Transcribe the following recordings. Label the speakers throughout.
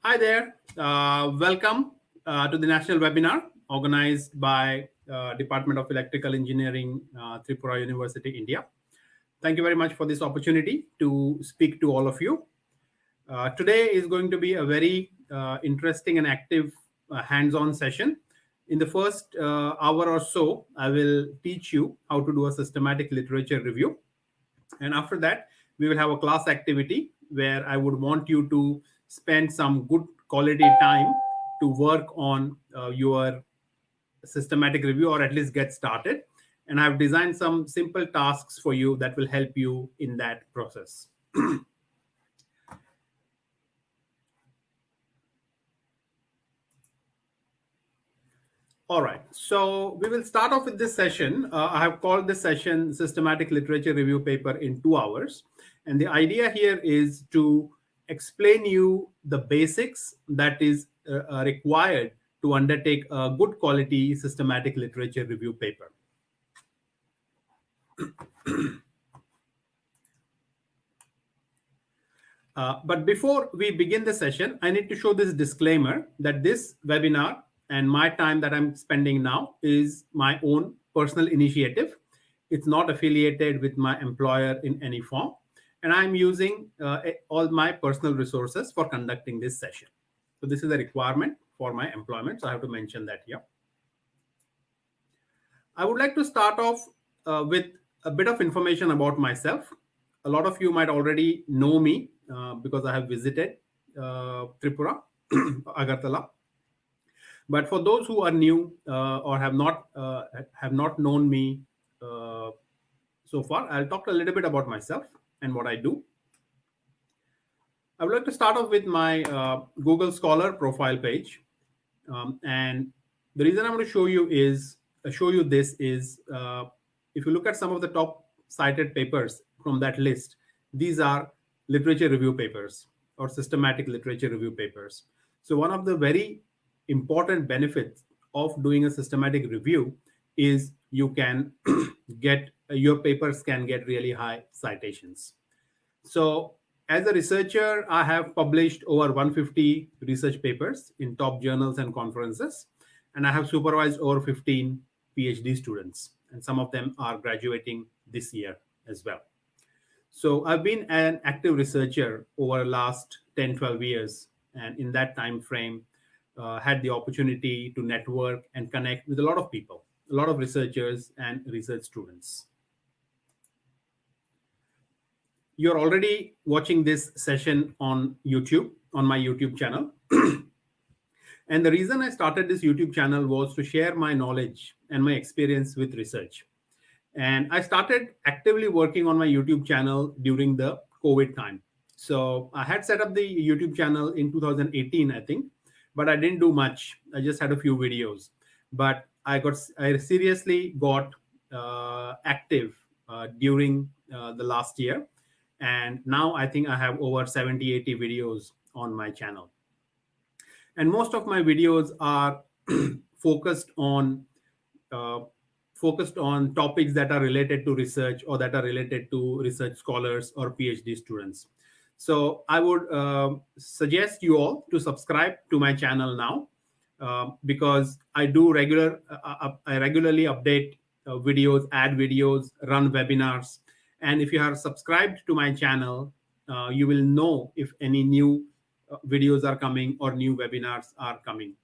Speaker 1: Hi there. Welcome to the national webinar organized by Department of Electrical Engineering, Tripura University, India. Thank you very much for this opportunity to speak to all of you. Today is going to be a very interesting and active hands-on session. In the first hour or so, I will teach you how to do a systematic literature review. And after that, we will have a class activity where I would want you to spend some good quality time to work on your systematic review, or at least get started. And I've designed some simple tasks for you that will help you in that process. All right, so we will start off with this session. I have called this session Systematic Literature Review Paper in 2 hours. And the idea here is to explain you the basics that is required to undertake a good quality systematic literature review paper. But before we begin the session, I need to show this disclaimer that this webinar and my time that I'm spending now is my own personal initiative. It's not affiliated with my employer in any form. And I'm using all my personal resources for conducting this session. So this is a requirement for my employment. So I have to mention that here. I would like to start off with a bit of information about myself. A lot of you might already know me because I have visited Tripura, Agartala. But for those who are new or have not known me so far, I'll talk a little bit about myself and what I do. I would like to start off with my Google Scholar profile page. And the reason I'm going to show you this is if you look at some of the top cited papers from that list, these are literature review papers or systematic literature review papers. So one of the very important benefits of doing a systematic review is you can get your papers can get really high citations. So as a researcher, I have published over 150 research papers in top journals and conferences, and I have supervised over 15 PhD students, and some of them are graduating this year as well. So I've been an active researcher over the last 10, 12 years, and in that time frame, had the opportunity to network and connect with a lot of people, a lot of researchers and research students. You're already watching this session on YouTube, on my YouTube channel. And the reason I started this YouTube channel was to share my knowledge and my experience with research. And I started actively working on my YouTube channel during the COVID time. So I had set up the YouTube channel in 2018, I think, but I didn't do much. I just had a few videos. But I seriously got active during the last year. And now I think I have over 70, 80 videos on my channel. And most of my videos are focused on topics that are related to research or that are related to research scholars or PhD students. So I would suggest you all to subscribe to my channel now because I regularly update videos, add videos, run webinars. And if you are subscribed to my channel, you will know if any new videos are coming or new webinars are coming.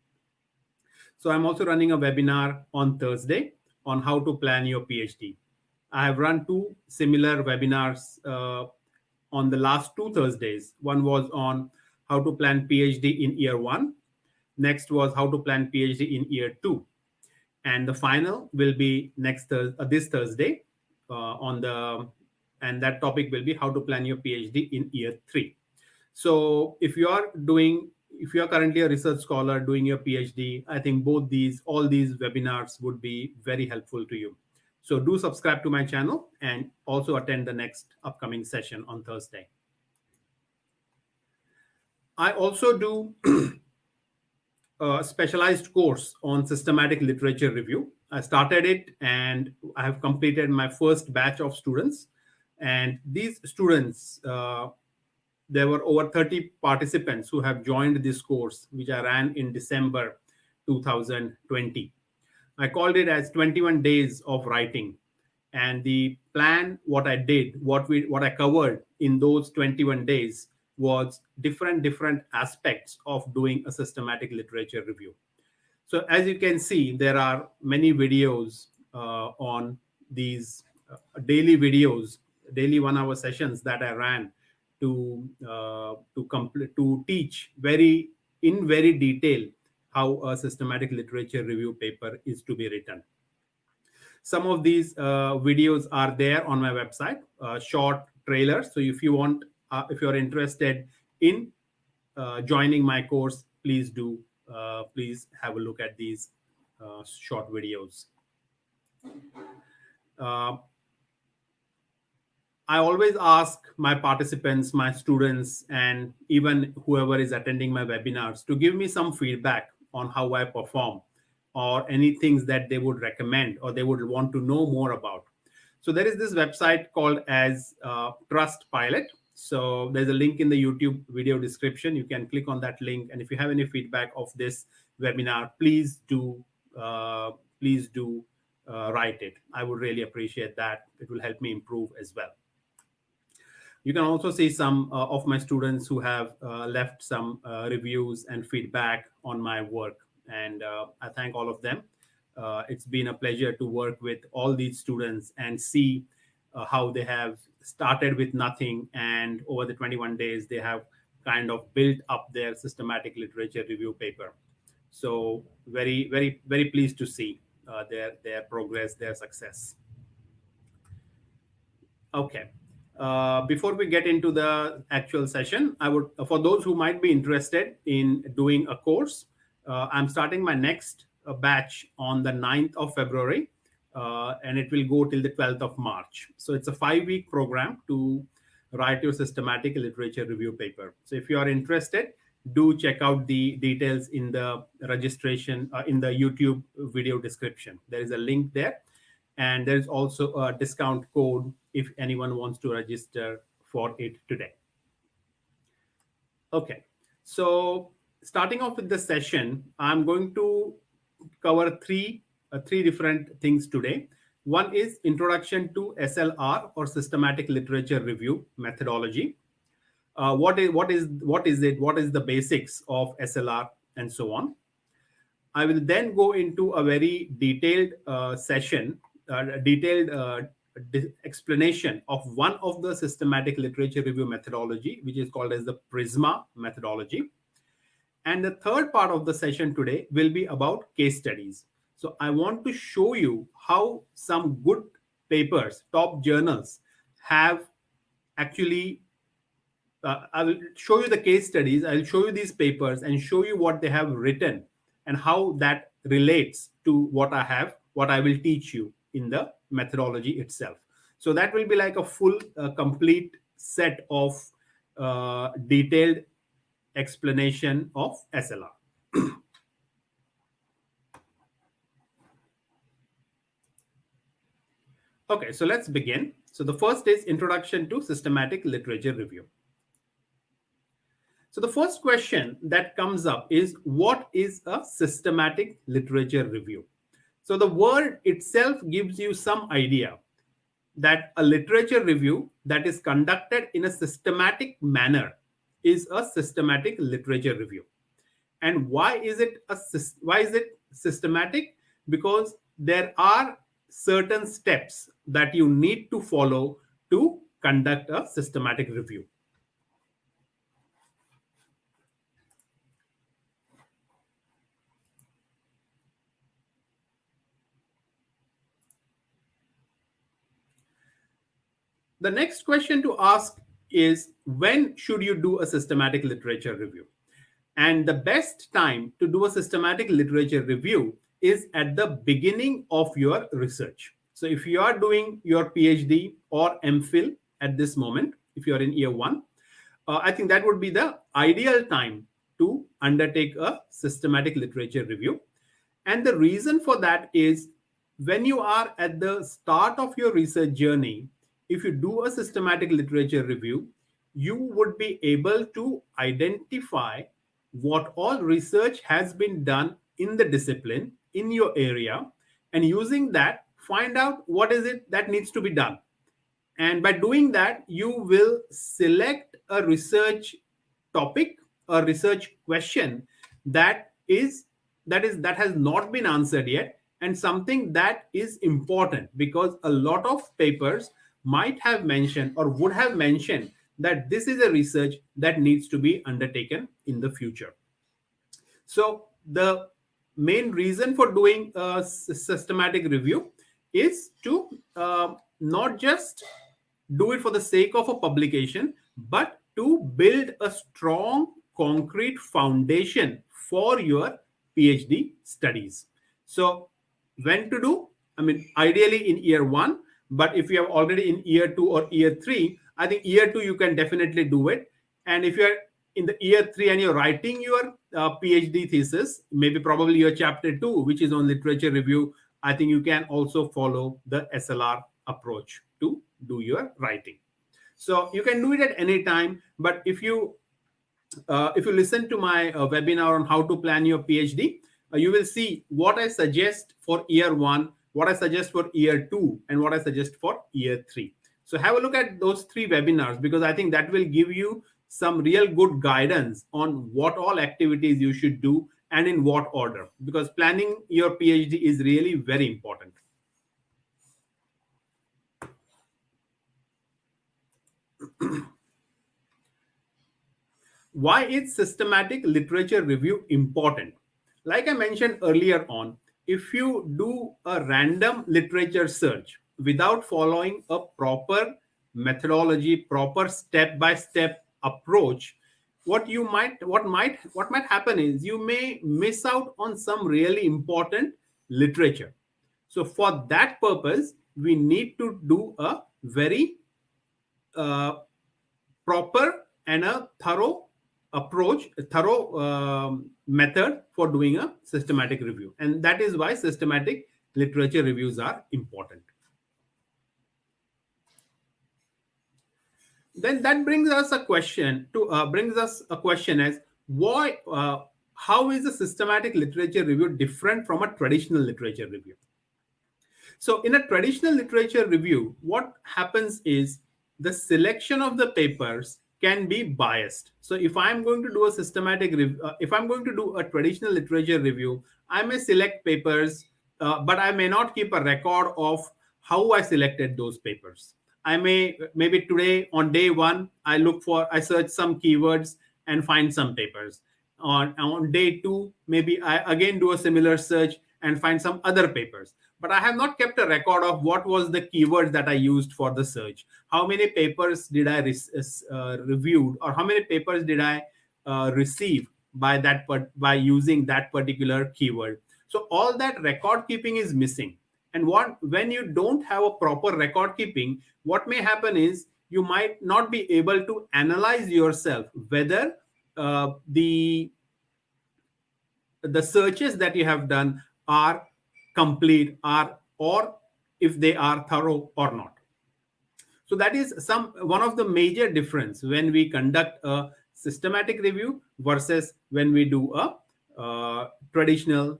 Speaker 1: So I'm also running a webinar on Thursday on how to plan your PhD. I have run 2 similar webinars on the last 2 Thursdays. One was on how to plan PhD in year 1. Next was how to plan PhD in year 2. And the final will be this Thursday and that topic will be how to plan your PhD in year 3. So if you are currently a research scholar doing your PhD, I think all these webinars would be very helpful to you. So do subscribe to my channel and also attend the next upcoming session on Thursday. I also do a specialized course on systematic literature review. I started it and I have completed my first batch of students. And these students there were over 30 participants who have joined this course, which I ran in December 2020. I called it as 21 days of writing. And the plan, what I did, what I covered in those 21 days was different aspects of doing a systematic literature review. So as you can see, there are many videos on these daily videos, daily 1 hour sessions that I ran to teach very detail how a systematic literature review paper is to be written. Some of these videos are there on my website, short trailers. So if you're interested in joining my course, please have a look at these short videos. I always ask my participants, my students, and even whoever is attending my webinars to give me some feedback on how I perform, or any things that they would recommend or they would want to know more about. So there is this website called as Trust Pilot. So there's a link in the YouTube video description. You can click on that link, and if you have any feedback of this webinar, please do write it. I would really appreciate that. It will help me improve as well. You can also see some of my students who have left some reviews and feedback on my work, and I thank all of them. It's been a pleasure to work with all these students and see how they have started with nothing, and over the 21 days they have kind of built up their systematic literature review paper. So very pleased to see their progress, their success. Okay. Before we get into the actual session, for those who might be interested in doing a course, I'm starting my next batch on the 9th of February, and it will go till the 12th of March. So it's a 5-week program to write your systematic literature review paper. So if you are interested, do check out the details in the registration, in the YouTube video description. There is a link there. And there's also a discount code if anyone wants to register for it today. Okay, so starting off with the session, I'm going to cover three different things today. One is introduction to SLR, or systematic literature review methodology. What is it? What is the basics of SLR, and so on. I will then go into a very detailed explanation of one of the systematic literature review methodology, which is called as the Prisma methodology. And the third part of the session today will be about case studies. So I want to show you how some good papers, top journals, have actually I will show you the case studies. I'll show you these papers and show you what they have written and how that relates to what I will teach you in the methodology itself. So that will be like a full, complete set of detailed explanation of SLR. Okay, so let's begin. So the first is introduction to systematic literature review. So the first question that comes up is, what is a systematic literature review? So the word itself gives you some idea that a literature review that is conducted in a systematic manner is a systematic literature review. And why is it systematic? Because there are certain steps that you need to follow to conduct a systematic review. The next question to ask is, when should you do a systematic literature review? And the best time to do a systematic literature review is at the beginning of your research. So if you are doing your PhD or MPhil at this moment, if you are in year 1, I think that would be the ideal time to undertake a systematic literature review. And the reason for that is, when you are at the start of your research journey, if you do a systematic literature review, you would be able to identify what all research has been done in the discipline, in your area, and using that, find out what is it that needs to be done. And by doing that, you will select a research topic, a research question that is that has not been answered yet, and something that is important, because a lot of papers might have mentioned or would have mentioned that this is a research that needs to be undertaken in the future. So the main reason for doing a systematic review is to not just do it for the sake of a publication, but to build a strong, concrete foundation for your PhD studies. So, when to do? I mean, ideally in year one, but if you are already in year two or year three, I think year two you can definitely do it. And if you're in the year three and you're writing your PhD thesis, maybe probably your chapter two, which is on literature review, I think you can also follow the SLR approach to do your writing. So you can do it at any time. But if you listen to my webinar on how to plan your PhD, you will see what I suggest for year one, what I suggest for year two, and what I suggest for year three. So have a look at those 3 webinars, because I think that will give you some real good guidance on what all activities you should do and in what order, because planning your PhD is really very important. Why is systematic literature review important? Like I mentioned earlier on, if you do a random literature search without following a proper methodology, proper step-by-step approach, what might happen is you may miss out on some really important literature. So for that purpose, we need to do a very proper and a thorough approach, a thorough method for doing a systematic review. And that is why systematic literature reviews are important. Then that brings us a question as why how is a systematic literature review different from a traditional literature review? So in a traditional literature review, what happens is the selection of the papers can be biased. So if I'm going to do a if I'm going to do a traditional literature review, I may select papers, but I may not keep a record of how I selected those papers. I may, maybe today on day one, I search some keywords and find some papers. On day two, maybe I again do a similar search and find some other papers. But I have not kept a record of what was the keyword that I used for the search. How many papers did I reviewed, or how many papers did I receive by using that particular keyword? So all that record keeping is missing. And when you don't have a proper record keeping, what may happen is you might not be able to analyze yourself whether the searches that you have done are complete, or if they are thorough or not. So that is one of the major difference when we conduct a systematic review versus when we do a traditional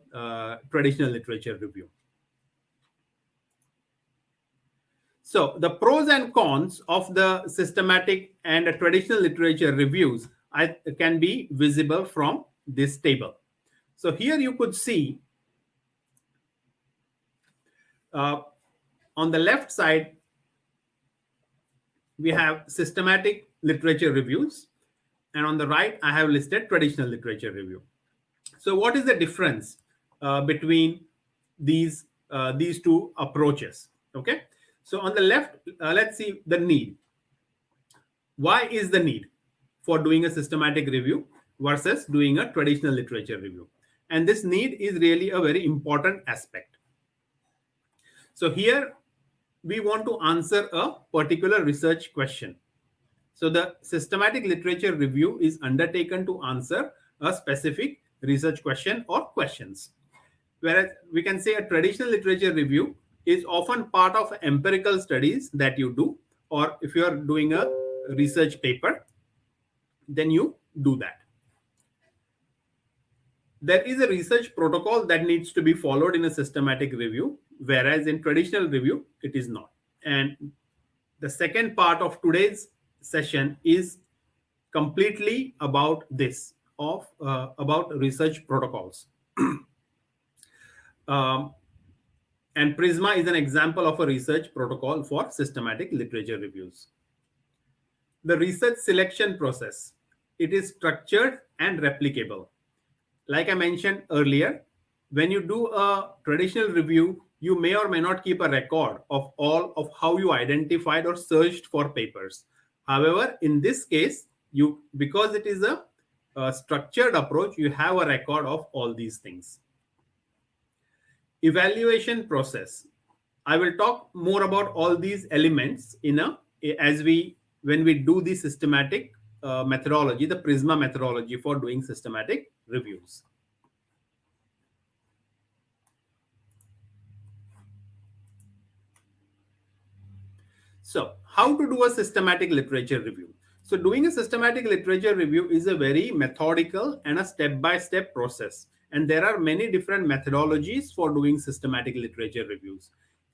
Speaker 1: literature review. So the pros and cons of the systematic and traditional literature reviews can be visible from this table. So here you could see on the left side, we have systematic literature reviews, and on the right, I have listed traditional literature review. So what is the difference between these two approaches? Okay. So on the left, let's see the need. Why is the need for doing a systematic review versus doing a traditional literature review? And this need is really a very important aspect. So here we want to answer a particular research question. So the systematic literature review is undertaken to answer a specific research question or questions. Whereas we can say a traditional literature review is often part of empirical studies that you do, or if you are doing a research paper, then you do that. There is a research protocol that needs to be followed in a systematic review, whereas in traditional review, it is not. And the second part of today's session is completely about this, about research protocols. um, and Prisma is an example of a research protocol for systematic literature reviews. The research selection process, it is structured and replicable. Like I mentioned earlier, when you do a traditional review, you may or may not keep a record of all of how you identified or searched for papers. However, in this case, because it is a structured approach, you have a record of all these things. Evaluation process. I will talk more about all these elements when we do the systematic methodology, the Prisma methodology for doing systematic reviews. So, how to do a systematic literature review? So, doing a systematic literature review is a very methodical and a step-by-step process. And there are many different methodologies for doing systematic literature reviews.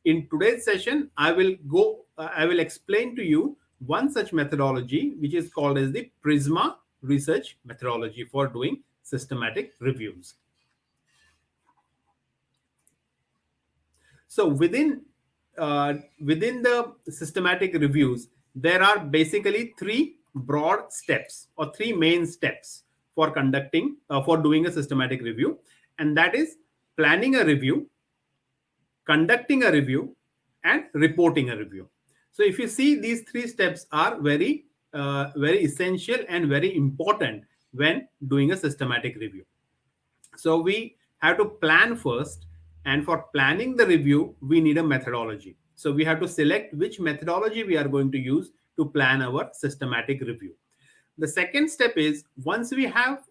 Speaker 1: In today's session, I will explain to you one such methodology, which is called as the Prisma research methodology for doing systematic reviews. So within the systematic reviews, there are basically three broad steps or three main steps for doing a systematic review, and that is planning a review, conducting a review, and reporting a review. So if you see, these three steps are very essential and very important when doing a systematic review. So we have to plan first, and for planning the review, we need a methodology. So we have to select which methodology we are going to use to plan our systematic review. The second step is, once we have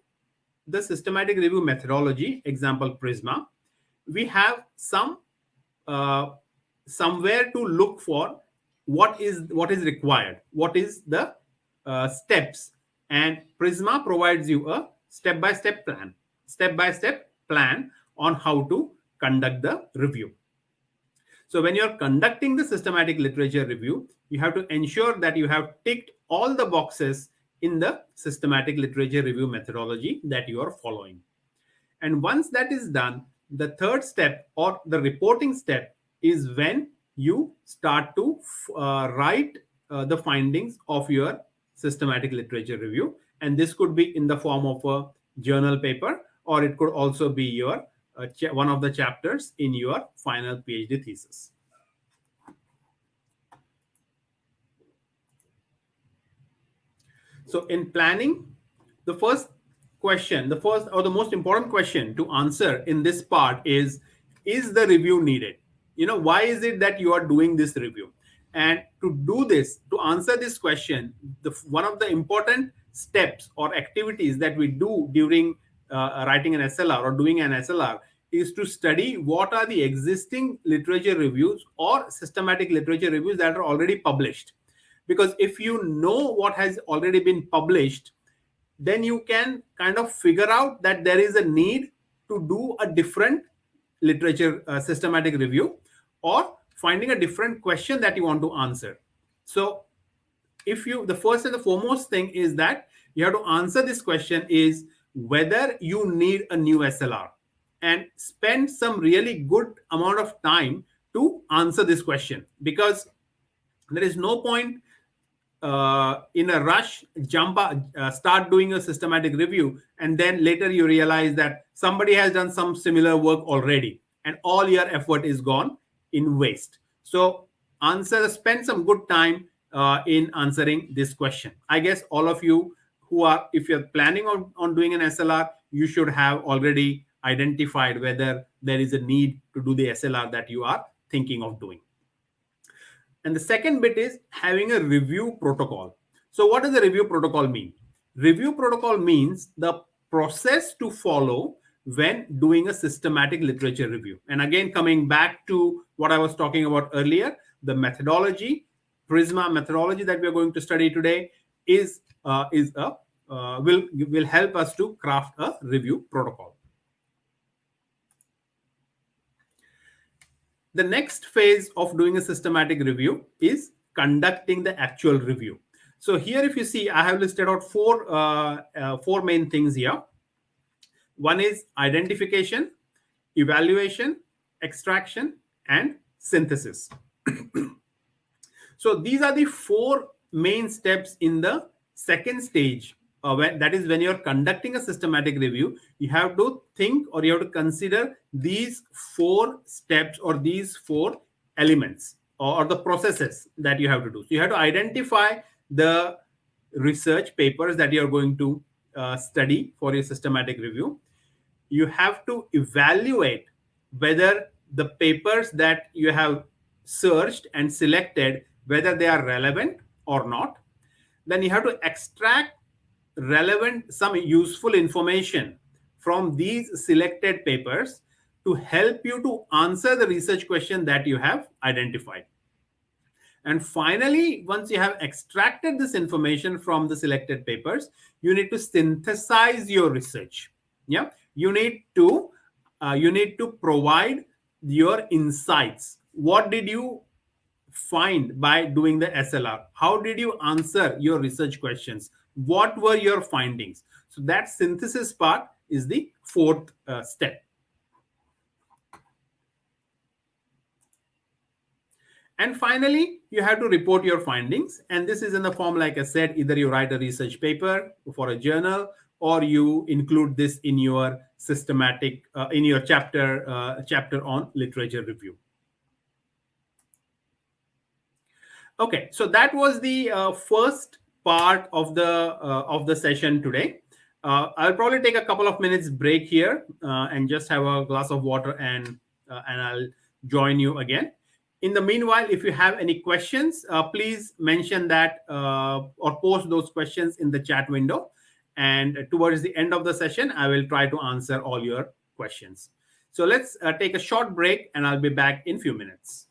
Speaker 1: the systematic review methodology, example Prisma, we have somewhere to look for what is required, what is the steps, and Prisma provides you a step-by-step plan on how to conduct the review. So when you're conducting the systematic literature review, you have to ensure that you have ticked all the boxes in the systematic literature review methodology that you are following. And once that is done, the third step, or the reporting step, is when you start to write the findings of your systematic literature review. And this could be in the form of a journal paper, or it could also be your one of the chapters in your final PhD thesis. So in planning, the first or the most important question to answer in this part is the review needed? Why is it that you are doing this review? And to answer this question, one of the important steps or activities that we do during writing an SLR or doing an SLR is to study what are the existing literature reviews or systematic literature reviews that are already published. Because if you know what has already been published, then you can kind of figure out that there is a need to do a different literature systematic review, or finding a different question that you want to answer. So the first and the foremost thing is that you have to answer this question is whether you need a new SLR, and spend some really good amount of time to answer this question, because there is no point in a rush start doing a systematic review, and then later you realize that somebody has done some similar work already and all your effort is gone in waste. So spend some good time in answering this question. I guess all of you if you're planning on doing an SLR, you should have already identified whether there is a need to do the SLR that you are thinking of doing. And the second bit is having a review protocol. So what does the review protocol mean? Review protocol means the process to follow when doing a systematic literature review. And again, coming back to what I was talking about earlier, the methodology, Prisma methodology that we are going to study today is a will help us to craft a review protocol. The next phase of doing a systematic review is conducting the actual review. So here, if you see, I have listed out four main things here. One is identification, evaluation, extraction, and synthesis. So these are the four main steps in the second stage. That is when you're conducting a systematic review, you have to think or you have to consider these four steps or these four elements or the processes that you have to do. So you have to identify the research papers that you're going to study for your systematic review. You have to evaluate whether the papers that you have searched and selected, whether they are relevant or not. Then you have to extract relevant, some useful information from these selected papers to help you to answer the research question that you have identified. And finally, once you have extracted this information from the selected papers, you need to synthesize your research. Yeah, you need to provide your insights. What did you find by doing the SLR? How did you answer your research questions? What were your findings? So that synthesis part is the fourth step. And finally, you have to report your findings. And this is in the form, like I said, either you write a research paper for a journal or you include this in your systematic, in your chapter on literature review. Okay, so that was the first part of the session today. I'll probably take a couple of minutes break here and just have a glass of water and I'll join you again. In the meanwhile, if you have any questions, please mention that or post those questions in the chat window. And towards the end of the session, I will try to answer all your questions. So let's take a short break and I'll be back in a few minutes.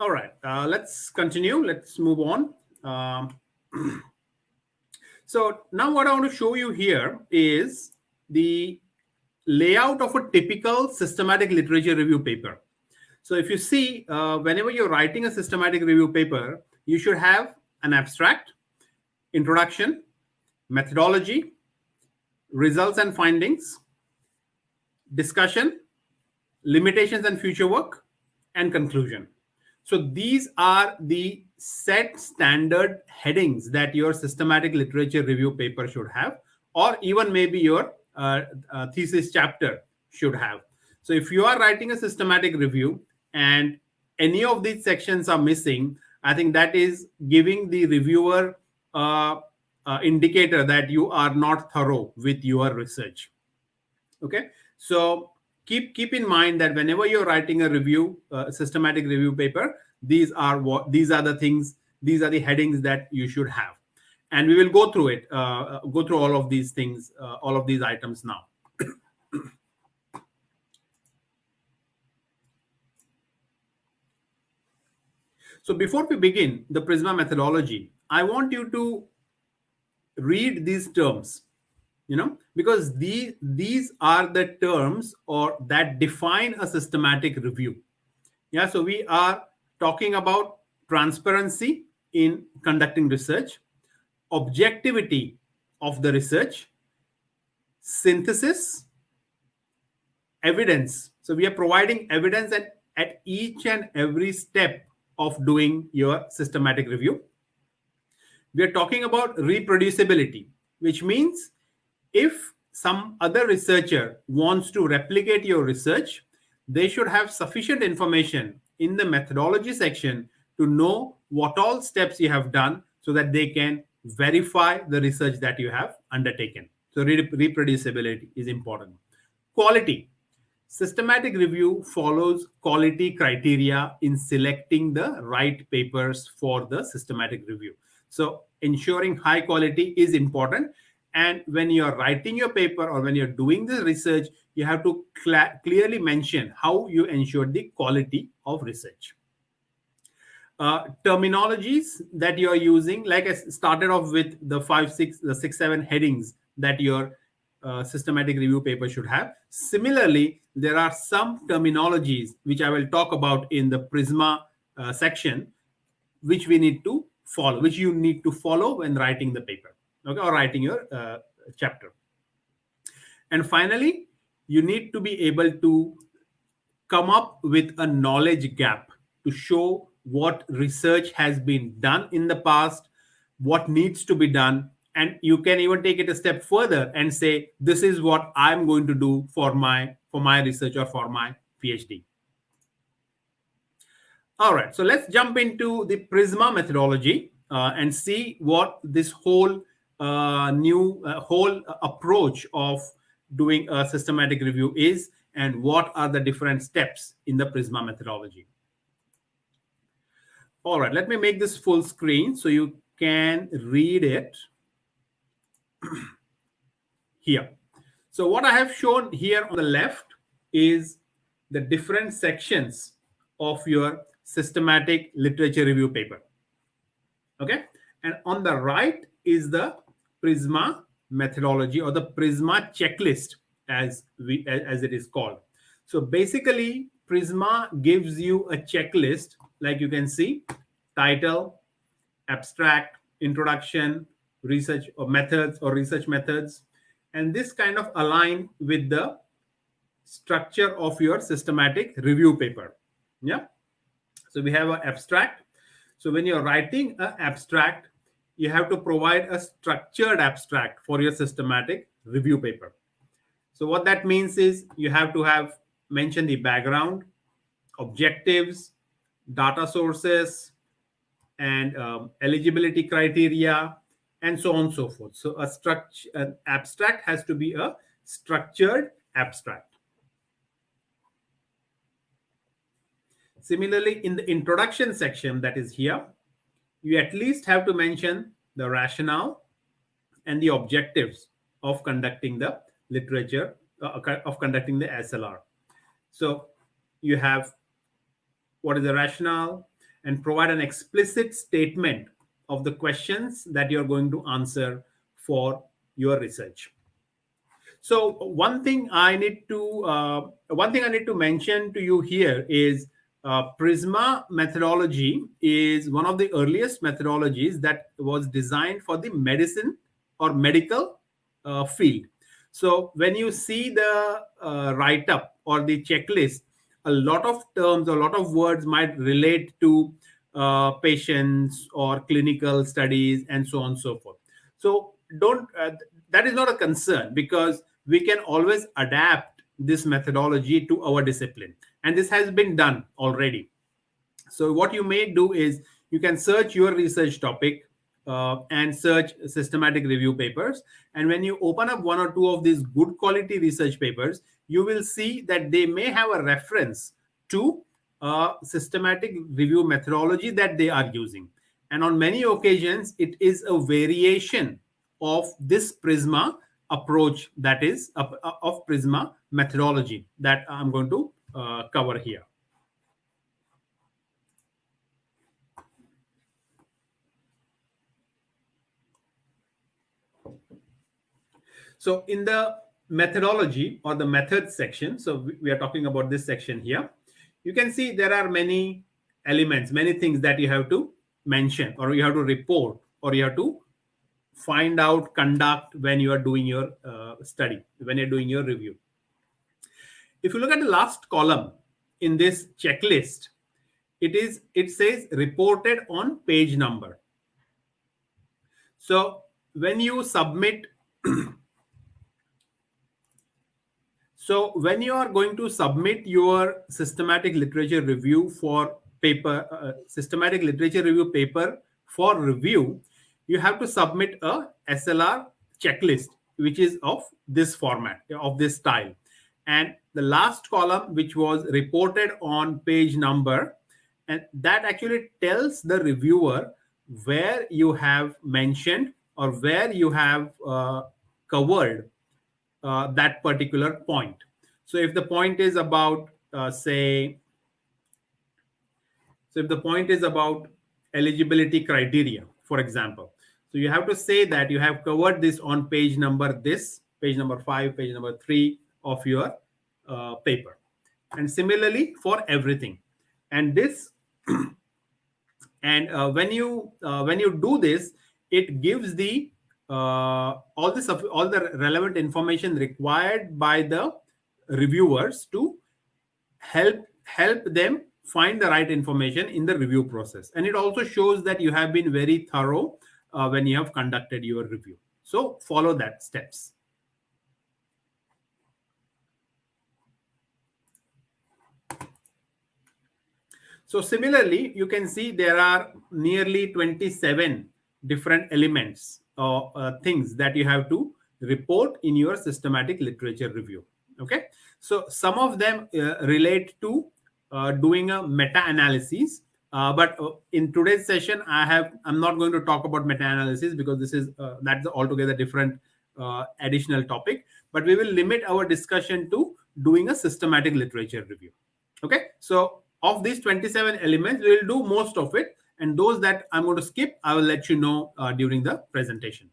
Speaker 1: All right, let's continue. Let's move on. So now what I want to show you here is the layout of a typical systematic literature review paper. So if you see, whenever you're writing a systematic review paper, you should have an abstract, introduction, methodology, results and findings, discussion, limitations and future work, and conclusion. So these are the set standard headings that your systematic literature review paper should have, or even maybe your thesis chapter should have. So if you are writing a systematic review and any of these sections are missing, I think that is giving the reviewer indicator that you are not thorough with your research. Okay, so keep in mind that whenever you're writing a review, systematic review paper, these are the things, these are the headings that you should have, and we will go through it, go through all of these things, all of these items now. So before we begin the Prisma methodology, I want you to read these terms, because these are the terms or that define a systematic review. Yeah, so we are talking about transparency in conducting research, objectivity of the research, synthesis, evidence. So we are providing evidence at each and every step of doing your systematic review. We are talking about reproducibility, which means if some other researcher wants to replicate your research, they should have sufficient information in the methodology section to know what all steps you have done so that they can verify the research that you have undertaken. So reproducibility is important. Quality. Systematic review follows quality criteria in selecting the right papers for the systematic review. So ensuring high quality is important. And when you're writing your paper or when you're doing the research, you have to clearly mention how you ensure the quality of research. Terminologies that you're using, like I started off with the 6, 7 headings that your systematic review paper should have. Similarly, there are some terminologies which I will talk about in the Prisma section, which we need to follow, which you need to follow when writing the paper, okay, or writing your chapter. And finally, you need to be able to come up with a knowledge gap to show what research has been done in the past, what needs to be done, and you can even take it a step further and say, this is what I'm going to do for my research or for my PhD. All right, so let's jump into the Prisma methodology and see what this whole new whole approach of doing a systematic review is, and what are the different steps in the Prisma methodology. All right, let me make this full screen so you can read it here. So what I have shown here on the left is the different sections of your systematic literature review paper. Okay, and on the right is the Prisma methodology, or the Prisma checklist as it is called. So basically, Prisma gives you a checklist, like you can see: title, abstract, introduction, research or methods or research methods, and this kind of align with the structure of your systematic review paper. Yeah, so we have an abstract. So when you're writing an abstract, you have to provide a structured abstract for your systematic review paper. So what that means is you have to have mentioned the background, objectives, data sources, and eligibility criteria, and so on and so forth. So an abstract has to be a structured abstract. Similarly, in the introduction section that is here, you at least have to mention the rationale and the objectives of conducting the literature, of conducting the SLR. So you have what is the rationale, and provide an explicit statement of the questions that you're going to answer for your research. So one thing I need to mention to you here is Prisma methodology is one of the earliest methodologies that was designed for the medicine or medical field. So when you see the write up or the checklist, a lot of terms, a lot of words might relate to patients or clinical studies and so on and so forth. So don't that is not a concern, because we can always adapt this methodology to our discipline, and this has been done already. So what you may do is you can search your research topic and search systematic review papers, and when you open up one or two of these good quality research papers, you will see that they may have a reference to a systematic review methodology that they are using, and on many occasions it is a variation of this Prisma approach, that is of Prisma methodology, that I'm going to cover here. So in the methodology or the methods section, so we are talking about this section here, you can see there are many elements, many things that you have to mention, or you have to report, or you have to find out, conduct when you are doing your study, when you're doing your review. If you look at the last column in this checklist, it says reported on page number. So when you submit So when you are going to submit your systematic literature review for systematic literature review paper for review, you have to submit a SLR checklist, which is of this format, of this style. And the last column, which was reported on page number, and that actually tells the reviewer where you have mentioned or where you have covered that particular point. So if the point is about if the point is about eligibility criteria, for example, so you have to say that you have covered this on page number 5, page number 3 of your paper, and similarly for everything. And this and when you do this, it gives the all the relevant information required by the reviewers to help them find the right information in the review process. And it also shows that you have been very thorough when you have conducted your review. So follow that steps. So similarly, you can see there are nearly 27 different elements or things that you have to report in your systematic literature review. Okay, so some of them relate to doing a meta-analysis. But in today's session, I'm not going to talk about meta-analysis, because this is that's altogether different additional topic. But we will limit our discussion to doing a systematic literature review. Okay, so of these 27 elements, we will do most of it, and those that I'm going to skip, I will let you know during the presentation.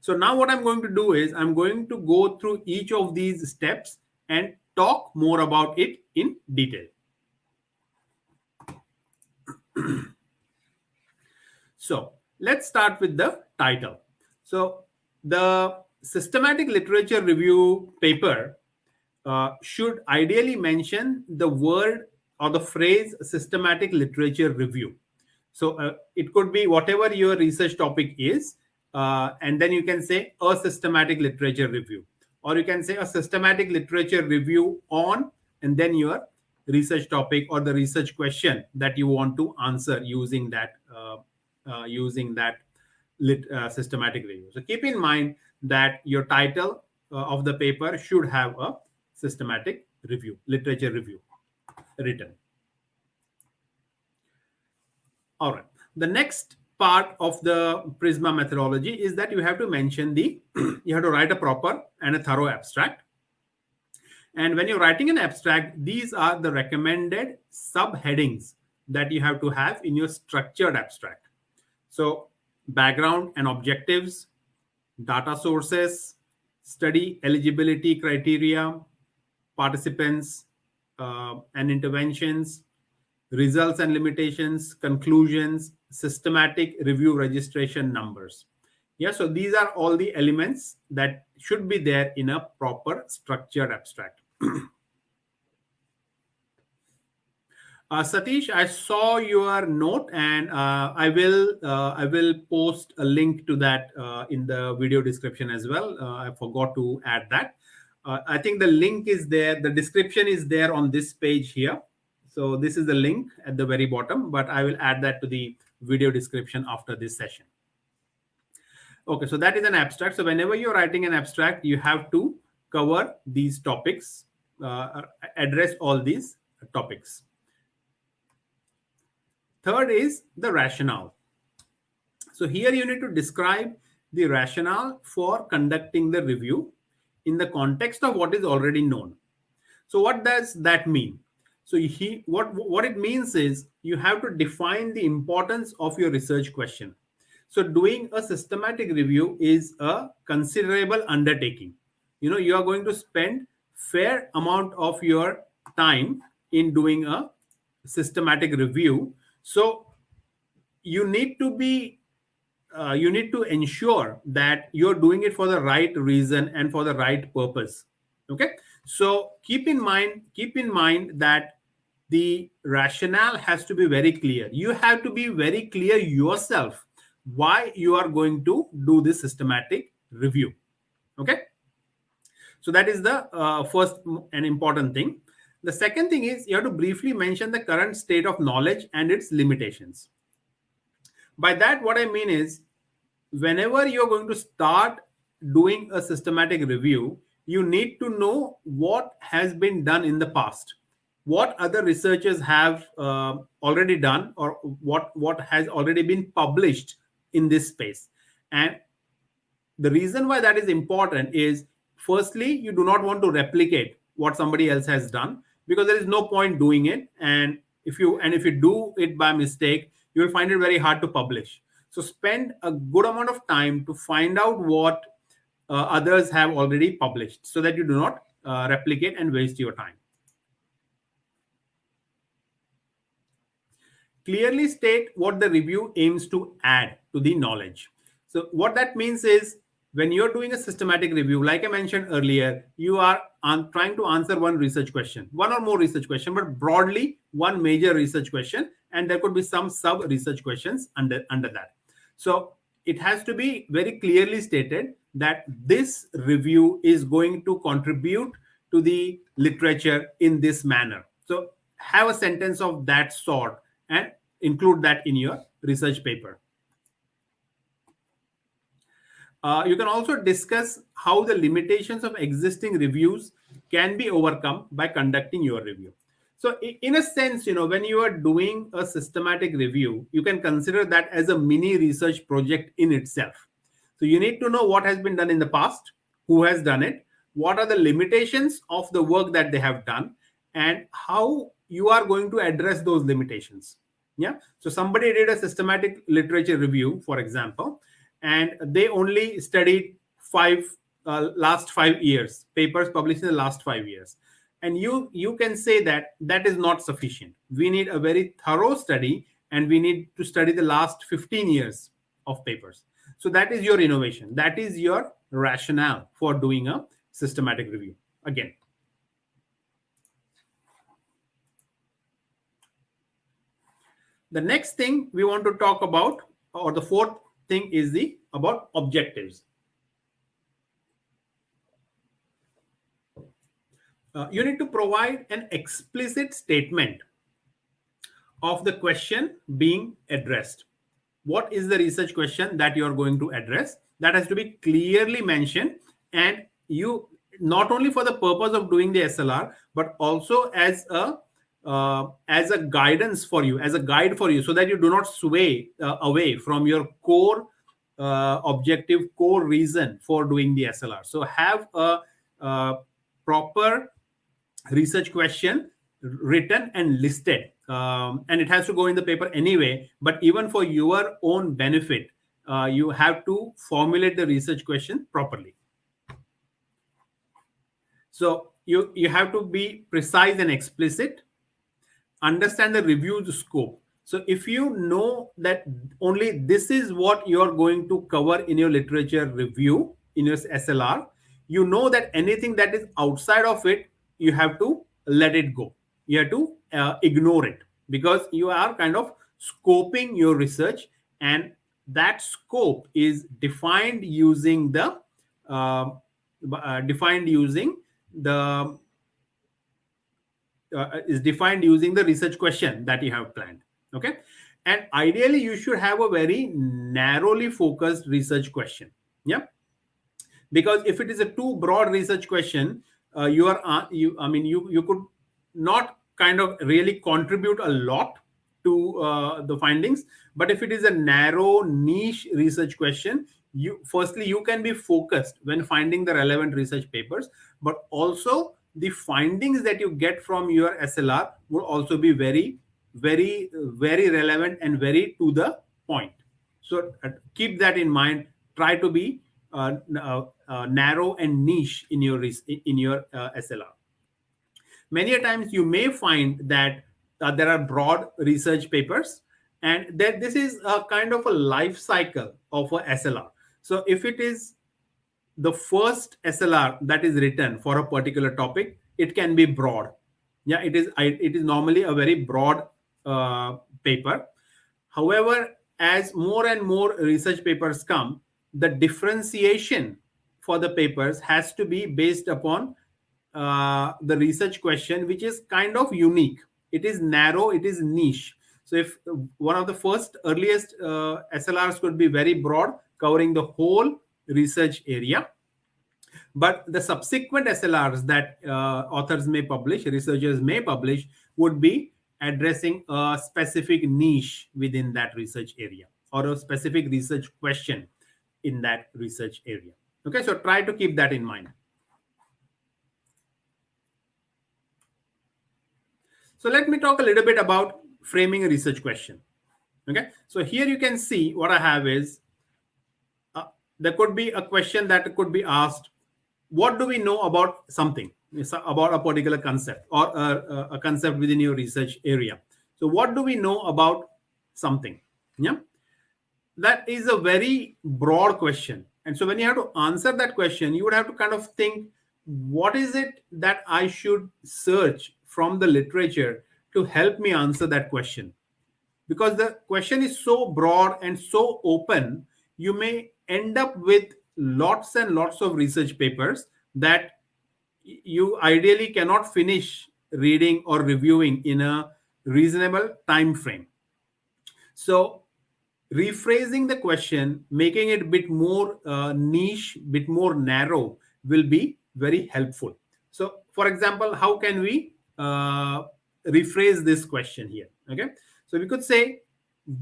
Speaker 1: So now what I'm going to do is I'm going to go through each of these steps and talk more about it in detail. So let's start with the title. So the systematic literature review paper should ideally mention the word or the phrase systematic literature review. So it could be whatever your research topic is, and then you can say a systematic literature review, or you can say a systematic literature review on, and then your research topic or the research question that you want to answer using that systematic review. So keep in mind that your title of the paper should have a systematic review, literature review written. All right. The next part of the Prisma methodology is that you have to mention you have to write a proper and a thorough abstract. And when you're writing an abstract, these are the recommended subheadings that you have to have in your structured abstract. So background and objectives, data sources, study eligibility criteria, participants and interventions, results and limitations, conclusions, systematic review registration numbers. Yeah, so these are all the elements that should be there in a proper structured abstract. Satish, I saw your note, and I will post a link to that in the video description as well. I forgot to add that. I think the link is there. The description is there on this page here. So this is the link at the very bottom, but I will add that to the video description after this session. Okay, so that is an abstract. So whenever you're writing an abstract, you have to cover these topics, address all these topics. Third is the rationale. So here you need to describe the rationale for conducting the review in the context of what is already known. So what does that mean? So what it means is you have to define the importance of your research question. So doing a systematic review is a considerable undertaking. You are going to spend fair amount of your time in doing a systematic review. So you need to ensure that you're doing it for the right reason and for the right purpose. Okay, so keep in mind that the rationale has to be very clear. You have to be very clear yourself why you are going to do this systematic review. Okay, so that is the first and important thing. The second thing is you have to briefly mention the current state of knowledge and its limitations. By that, what I mean is, whenever you're going to start doing a systematic review, you need to know what has been done in the past, what other researchers have already done, or what has already been published in this space. And the reason why that is important is, firstly, you do not want to replicate what somebody else has done, because there is no point doing it. And if you do it by mistake, you will find it very hard to publish. So spend a good amount of time to find out what others have already published, so that you do not replicate and waste your time. Clearly state what the review aims to add to the knowledge. So what that means is, when you're doing a systematic review, like I mentioned earlier, you are trying to answer one research question, one or more research question, but broadly one major research question, and there could be some sub research questions under that. So it has to be very clearly stated that this review is going to contribute to the literature in this manner. So have a sentence of that sort and include that in your research paper. You can also discuss how the limitations of existing reviews can be overcome by conducting your review. So in a sense, when you are doing a systematic review, you can consider that as a mini research project in itself. So you need to know what has been done in the past, who has done it, what are the limitations of the work that they have done, and how you are going to address those limitations. Yeah. So somebody did a systematic literature review, for example, and they only studied last 5 years, papers published in the last 5 years. And you can say that is not sufficient. We need a very thorough study, and we need to study the last 15 years of papers. So that is your innovation. That is your rationale for doing a systematic review. Again, the next thing we want to talk about, or the fourth thing, is about objectives. You need to provide an explicit statement of the question being addressed. What is the research question that you are going to address? That has to be clearly mentioned, and you, not only for the purpose of doing the SLR, but also as a guidance for you, as a guide for you, so that you do not sway away from your core objective, core reason for doing the SLR. So have a proper research question written and listed and it has to go in the paper anyway. But even for your own benefit, you have to formulate the research question properly. So you have to be precise and explicit. Understand the review's scope. So if you know that only this is what you're going to cover in your literature review, in your SLR, you know that anything that is outside of it, you have to let it go. You have to ignore it, because you are kind of scoping your research, and that scope is defined using the defined using the research question that you have planned. Okay. And ideally you should have a very narrowly focused research question. Yeah. Because if it is a too broad research question, you could not kind of really contribute a lot to the findings. But if it is a narrow niche research question, you can be focused when finding the relevant research papers, but also the findings that you get from your SLR will also be very, very, very relevant and very to the point. So keep that in mind. Try to be narrow and niche in your SLR. Many a times you may find that there are broad research papers, and that this is a kind of a life cycle of a SLR. So if it is the first SLR that is written for a particular topic, it can be broad. Yeah, it is normally a very broad paper. However, as more and more research papers come, the differentiation for the papers has to be based upon the research question, which is kind of unique. It is narrow, it is niche. So if one of the first earliest SLRs could be very broad, covering the whole research area, but the subsequent SLRs that authors may publish, researchers may publish, would be addressing a specific niche within that research area, or a specific research question in that research area. Okay, so try to keep that in mind. So let me talk a little bit about framing a research question. Okay, so here you can see what I have is there could be a question that could be asked: what do we know about something, about a particular concept, or a concept within your research area? So what do we know about something? Yeah, that is a very broad question. And so when you have to answer that question, you would have to kind of think, what is it that I should search from the literature to help me answer that question? Because the question is so broad and so open, you may end up with lots and lots of research papers that you ideally cannot finish reading or reviewing in a reasonable time frame. So rephrasing the question, making it a bit more niche, bit more narrow, will be very helpful. So for example, how can we rephrase this question here? Okay, so we could say,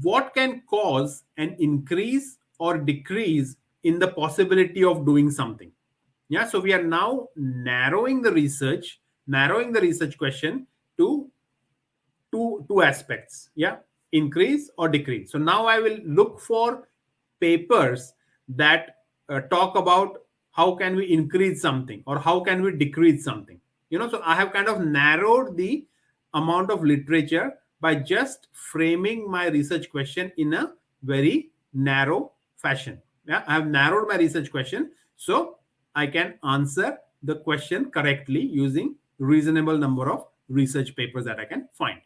Speaker 1: what can cause an increase or decrease in the possibility of doing something? Yeah, so we are now narrowing the research question to two aspects. Yeah, increase or decrease. So now I will look for papers that talk about how can we increase something or how can we decrease something. So I have kind of narrowed the amount of literature by just framing my research question in a very narrow fashion. Yeah, I have narrowed my research question so I can answer the question correctly using reasonable number of research papers that I can find.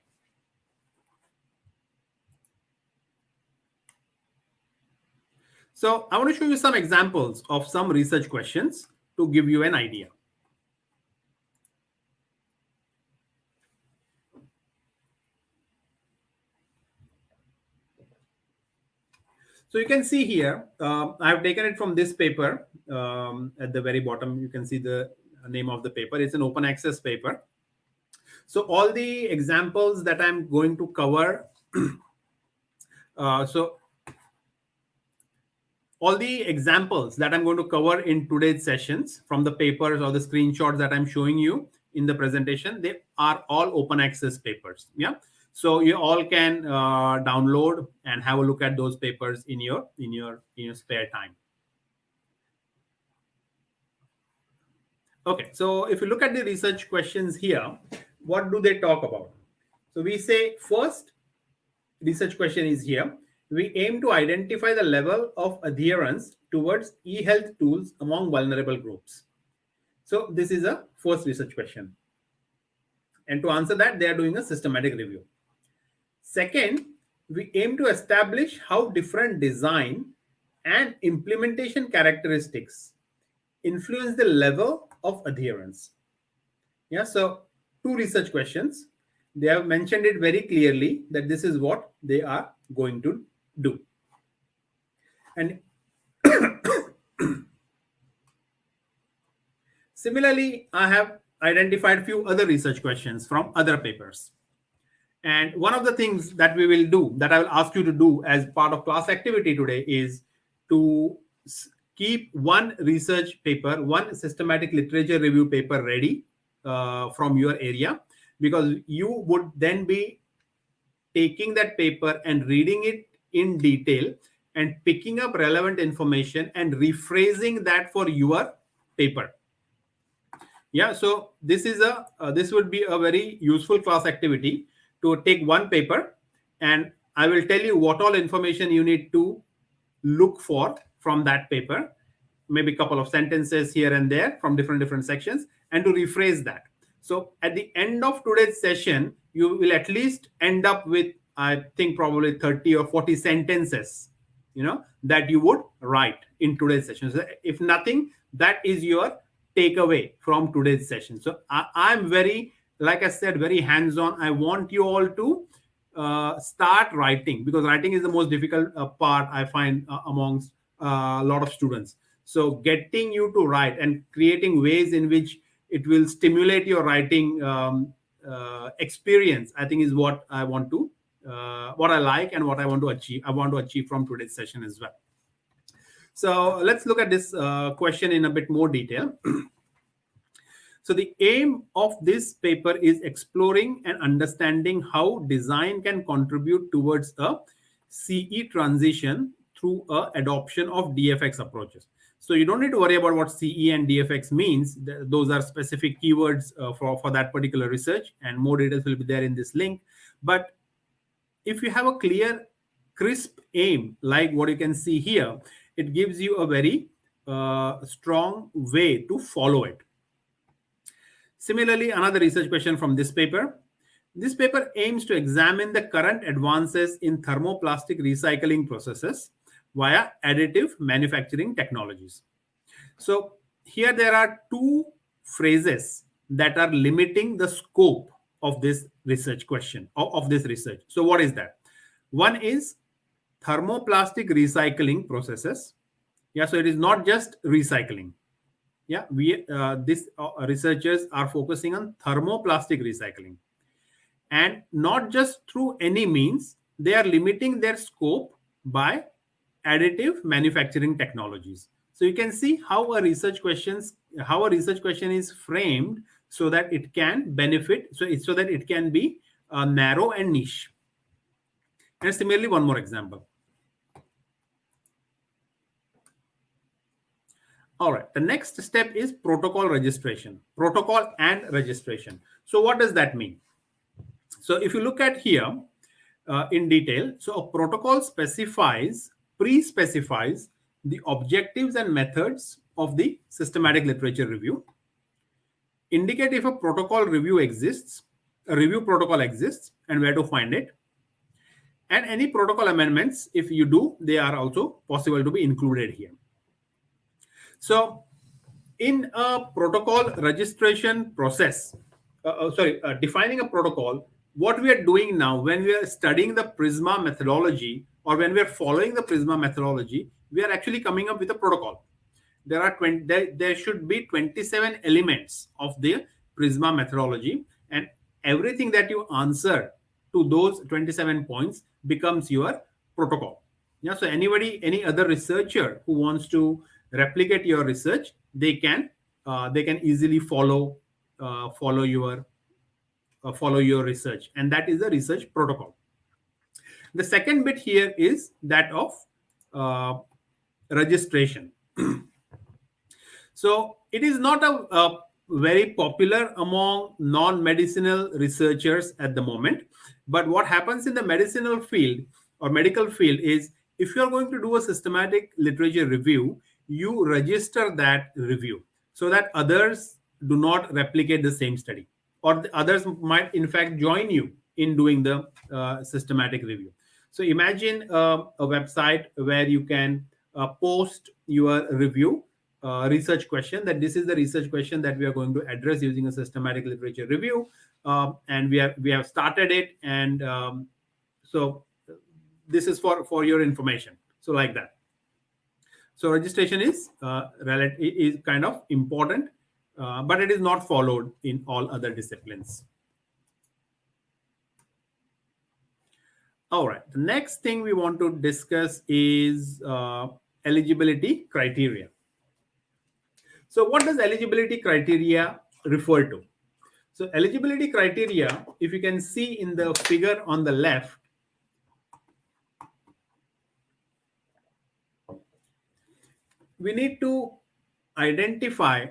Speaker 1: So I want to show you some examples of some research questions to give you an idea. So you can see here, I have taken it from this paper. At the very bottom, you can see the name of the paper. It's an open access paper. So all the examples that I'm going to cover, all the examples that I'm going to cover in today's sessions from the papers or the screenshots that I'm showing you in the presentation, they are all open access papers. Yeah. So you all can download and have a look at those papers in your spare time. Okay, so if you look at the research questions here, what do they talk about? So we say first research question is here. We aim to identify the level of adherence towards e-health tools among vulnerable groups. So this is a first research question. And to answer that, they are doing a systematic review. Second, we aim to establish how different design and implementation characteristics influence the level of adherence. Yeah, so two research questions. They have mentioned it very clearly that this is what they are going to do. And similarly, I have identified few other research questions from other papers. And one of the things that we will do, that I will ask you to do as part of class activity today, is to keep one research paper, one systematic literature review paper ready from your area, because you would then be taking that paper and reading it in detail and picking up relevant information and rephrasing that for your paper. Yeah, so this is this would be a very useful class activity to take one paper, and I will tell you what all information you need to look for from that paper, maybe a couple of sentences here and there from different sections, and to rephrase that. So at the end of today's session, you will at least end up with, I think, probably 30 or 40 sentences, that you would write in today's session. So if nothing, that is your takeaway from today's session. So I'm very, like I said, very hands-on. I want you all to start writing, because writing is the most difficult part I find amongst a lot of students. So getting you to write and creating ways in which it will stimulate your writing experience, I think, is what I want to, what I like and what I want to achieve. I want to achieve from today's session as well. So let's look at this question in a bit more detail. So the aim of this paper is exploring and understanding how design can contribute towards a CE transition through adoption of DFX approaches. So you don't need to worry about what CE and DFX means. Those are specific keywords for that particular research, and more details will be there in this link. But if you have a clear, crisp aim, like what you can see here, it gives you a very strong way to follow it. Similarly, another research question from this paper. This paper aims to examine the current advances in thermoplastic recycling processes via additive manufacturing technologies. So here there are two phrases that are limiting the scope of this research question, of this research. So what is that? One is thermoplastic recycling processes. Yeah, so it is not just recycling. Yeah, researchers are focusing on thermoplastic recycling, and not just through any means. They are limiting their scope by additive manufacturing technologies. So you can see how a research question is framed so that it can benefit, so that it can be narrow and niche. And similarly, one more example. All right, the next step is protocol and registration. So what does that mean? So if you look at here in detail, so a protocol pre-specifies the objectives and methods of the systematic literature review, indicate if a review protocol exists, and where to find it, and any protocol amendments, if you do, they are also possible to be included here. So in a protocol registration process, defining a protocol, what we are doing now when we are studying the Prisma methodology, or when we are following the Prisma methodology, we are actually coming up with a protocol. There should be 27 elements of the Prisma methodology, and everything that you answer to those 27 points becomes your protocol. Yeah, so any other researcher who wants to replicate your research, they can easily follow your follow your research, and that is the research protocol. The second bit here is that of uh, registration. So it is not a very popular among non-medicinal researchers at the moment. But what happens in the medicinal field or medical field is, if you are going to do a systematic literature review, you register that review so that others do not replicate the same study, or the others might in fact join you in doing the systematic review. So imagine a website where you can post your review research question, that this is the research question that we are going to address using a systematic literature review, and we have started it, and so this is for your information. So like that. So registration is is kind of important, but it is not followed in all other disciplines. All right. The next thing we want to discuss is eligibility criteria. So what does eligibility criteria refer to? So eligibility criteria, if you can see in the figure on the left, we need to identify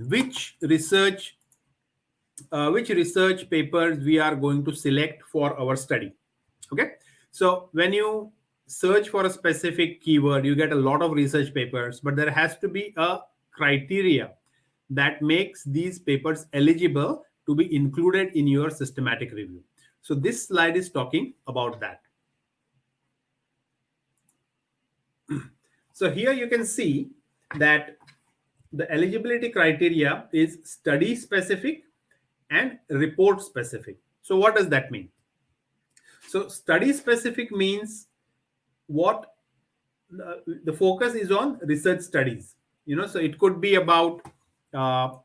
Speaker 1: which research papers we are going to select for our study. Okay. So when you search for a specific keyword, you get a lot of research papers, but there has to be a criteria that makes these papers eligible to be included in your systematic review. So this slide is talking about that. So here you can see that the eligibility criteria is study specific and report specific. So what does that mean? So study specific means what the focus is on research studies. So it could be about the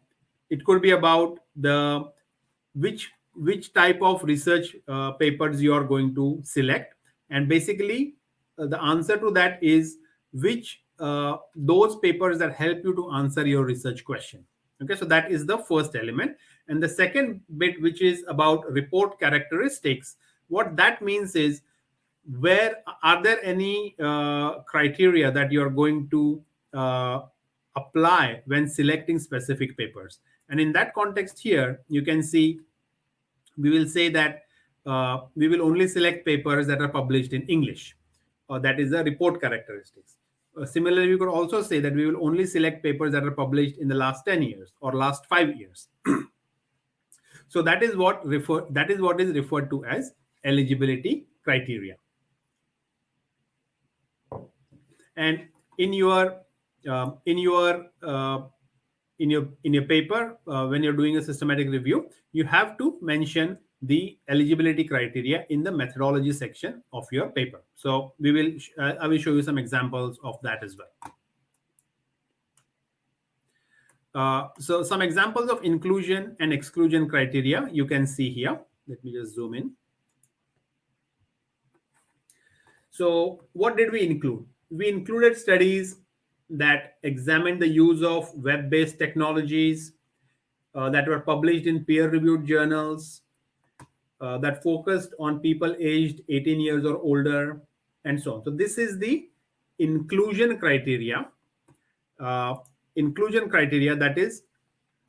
Speaker 1: which type of research papers you are going to select, and basically the answer to that is which those papers that help you to answer your research question. Okay, so that is the first element. And the second bit, which is about report characteristics, what that means is, where are there any criteria that you are going to apply when selecting specific papers? And in that context here, you can see we will say that we will only select papers that are published in English, or that is the report characteristics. Similarly, we could also say that we will only select papers that are published in the last 10 years or last 5 years. So that is what is referred to as eligibility criteria. And in your paper, when you're doing a systematic review, you have to mention the eligibility criteria in the methodology section of your paper. So I will show you some examples of that as well. So some examples of inclusion and exclusion criteria you can see here. Let me just zoom in. So what did we include? We included studies that examined the use of web-based technologies, that were published in peer-reviewed journals, that focused on people aged 18 years or older, and so on. So this is the inclusion criteria. Inclusion criteria, that is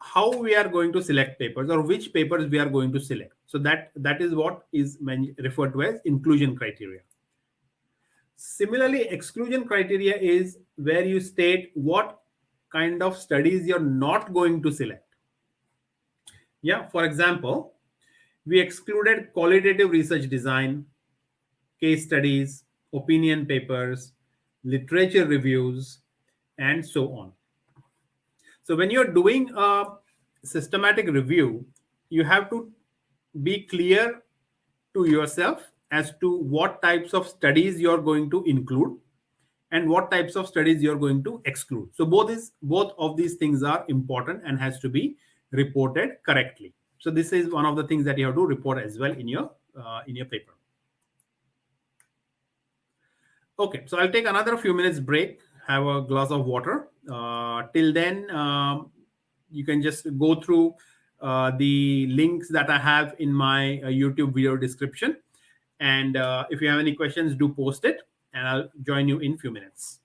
Speaker 1: how we are going to select papers, or which papers we are going to select. So that is what is referred to as inclusion criteria. Similarly, exclusion criteria is where you state what kind of studies you're not going to select. Yeah, for example, we excluded qualitative research design, case studies, opinion papers, literature reviews, and so on. So when you're doing a systematic review, you have to be clear to yourself as to what types of studies you're going to include and what types of studies you're going to exclude. So both of these things are important and has to be reported correctly. So this is one of the things that you have to report as well in your paper. Okay, so I'll take another few minutes break, have a glass of water. Till then, you can just go through the links that I have in my YouTube video description. And if you have any questions, do post it, and I'll join you in a few minutes.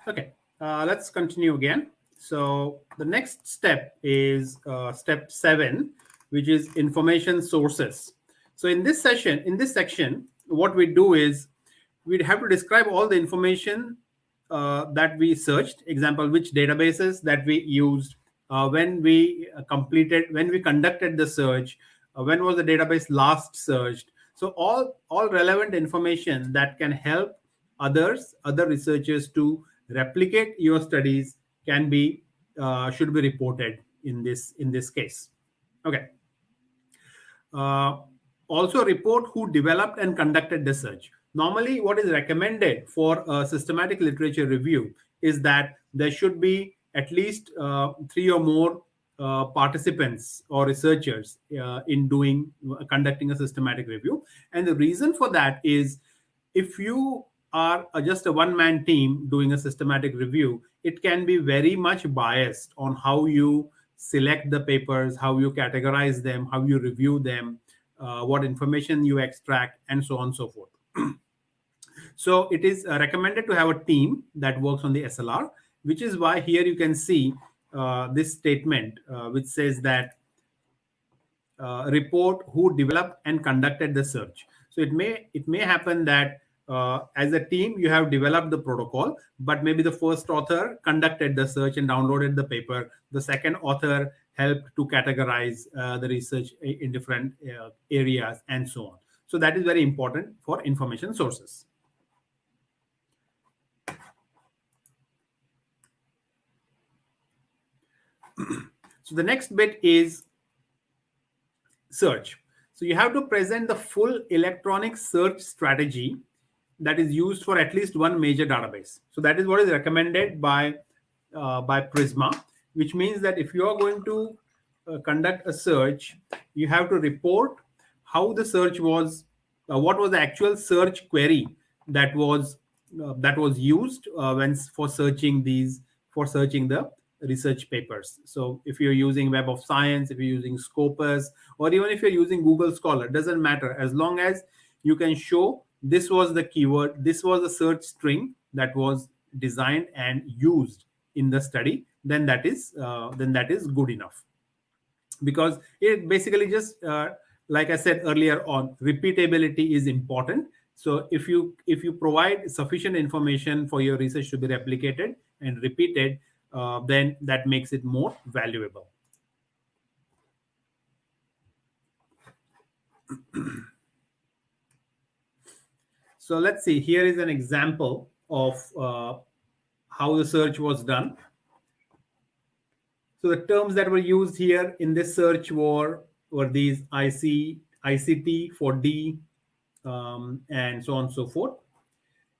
Speaker 1: Okay, let's continue again. So the next step is step 7, which is information sources. So in this section, what we do is we'd have to describe all the information that we searched. Example, which databases that we used, when we conducted the search, when was the database last searched. So all relevant information that can help other researchers to replicate your studies can be should be reported in this case. Okay. uh, Also report who developed and conducted the search. Normally, what is recommended for a systematic literature review is that there should be at least 3 or more participants or researchers in doing conducting a systematic review. And the reason for that is, if you are just a one-man team doing a systematic review, it can be very much biased on how you select the papers, how you categorize them, how you review them, what information you extract, and so on and so forth. So it is recommended to have a team that works on the SLR, which is why here you can see this statement, which says that report who developed and conducted the search. So it may happen that as a team you have developed the protocol, but maybe the first author conducted the search and downloaded the paper. The second author helped to categorize the research in different areas, and so on. So that is very important for information sources. So the next bit is search. So you have to present the full electronic search strategy that is used for at least one major database. So that is what is recommended by Prisma, which means that if you are going to conduct a search, you have to report how the search was, what was the actual search query that was used when for searching the research papers. So if you're using Web of Science, if you're using Scopus, or even if you're using Google Scholar, doesn't matter, as long as you can show this was the keyword, this was the search string that was designed and used in the study, then that is good enough. Because it basically just like I said earlier on, repeatability is important. So if you provide sufficient information for your research to be replicated and repeated, then that makes it more valuable. So let's see, here is an example of how the search was done. So the terms that were used here in this search were these ICT for D, and so on and so forth.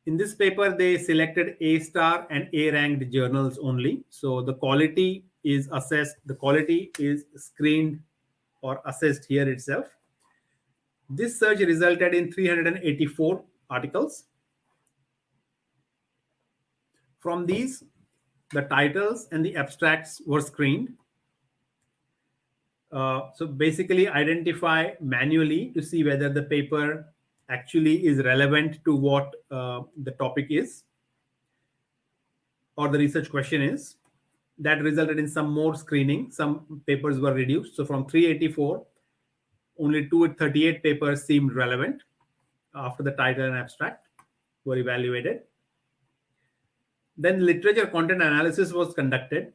Speaker 1: In this paper, they selected A star and A ranked journals only. So the quality is assessed, the quality is screened or assessed here itself. This search resulted in 384 articles. From these, the titles and the abstracts were screened. So basically identify manually to see whether the paper actually is relevant to what the topic is or the research question is. That resulted in some more screening. Some papers were reduced. So from 384, only 238 papers seemed relevant after the title and abstract were evaluated. Then literature content analysis was conducted,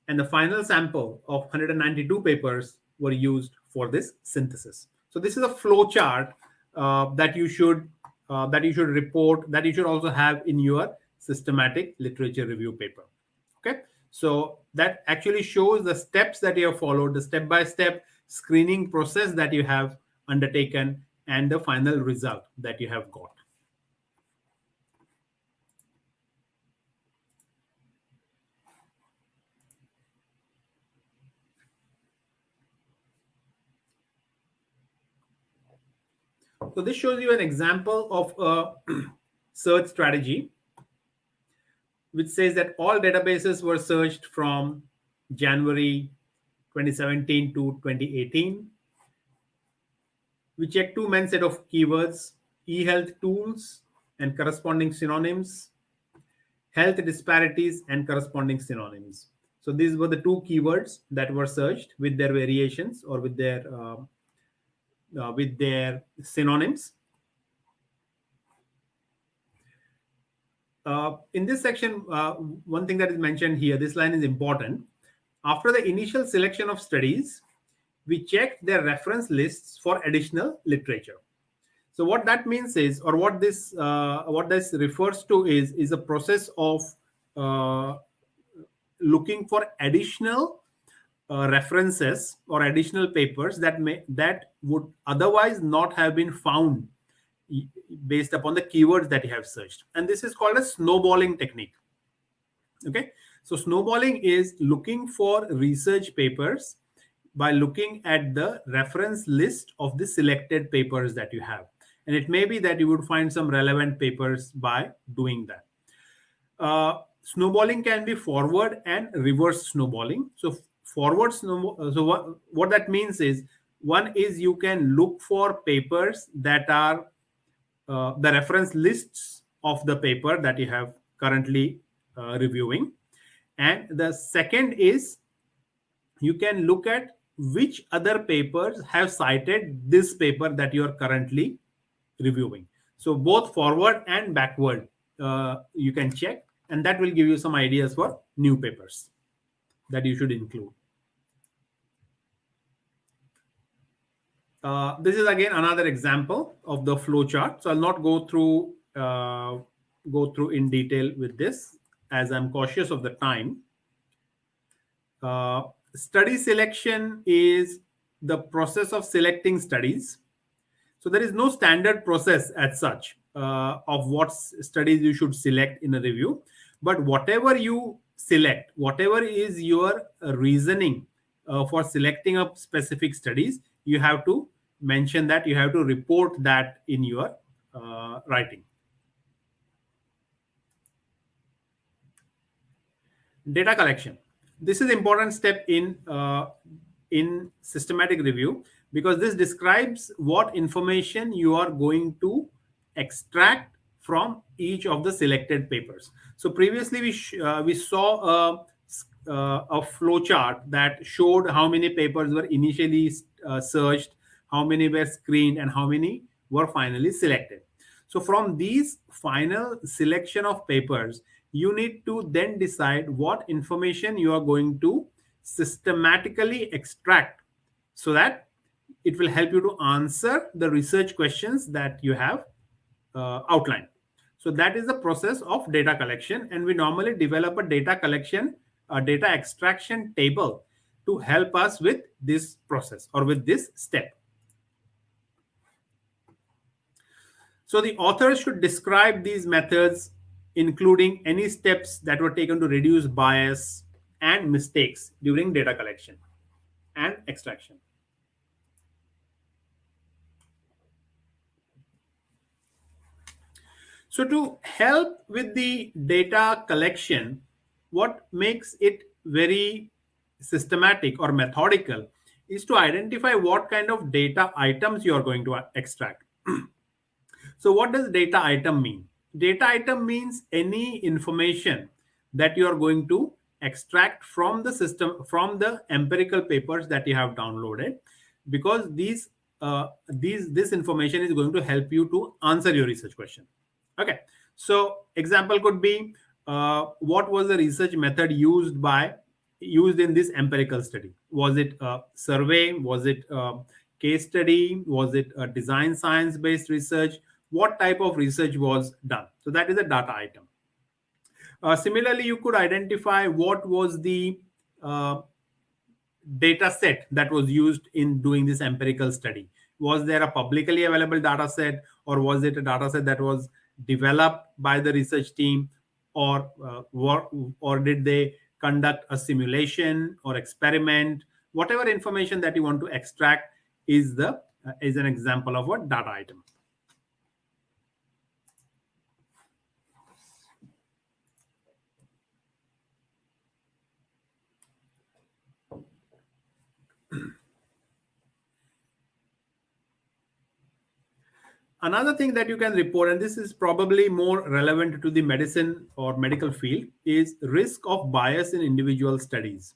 Speaker 1: and the final sample of 192 papers were used for this synthesis. So this is a flow chart that you should report, that you should also have in your systematic literature review paper. Okay, so that actually shows the steps that you have followed, the step-by-step screening process that you have undertaken, and the final result that you have got. So this shows you an example of a search strategy, which says that all databases were searched from January 2017 to 2018. We checked two main set of keywords: e-health tools and corresponding synonyms, health disparities and corresponding synonyms. So these were the two keywords that were searched with their variations or with their synonyms. In this section, one thing that is mentioned here, this line is important. After the initial selection of studies, we checked their reference lists for additional literature. So what that means is, or what this refers to is a process of uh, looking for additional references or additional papers that would otherwise not have been found based upon the keywords that you have searched. And this is called a snowballing technique. Okay, so snowballing is looking for research papers by looking at the reference list of the selected papers that you have, and it may be that you would find some relevant papers by doing that. Snowballing can be forward and reverse snowballing. So forward so what that means is, one is you can look for papers that are the reference lists of the paper that you have currently reviewing, and the second is you can look at which other papers have cited this paper that you are currently reviewing. So both forward and backward you can check, and that will give you some ideas for new papers that you should include. This is again another example of the flow chart. So I'll not go through in detail with this, as I'm cautious of the time. Study selection is the process of selecting studies. So there is no standard process as such of what studies you should select in a review. But whatever you select, whatever is your reasoning for selecting up specific studies, you have to mention that, you have to report that in your writing. Data collection. This is an important step in systematic review, because this describes what information you are going to extract from each of the selected papers. So previously we saw a flow chart that showed how many papers were initially searched, how many were screened, and how many were finally selected. So from these final selection of papers, you need to then decide what information you are going to systematically extract, so that it will help you to answer the research questions that you have outlined. So that is the process of data collection, and we normally develop a data extraction table to help us with this process or with this step. So the authors should describe these methods, including any steps that were taken to reduce bias and mistakes during data collection and extraction. So to help with the data collection, what makes it very systematic or methodical is to identify what kind of data items you are going to extract. So what does data item mean? Data item means any information that you are going to extract from the system, from the empirical papers that you have downloaded, because this information is going to help you to answer your research question. Okay, so example could be what was the research method used in this empirical study? Was it a survey? Was it a case study? Was it a design science based research? What type of research was done? So that is a data item. Similarly, you could identify what was the data set that was used in doing this empirical study. Was there a publicly available data set, or was it a data set that was developed by the research team, or did they conduct a simulation or experiment? Whatever information that you want to extract is an example of a data item. Another thing that you can report, and this is probably more relevant to the medicine or medical field, is risk of bias in individual studies.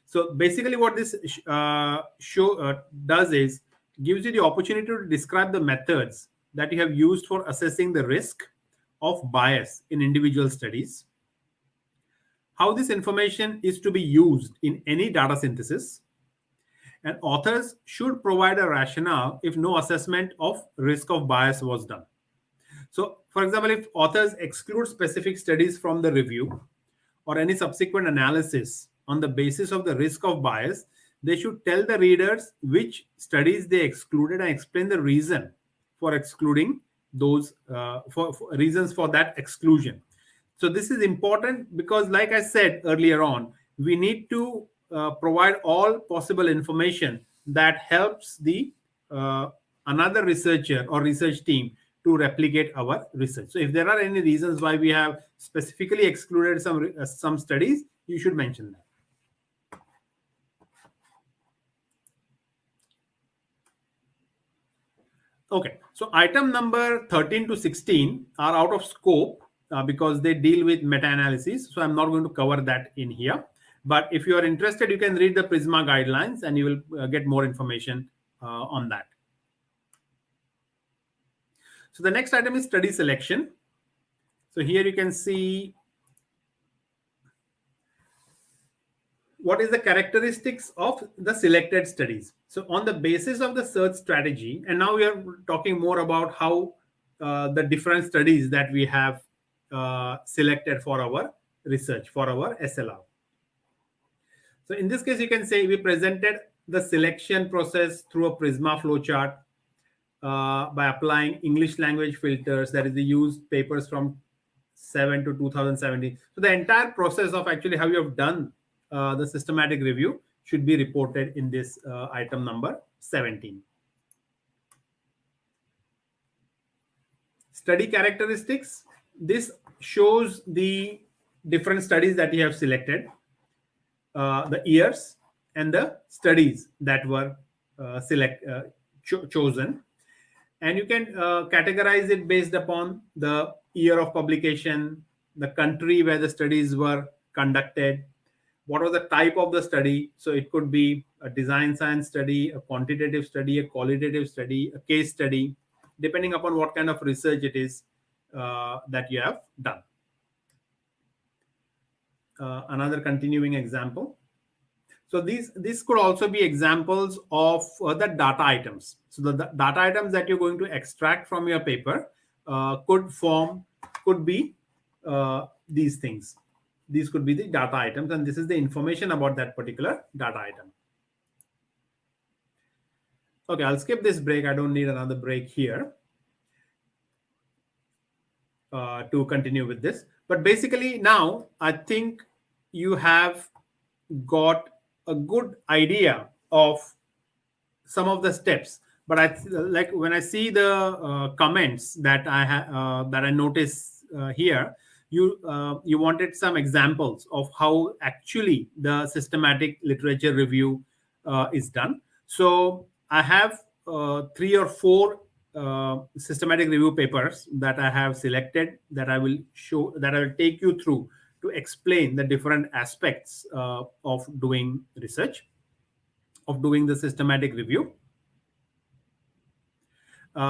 Speaker 1: So basically, what this does is gives you the opportunity to describe the methods that you have used for assessing the risk of bias in individual studies, how this information is to be used in any data synthesis, and authors should provide a rationale if no assessment of risk of bias was done. So, for example, if authors exclude specific studies from the review or any subsequent analysis on the basis of the risk of bias, they should tell the readers which studies they excluded and explain the reason for excluding those for reasons for that exclusion. So this is important because, like I said earlier on, we need to provide all possible information that helps the another researcher or research team to replicate our research. So if there are any reasons why we have specifically excluded some studies, you should mention that. Okay, so item number 13 to 16 are out of scope because they deal with meta-analysis. So I'm not going to cover that in here. But if you are interested, you can read the Prisma guidelines and you will get more information on that. So the next item is study selection. So here you can see what is the characteristics of the selected studies. So on the basis of the search strategy, and now we are talking more about how the different studies that we have selected for our research, for our SLR. So in this case, you can say we presented the selection process through a Prisma flowchart by applying English language filters, that is, the used papers from 7 to 2017. So the entire process of actually how you have done the systematic review should be reported in this item number 17. Study characteristics. This shows the different studies that you have selected, the years and the studies that were chosen. And you can categorize it based upon the year of publication, the country where the studies were conducted, what was the type of the study. So it could be a design science study, a quantitative study, a qualitative study, a case study, depending upon what kind of research it is that you have done. Another continuing example. So these could also be examples of the data items. So the data items that you're going to extract from your paper could be these things. These could be the data items, and this is the information about that particular data item. Okay, I'll skip this break. I don't need another break here to continue with this. But basically now I think you have got a good idea of some of the steps. But like when I see the comments that I notice here, you wanted some examples of how actually the systematic literature review is done. So I have 3 or 4 systematic review papers that I have selected that I will take you through to explain the different aspects of doing research, of doing the systematic review.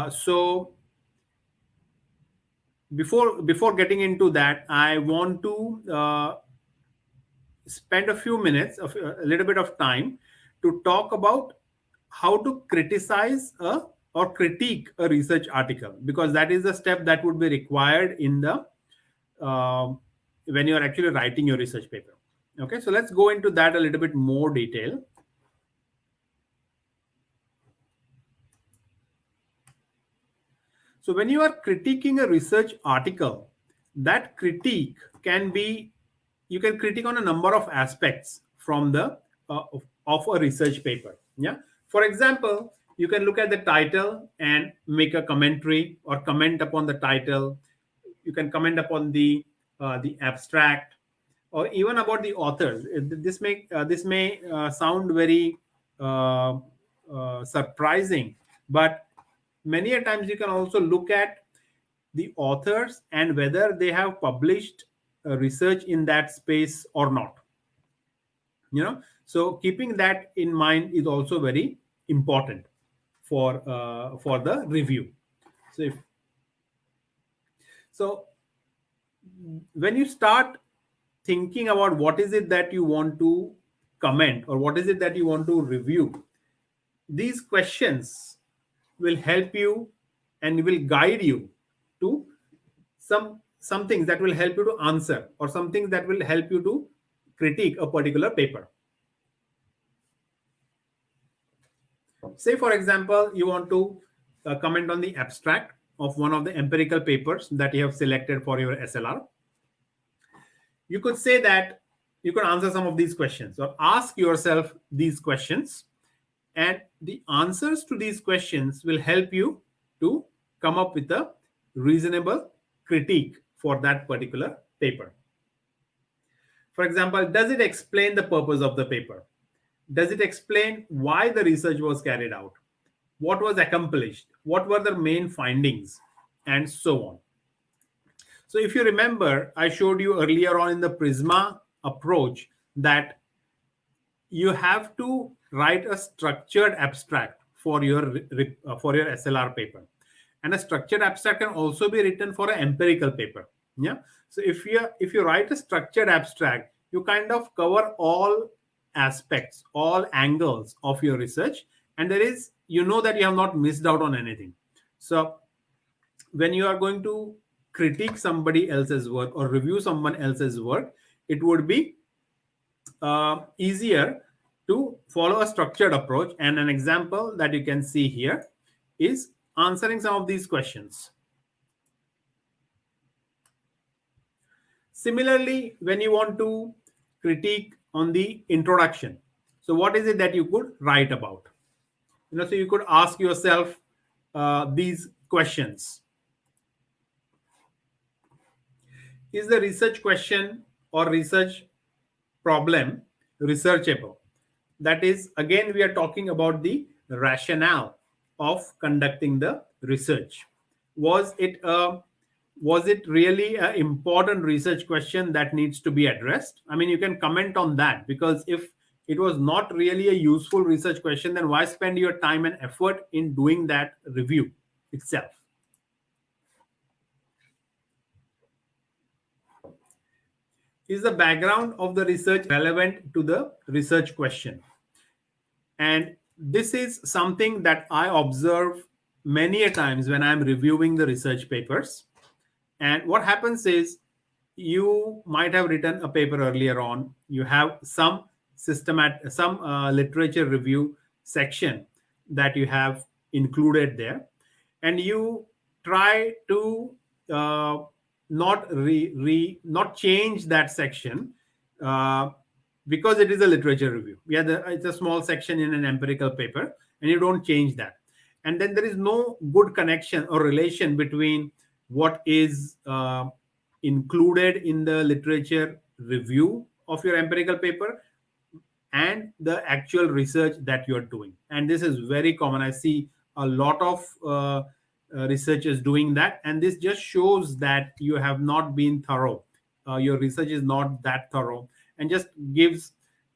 Speaker 1: So before getting into that, I want to spend a few minutes, a little bit of time to talk about how to criticize or critique a research article, because that is the step that would be required in the when you are actually writing your research paper. Okay, so let's go into that a little bit more detail. So when you are critiquing a research article, that critique can be, you can critique on a number of aspects from the of a research paper. Yeah. For example, you can look at the title and make a commentary or comment upon the title. You can comment upon the abstract, or even about the authors. This may sound very surprising, but many a times you can also look at the authors and whether they have published research in that space or not. So keeping that in mind is also very important for the review. So when you start thinking about what is it that you want to comment or what is it that you want to review, these questions will help you and will guide you to some things that will help you to answer, or some things that will help you to critique a particular paper. Say, for example, you want to comment on the abstract of one of the empirical papers that you have selected for your SLR. You could say that you could answer some of these questions or ask yourself these questions, and the answers to these questions will help you to come up with a reasonable critique for that particular paper. For example, does it explain the purpose of the paper? Does it explain why the research was carried out? What was accomplished? What were the main findings? And so on. So if you remember, I showed you earlier on in the Prisma approach that you have to write a structured abstract for your SLR paper. And a structured abstract can also be written for an empirical paper. Yeah. So if you write a structured abstract, you kind of cover all aspects, all angles of your research, and that you have not missed out on anything. So when you are going to critique somebody else's work or review someone else's work, it would be easier to follow a structured approach. And an example that you can see here is answering some of these questions. Similarly, when you want to critique on the introduction, so what is it that you could write about? So you could ask yourself these questions. Is the research question or research problem researchable? That is, again, we are talking about the rationale of conducting the research. Was it really an important research question that needs to be addressed? I mean, you can comment on that, because if it was not really a useful research question, then why spend your time and effort in doing that review itself? Is the background of the research relevant to the research question? And this is something that I observe many a times when I'm reviewing the research papers. And what happens is, you might have written a paper earlier on, you have some literature review section that you have included there, and you try to not change that section because it is a literature review. It's a small section in an empirical paper, and you don't change that. And then there is no good connection or relation between what is included in the literature review of your empirical paper and the actual research that you're doing. And this is very common. I see a lot of researchers doing that, and this just shows that you have not been thorough. Your research is not that thorough, and just gives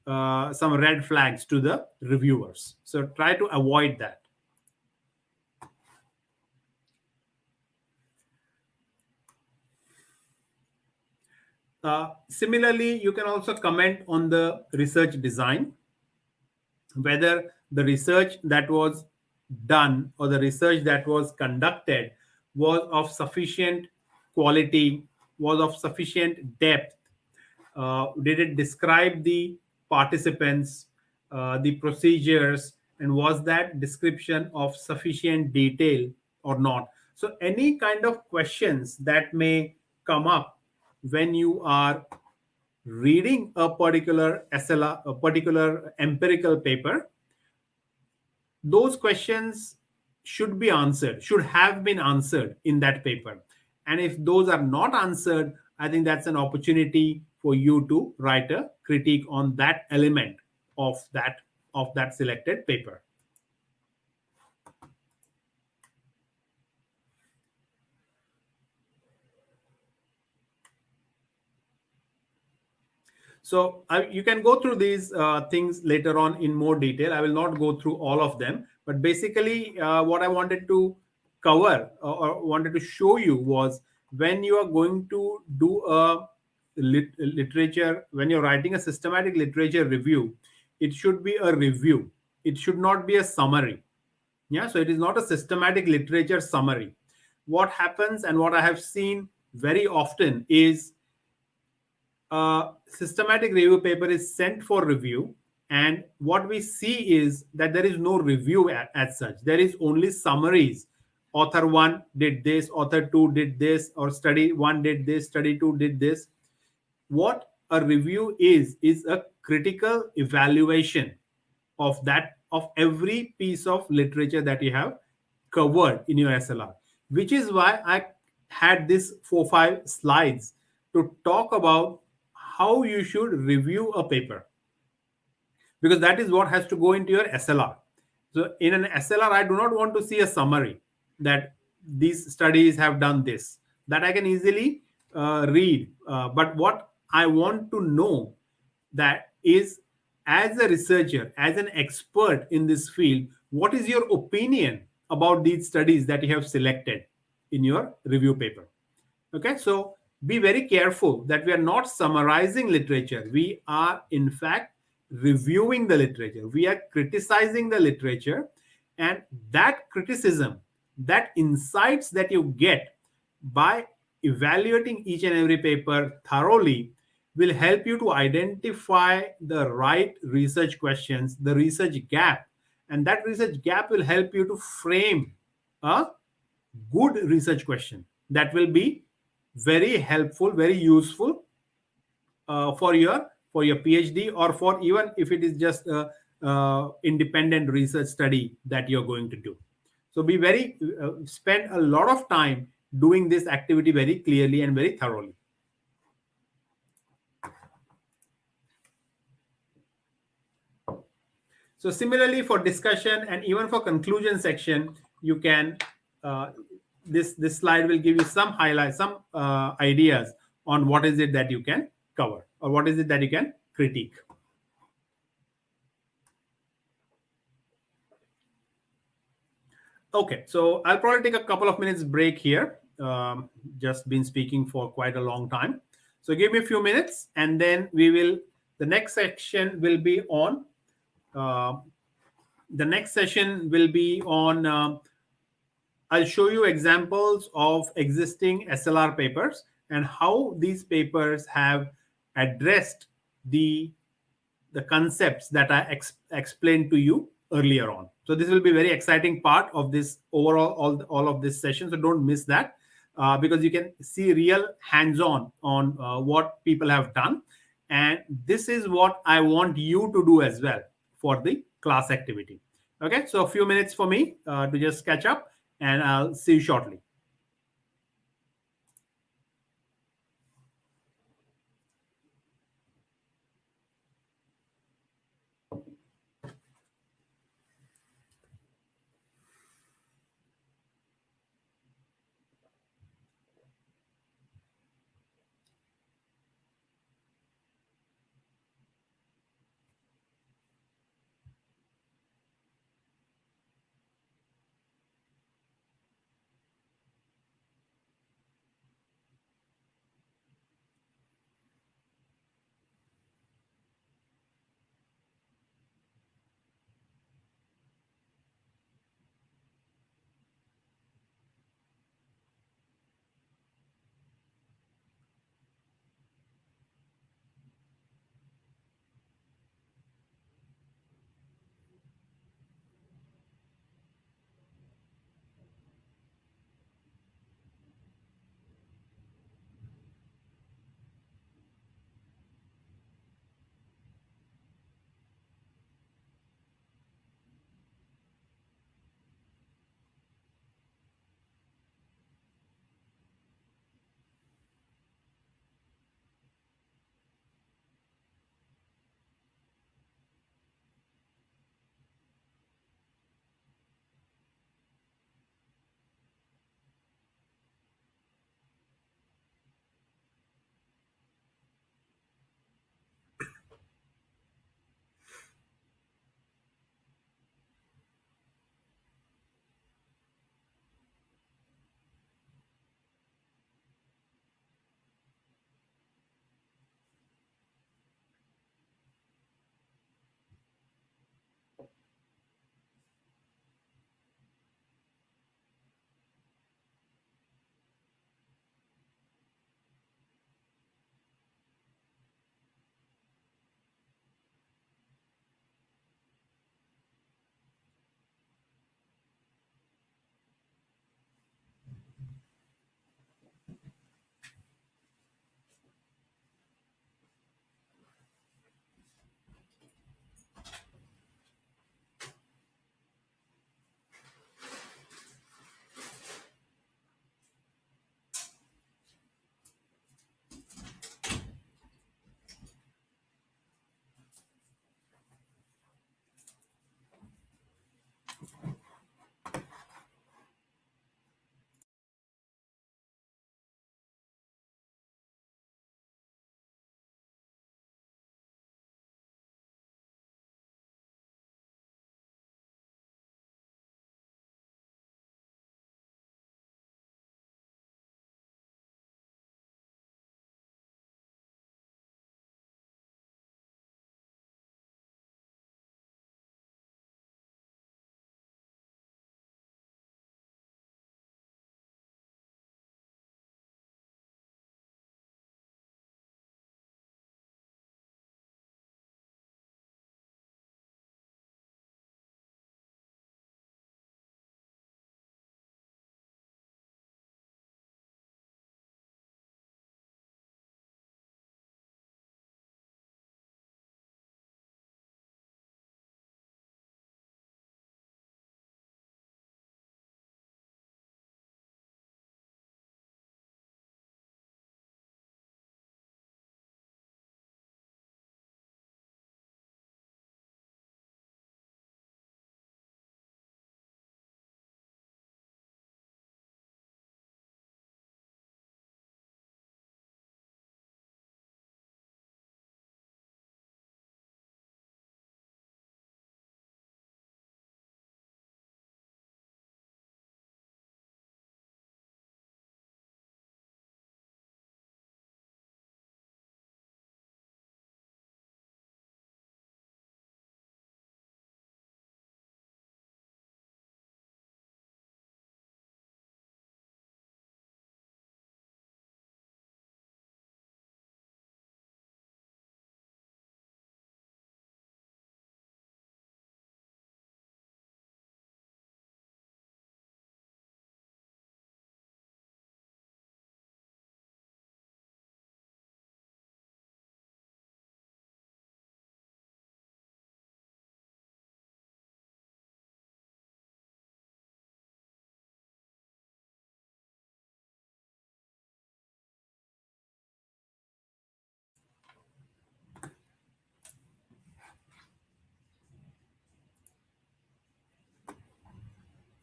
Speaker 1: some red flags to the reviewers. So try to avoid that. Similarly, you can also comment on the research design, whether the research that was done or the research that was conducted was of sufficient quality, was of sufficient depth. Did it describe the participants, the procedures, and was that description of sufficient detail or not? So any kind of questions that may come up when you are reading a particular SLR, a particular empirical paper, those questions should have been answered in that paper. And if those are not answered, I think that's an opportunity for you to write a critique on that element of that selected paper. So you can go through these things later on in more detail. I will not go through all of them, but basically, what I wanted to cover or wanted to show you was when you are going to do a literature, when you're writing a systematic literature review, it should be a review. It should not be a summary. Yeah, so it is not a systematic literature summary. What happens and what I have seen very often is a systematic review paper is sent for review, and what we see is that there is no review as such. There is only summaries. Author 1 did this, author 2 did this, or study 1 did this, study 2 did this. What a review is a critical evaluation of every piece of literature that you have covered in your SLR, which is why I had this 4 5 slides to talk about how you should review a paper, because that is what has to go into your SLR. So in an SLR, I do not want to see a summary that these studies have done this, that I can easily read. But what I want to know that is, as a researcher, as an expert in this field, what is your opinion about these studies that you have selected in your review paper? Okay, so be very careful that we are not summarizing literature. We are, in fact, reviewing the literature. We are criticizing the literature, and that criticism, that insights that you get by evaluating each and every paper thoroughly will help you to identify the right research questions, the research gap, and that research gap will help you to frame a good research question that will be very helpful, very useful for your PhD, or for even if it is just a independent research study that you're going to do. So be very spend a lot of time doing this activity very clearly and very thoroughly. So similarly, for discussion and even for conclusion section, you can this slide will give you some highlights, some ideas on what is it that you can cover or what is it that you can critique. Okay, so I'll probably take a couple of minutes break here. Just been speaking for quite a long time. So give me a few minutes, and then we will. The next section will be on. The next session will be on. I'll show you examples of existing SLR papers and how these papers have addressed the concepts that I explained to you earlier on. So this will be a very exciting part of this overall, all of this session. So don't miss that, because you can see real hands-on on what people have done. And this is what I want you to do as well for the class activity. Okay, so a few minutes for me to just catch up, and I'll see you shortly.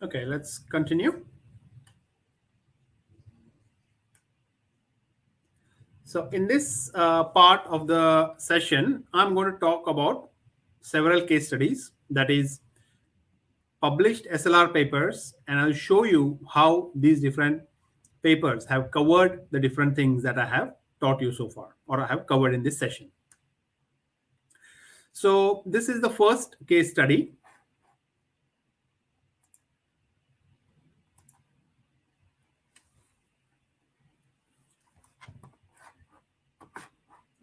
Speaker 1: Okay, let's continue. So in this part of the session, I'm going to talk about several case studies, that is published SLR papers, and I'll show you how these different papers have covered the different things that I have taught you so far, or I have covered in this session. So this is the first case study.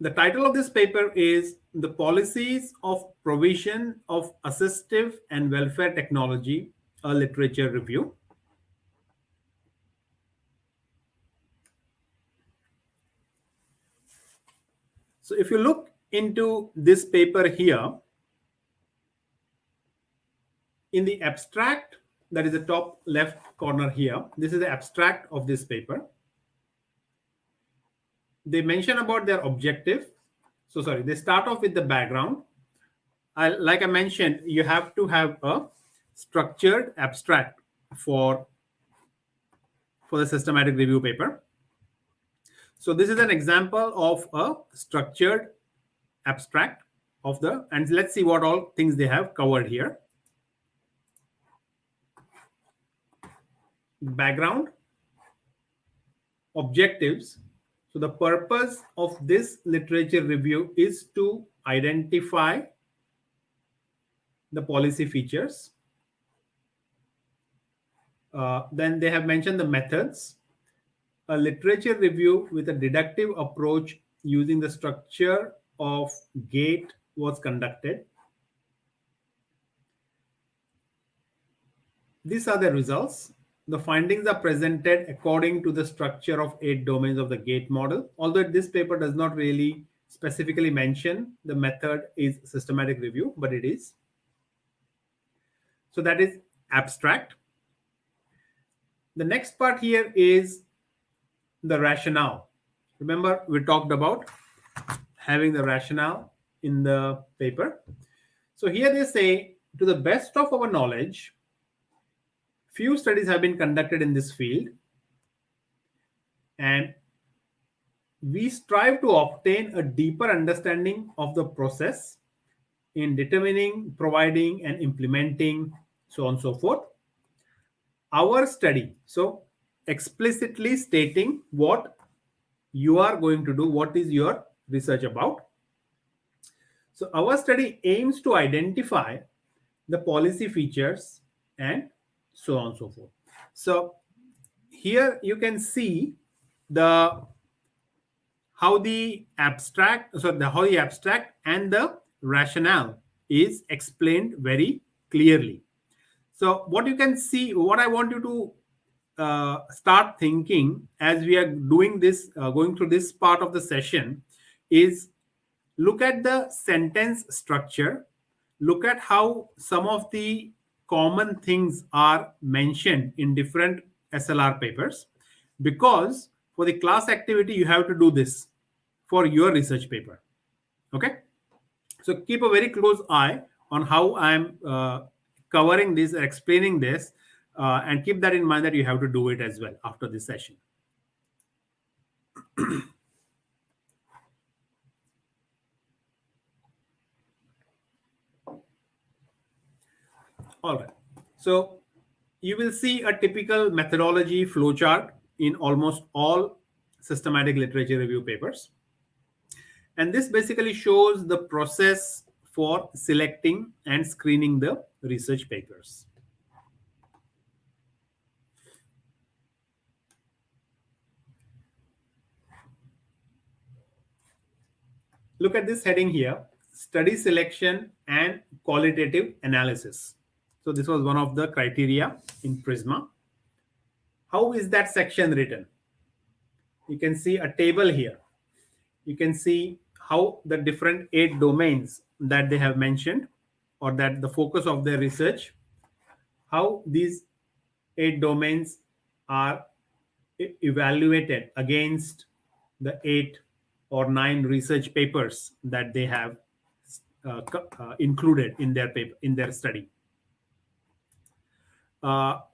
Speaker 1: The title of this paper is The Policies of Provision of Assistive and Welfare Technology, a Literature Review. So if you look into this paper here, in the abstract, that is the top left corner here, this is the abstract of this paper. They mention about their objective. So sorry, they start off with the background. Like I mentioned, you have to have a structured abstract for the systematic review paper. So this is an example of a structured abstract of the, and let's see what all things they have covered here. Background, objectives. So the purpose of this literature review is to identify the policy features. Then they have mentioned the methods. A literature review with a deductive approach using the structure of GATE was conducted. These are the results. The findings are presented according to the structure of 8 domains of the GATE model. Although this paper does not really specifically mention the method is systematic review, but it is. So that is abstract. The next part here is the rationale. Remember, we talked about having the rationale in the paper. So here they say, to the best of our knowledge, few studies have been conducted in this field, and we strive to obtain a deeper understanding of the process in determining, providing, and implementing, so on and so forth. Our study, so explicitly stating what you are going to do, what is your research about. So our study aims to identify the policy features and so on and so forth. So here you can see the how the abstract and the rationale is explained very clearly. So what you can see, what I want you to start thinking as we are doing this, going through this part of the session, is look at the sentence structure, look at how some of the common things are mentioned in different SLR papers, because for the class activity you have to do this for your research paper. Okay, so keep a very close eye on how I'm covering this, explaining this, and keep that in mind that you have to do it as well after this session. All right. So you will see a typical methodology flowchart in almost all systematic literature review papers. And this basically shows the process for selecting and screening the research papers. Look at this heading here, study selection and qualitative analysis. So this was one of the criteria in Prisma. How is that section written? You can see a table here. You can see how the different 8 domains that they have mentioned, or that the focus of their research, how these 8 domains are evaluated against the 8 or 9 research papers that they have included in their paper, in their study.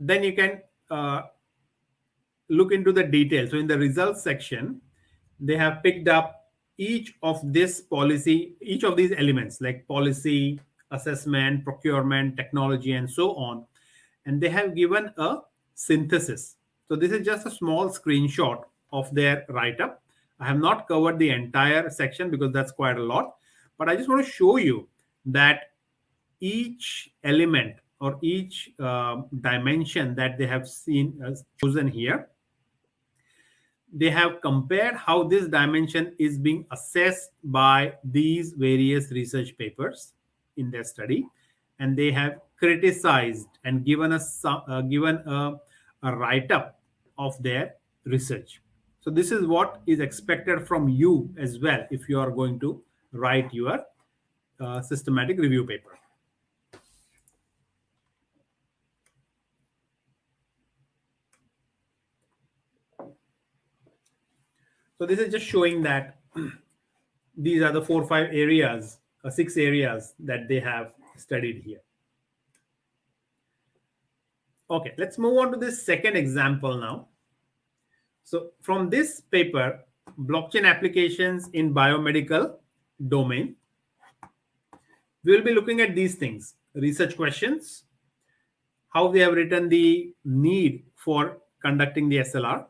Speaker 1: then you can look into the details. So in the results section, they have picked up each of this policy, each of these elements like policy, assessment, procurement, technology, and so on. And they have given a synthesis. So this is just a small screenshot of their write-up. I have not covered the entire section because that's quite a lot, but I just want to show you that each element or each dimension that they have chosen here, they have compared how this dimension is being assessed by these various research papers in their study, and they have criticized and given a write-up of their research. So this is what is expected from you as well if you are going to write your systematic review paper. So this is just showing that these are the 4 or 5 areas, 6 areas that they have studied here. Okay, let's move on to this second example now. So from this paper, blockchain applications in biomedical domain, we will be looking at these things: research questions, how they have written the need for conducting the SLR,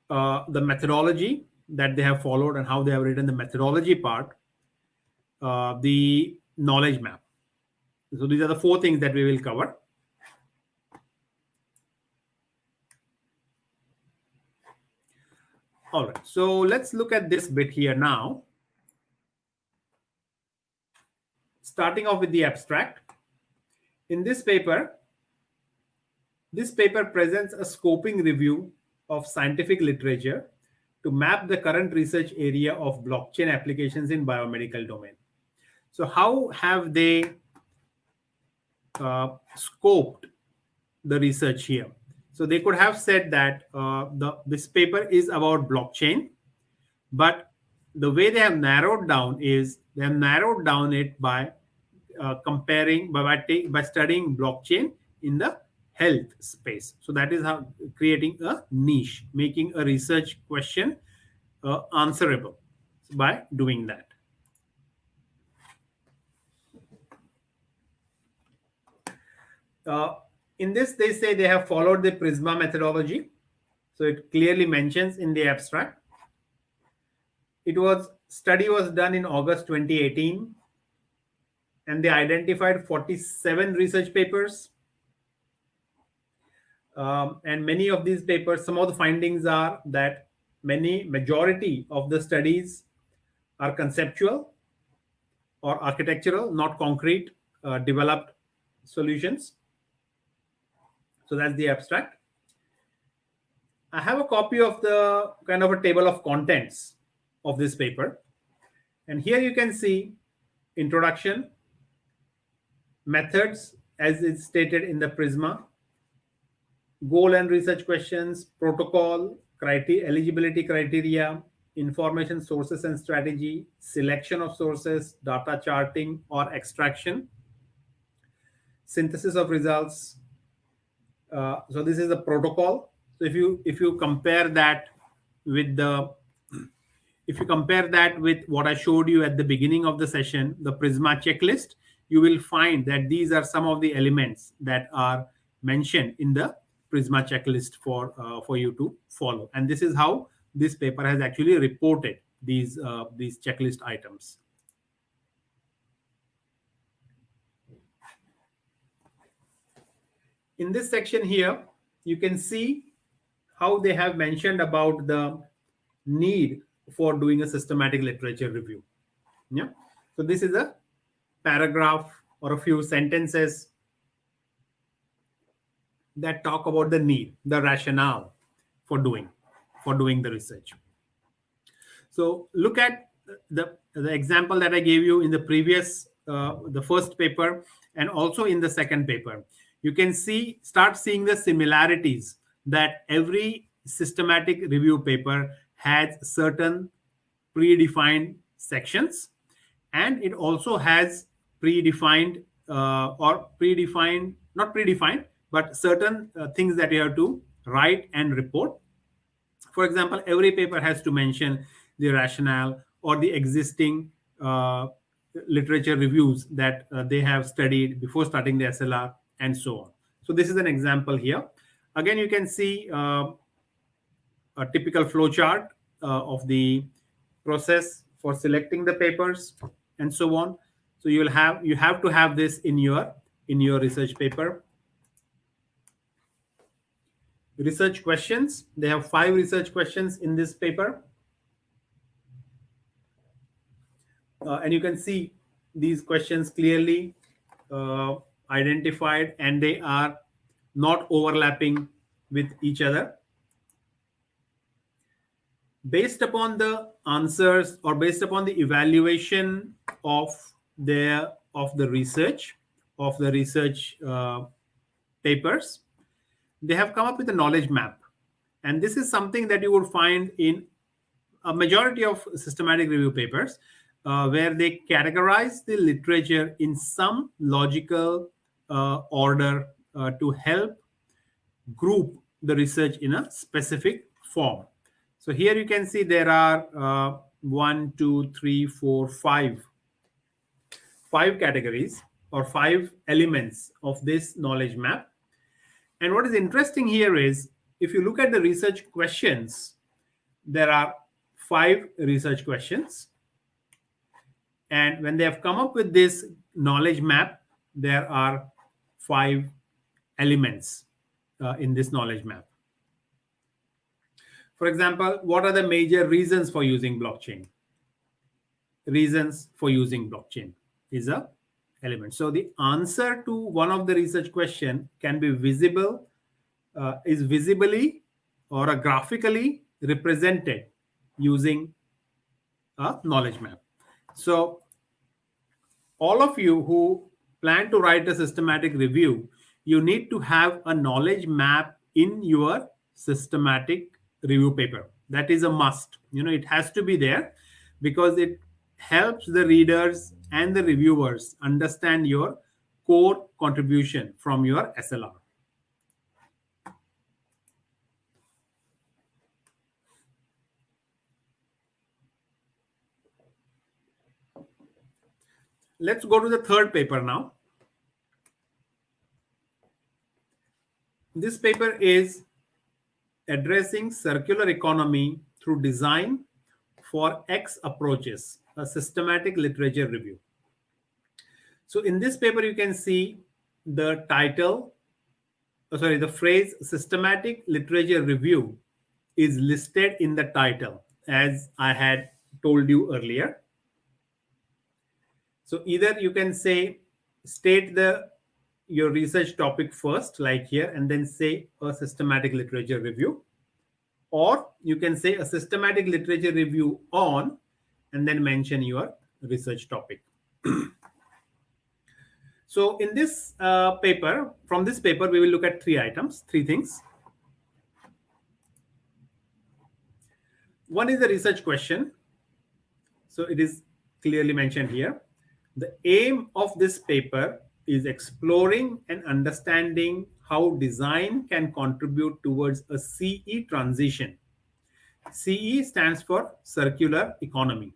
Speaker 1: the methodology that they have followed and how they have written the methodology part, the knowledge map. So these are the 4 things that we will cover. All right, so let's look at this bit here now. Starting off with the abstract. In this paper presents a scoping review of scientific literature to map the current research area of blockchain applications in biomedical domain. So how have they scoped the research here? So they could have said that this paper is about blockchain, but the way they have narrowed down is they have narrowed down it by comparing by studying blockchain in the health space. So that is how creating a niche, making a research question answerable by doing that. In this, they say they have followed the Prisma methodology. So it clearly mentions in the abstract. Study was done in August 2018, and they identified 47 research papers. And many of these papers, some of the findings are that majority of the studies are conceptual or architectural, not concrete, developed solutions. So that's the abstract. I have a copy of the kind of a table of contents of this paper. And here you can see introduction, methods as it's stated in the Prisma, goal and research questions, protocol, eligibility criteria, information sources and strategy, selection of sources, data charting or extraction, synthesis of results. So this is the protocol. So if you compare that with what I showed you at the beginning of the session, the Prisma checklist, you will find that these are some of the elements that are mentioned in the Prisma checklist for you to follow. And this is how this paper has actually reported these checklist items. In this section here, you can see how they have mentioned about the need for doing a systematic literature review. Yeah. So this is a paragraph or a few sentences that talk about the need, the rationale for doing the research. So look at the example that I gave you in the previous, the first paper, and also in the second paper. You can start seeing the similarities that every systematic review paper has certain predefined sections, and it also has predefined not predefined, but certain things that you have to write and report. For example, every paper has to mention the rationale or the existing literature reviews that they have studied before starting the SLR, and so on. So this is an example here. Again, you can see a typical flow chart of the process for selecting the papers and so on. So you have to have this in your research paper. Research questions, they have 5 research questions in this paper, and you can see these questions clearly identified, and they are not overlapping with each other. Based upon the answers or based upon the evaluation of the research papers, they have come up with a knowledge map. And this is something that you would find in a majority of systematic review papers, where they categorize the literature in some logical order to help group the research in a specific form. So here you can see there are 1, 2, 3, 4, 5 categories or 5 elements of this knowledge map. And what is interesting here is, if you look at the research questions, there are 5 research questions. And when they have come up with this knowledge map, there are 5 elements in this knowledge map. For example, what are the major reasons for using blockchain? Reasons for using blockchain is a element. So the answer to one of the research question can be visible, is visibly or graphically represented using a knowledge map. So all of you who plan to write a systematic review, you need to have a knowledge map in your systematic review paper. That is a must. It has to be there, because it helps the readers and the reviewers understand your core contribution from your SLR. Let's go to the third paper now. This paper is addressing circular economy through design for X approaches, a systematic literature review. So in this paper, you can see the title, the phrase systematic literature review is listed in the title, as I had told you earlier. So either you can state your research topic first, like here, and then say a systematic literature review, or you can say a systematic literature review on, and then mention your research topic. So in this paper, from this paper, we will look at 3 things. One is the research question. So it is clearly mentioned here. The aim of this paper is exploring and understanding how design can contribute towards a CE transition. CE stands for circular economy,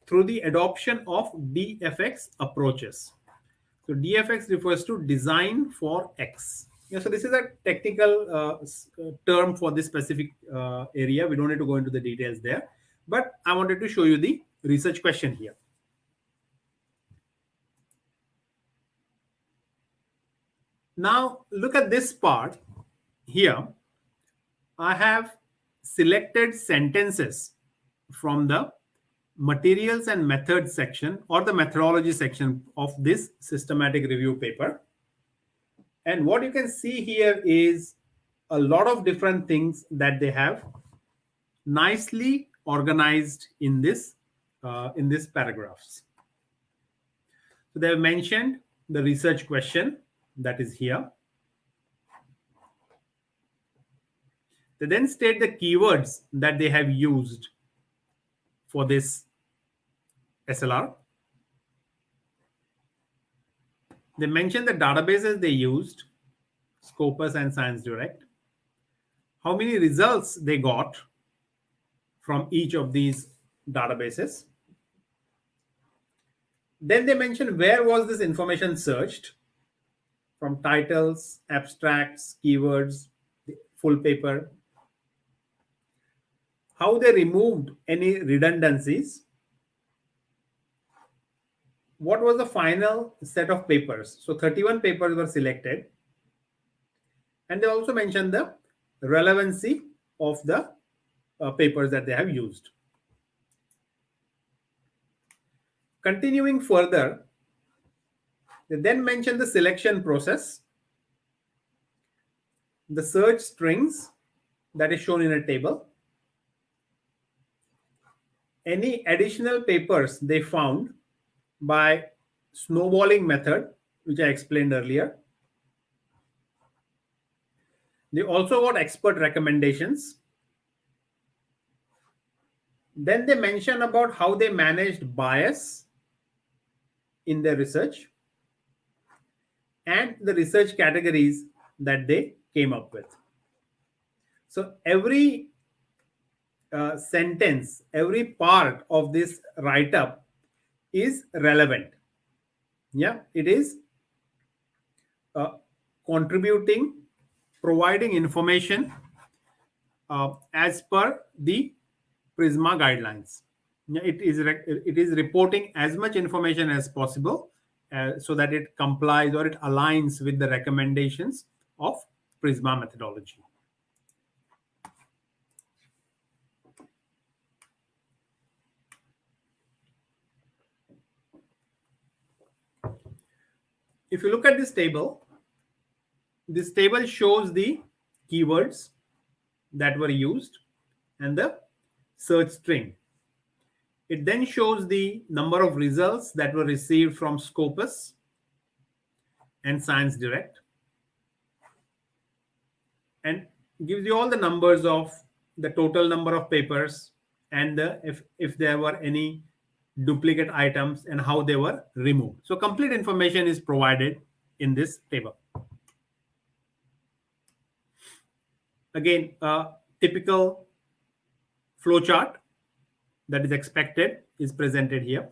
Speaker 1: through the adoption of DFX approaches. So DFX refers to design for X. So this is a technical term for this specific area. We don't need to go into the details there, but I wanted to show you the research question here. Now look at this part here. I have selected sentences from the materials and methods section, or the methodology section of this systematic review paper. And what you can see here is a lot of different things that they have nicely organized in this paragraphs. So they have mentioned the research question that is here. They then state the keywords that they have used for this SLR. They mention the databases they used, Scopus and Science Direct, how many results they got from each of these databases. Then they mention where was this information searched, from titles, abstracts, keywords, the full paper, how they removed any redundancies, what was the final set of papers. So 31 papers were selected. And they also mentioned the relevancy of the papers that they have used. Continuing further, they then mention the selection process, the search strings that is shown in a table, any additional papers they found by snowballing method, which I explained earlier. They also got expert recommendations. Then they mention about how they managed bias in their research and the research categories that they came up with. So every sentence, every part of this write-up is relevant. Yeah, it is contributing, providing information as per the Prisma guidelines. It is reporting as much information as possible so that it complies or it aligns with the recommendations of Prisma methodology. If you look at this table shows the keywords that were used and the search string. It then shows the number of results that were received from Scopus and Science Direct, and gives you all the numbers of the total number of papers and if there were any duplicate items and how they were removed. So complete information is provided in this table. Again, a typical flowchart that is expected is presented here.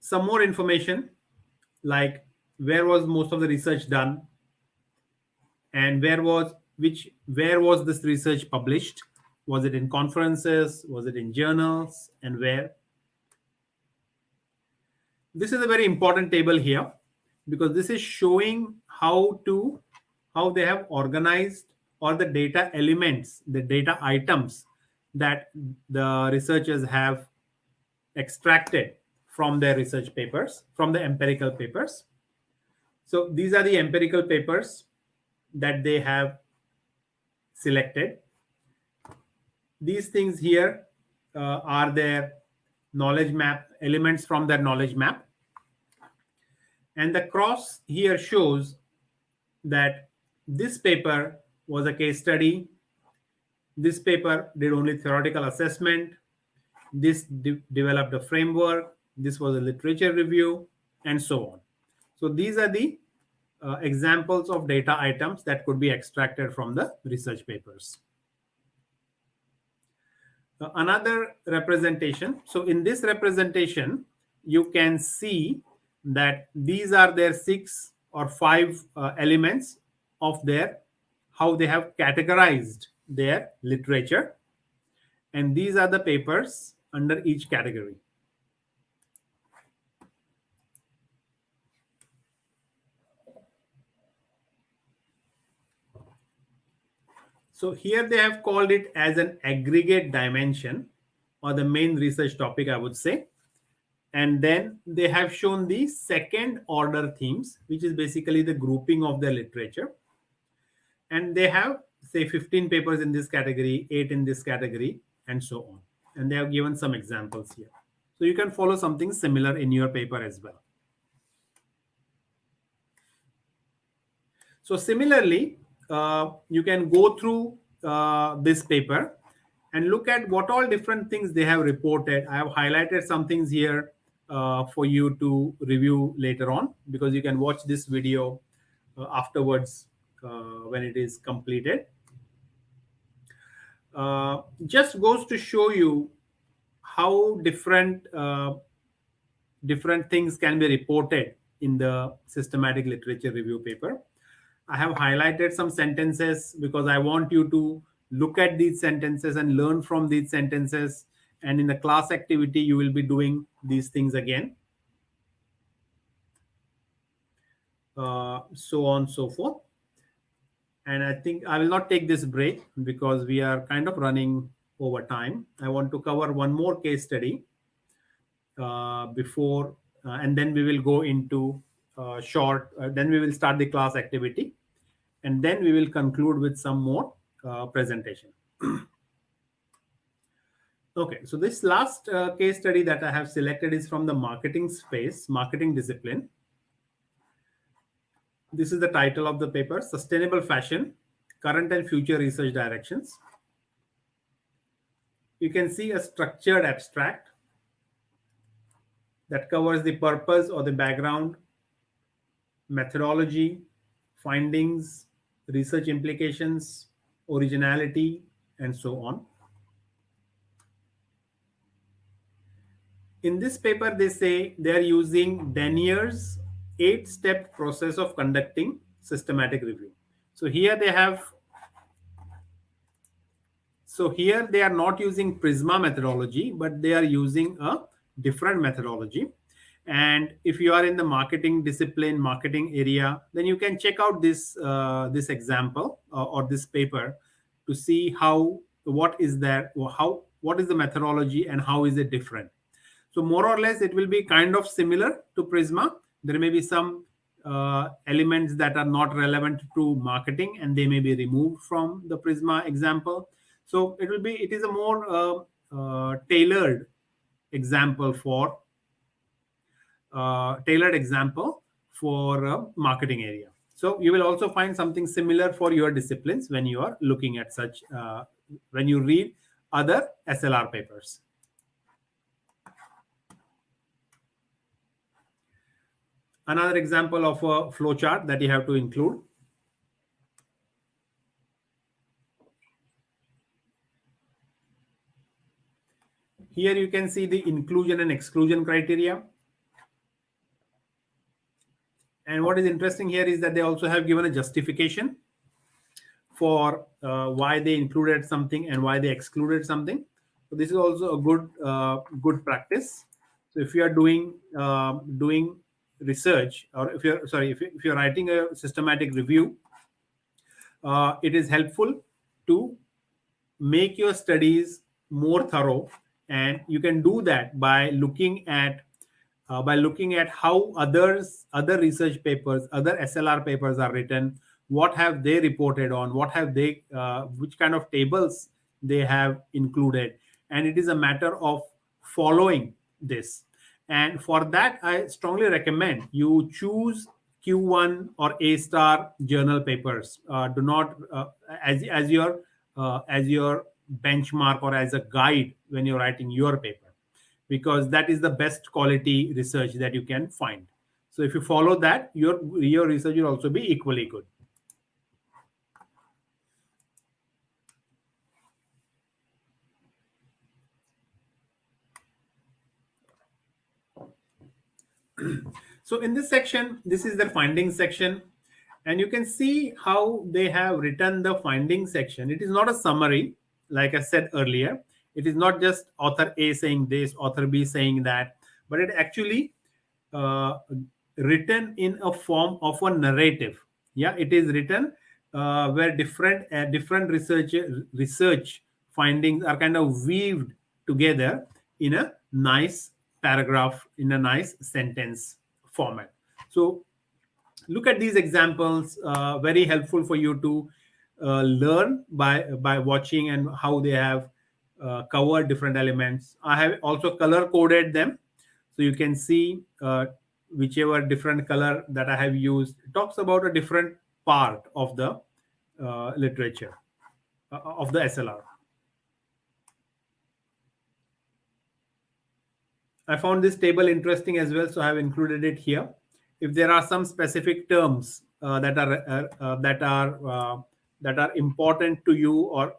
Speaker 1: Some more information like where was most of the research done and where was this research published. Was it in conferences? Was it in journals? And where? This is a very important table here because this is showing how they have organized or the data elements, the data items that the researchers have extracted from their research papers, from the empirical papers. So these are the empirical papers that they have selected. These things here are their knowledge map, elements from their knowledge map. And the cross here shows that this paper was a case study. This paper did only theoretical assessment. This developed a framework. This was a literature review, and so on. So these are the examples of data items that could be extracted from the research papers. Another representation. So in this representation, you can see that these are their 6 or 5 elements of their how they have categorized their literature, and these are the papers under each category. So here they have called it as an aggregate dimension or the main research topic, I would say. And then they have shown the second order themes, which is basically the grouping of their literature. And they have, say, 15 papers in this category, 8 in this category, and so on. And they have given some examples here. So you can follow something similar in your paper as well. So similarly, you can go through this paper and look at what all different things they have reported. I have highlighted some things here for you to review later on, because you can watch this video afterwards when it is completed. Just goes to show you how different things can be reported in the systematic literature review paper. I have highlighted some sentences because I want you to look at these sentences and learn from these sentences. And in the class activity, you will be doing these things again. So on, so forth. And I think I will not take this break because we are kind of running over time. I want to cover one more case study before, and then we will go into then we will start the class activity, and then we will conclude with some more presentation. Okay, so this last case study that I have selected is from the marketing space, marketing discipline. This is the title of the paper: Sustainable Fashion, Current and Future Research Directions. You can see a structured abstract that covers the purpose or the background, methodology, findings, research implications, originality, and so on. In this paper, they say they are using Denier's 8-step process of conducting systematic review. So here they are not using Prisma methodology, but they are using a different methodology. And if you are in the marketing discipline, marketing area, then you can check out this example or this paper to see what is the methodology and how is it different. So more or less, it will be kind of similar to Prisma. There may be some elements that are not relevant to marketing, and they may be removed from the Prisma example. So it is a more tailored example for marketing area. So you will also find something similar for your disciplines when you are looking at such when you read other SLR papers. Another example of a flowchart that you have to include. Here you can see the inclusion and exclusion criteria. And what is interesting here is that they also have given a justification for why they included something and why they excluded something. So this is also a good practice. So if you are doing research, or if you're writing a systematic review, it is helpful to make your studies more thorough, and you can do that by looking at how other research papers, other SLR papers are written, what have they reported on, which kind of tables they have included, and it is a matter of following this. And for that, I strongly recommend you choose Q1 or A star journal papers. Do not as your benchmark or as a guide when you're writing your paper, because that is the best quality research that you can find. So if you follow that, your research will also be equally good. So in this section, this is the findings section, and you can see how they have written the findings section. It is not a summary, like I said earlier. It is not just author A saying this, author B saying that, but it actually written in a form of a narrative. Yeah, it is written where different research findings are kind of weaved together in a nice paragraph, in a nice sentence format. So look at these examples, very helpful for you to learn by watching and how they have covered different elements. I have also color coded them, so you can see whichever different color that I have used talks about a different part of the literature of the SLR. I found this table interesting as well, so I have included it here. If there are some specific terms that are important to you, or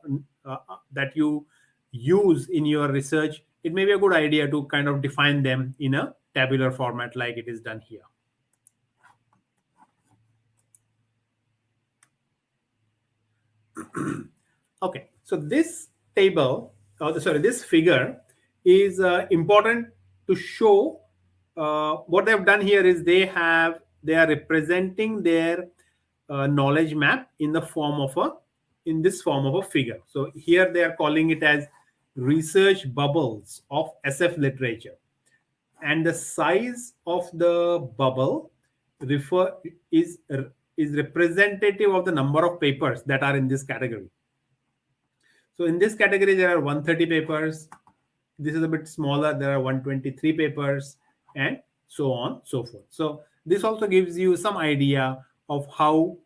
Speaker 1: that you use in your research, it may be a good idea to kind of define them in a tabular format like it is done here. Okay, so this table, this figure is important to show. What they've done here is they are representing their knowledge map in the form of a figure. So here they are calling it as research bubbles of SF literature, and the size of the bubble refer is representative of the number of papers that are in this category. So in this category, there are 130 papers. This is a bit smaller. There are 123 papers, and so on, so forth. So this also gives you some idea of how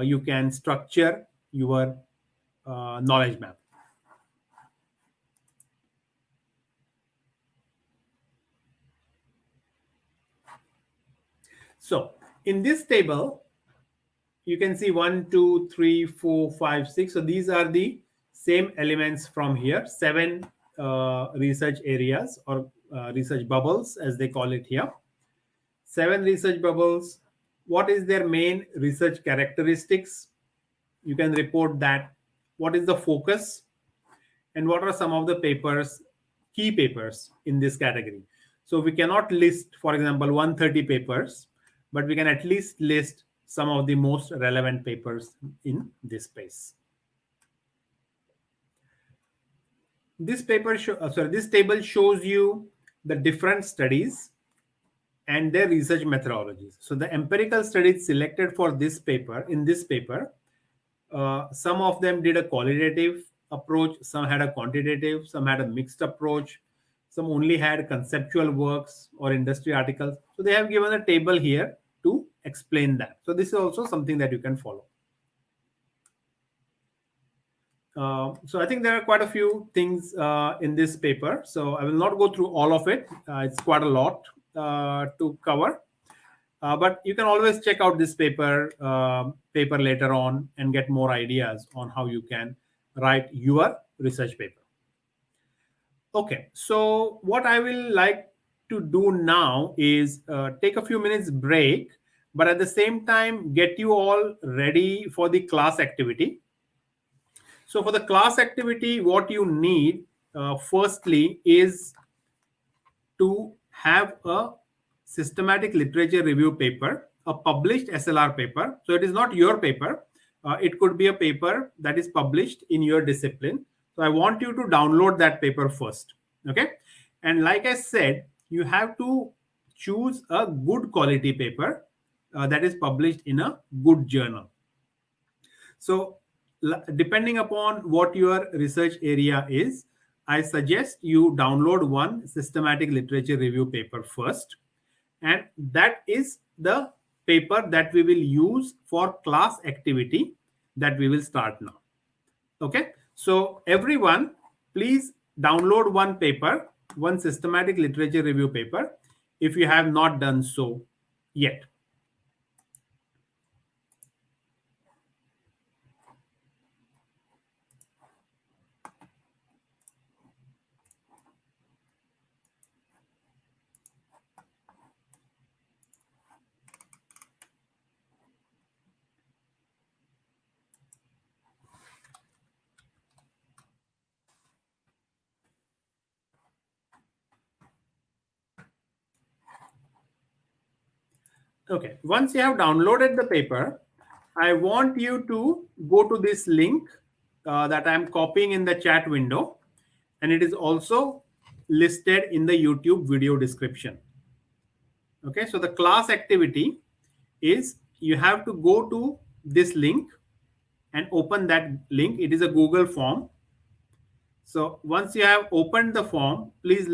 Speaker 1: you can structure your knowledge map. So in this table, you can see 1, 2, 3, 4, 5, 6. So these are the same elements from here, 7 research areas, or research bubbles as they call it here. 7 research bubbles. What is their main research characteristics? You can report that. What is the focus? And what are some of the key papers in this category? So we cannot list, for example, 130 papers, but we can at least list some of the most relevant papers in this space. This table shows you the different studies and their research methodologies. So the empirical studies selected for this paper, some of them did a qualitative approach, some had a quantitative, some had a mixed approach, some only had conceptual works or industry articles. So they have given a table here to explain that. So this is also something that you can follow. So I think there are quite a few things in this paper. So I will not go through all of it. It's quite a lot to cover. But you can always check out this paper later on and get more ideas on how you can write your research paper. Okay, so what I will like to do now is take a few minutes break, but at the same time get you all ready for the class activity. So for the class activity, what you need firstly is to have a systematic literature review paper, a published SLR paper. So it is not your paper. It could be a paper that is published in your discipline. So I want you to download that paper first. Okay. And like I said, you have to choose a good quality paper that is published in a good journal. So depending upon what your research area is, I suggest you download one systematic literature review paper first. And that is the paper that we will use for class activity that we will start now. Okay. So everyone, please download one systematic literature review paper if you have not done so yet. Okay, once you have downloaded the paper, I want you to go to this link that I'm copying in the chat window, and it is also listed in the YouTube video description. Okay, so the class activity is you have to go to this link and open that link. It is a Google form. So once you have opened the form, please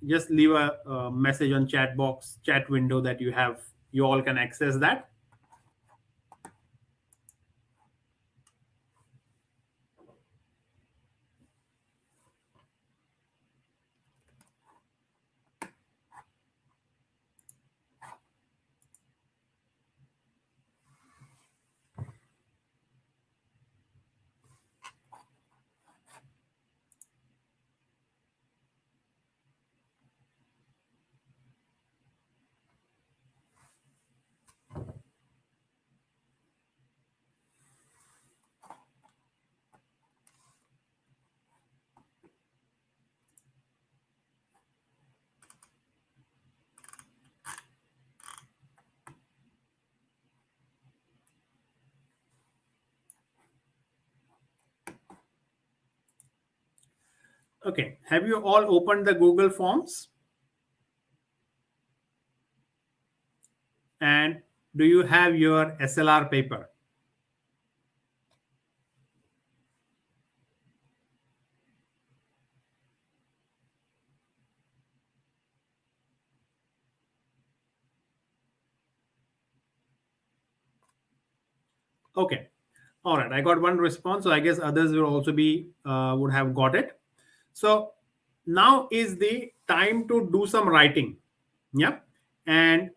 Speaker 1: just leave a message on chat window that you all can access that. Okay, have you all opened the Google Forms? And do you have your SLR paper? Okay. All right. I got one response. So I guess others will also be would have got it. So now is the time to do some writing. Yeah. And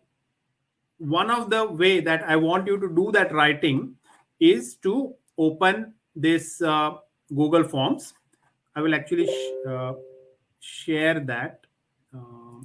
Speaker 1: one of the way that I want you to do that writing is to open this Google Forms. I will actually share that. Uh,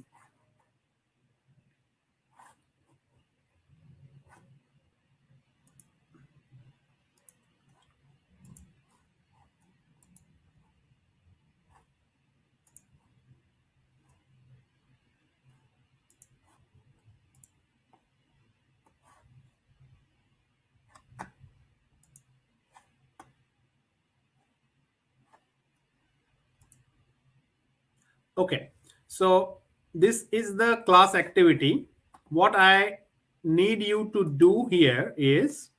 Speaker 1: Okay, so this is the class activity. What I need you to do here is,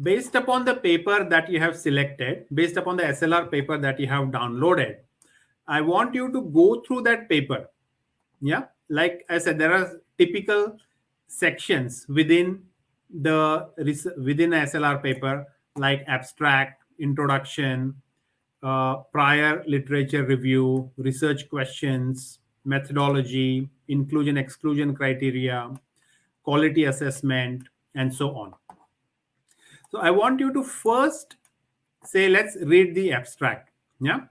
Speaker 1: based upon the paper that you have selected, based upon the SLR paper that you have downloaded, I want you to go through that paper. Yeah, like I said, there are typical sections within a SLR paper, like abstract, introduction, prior literature review, research questions, methodology, inclusion exclusion criteria, quality assessment, and so on. So I want you to first say, let's read the abstract. Yeah.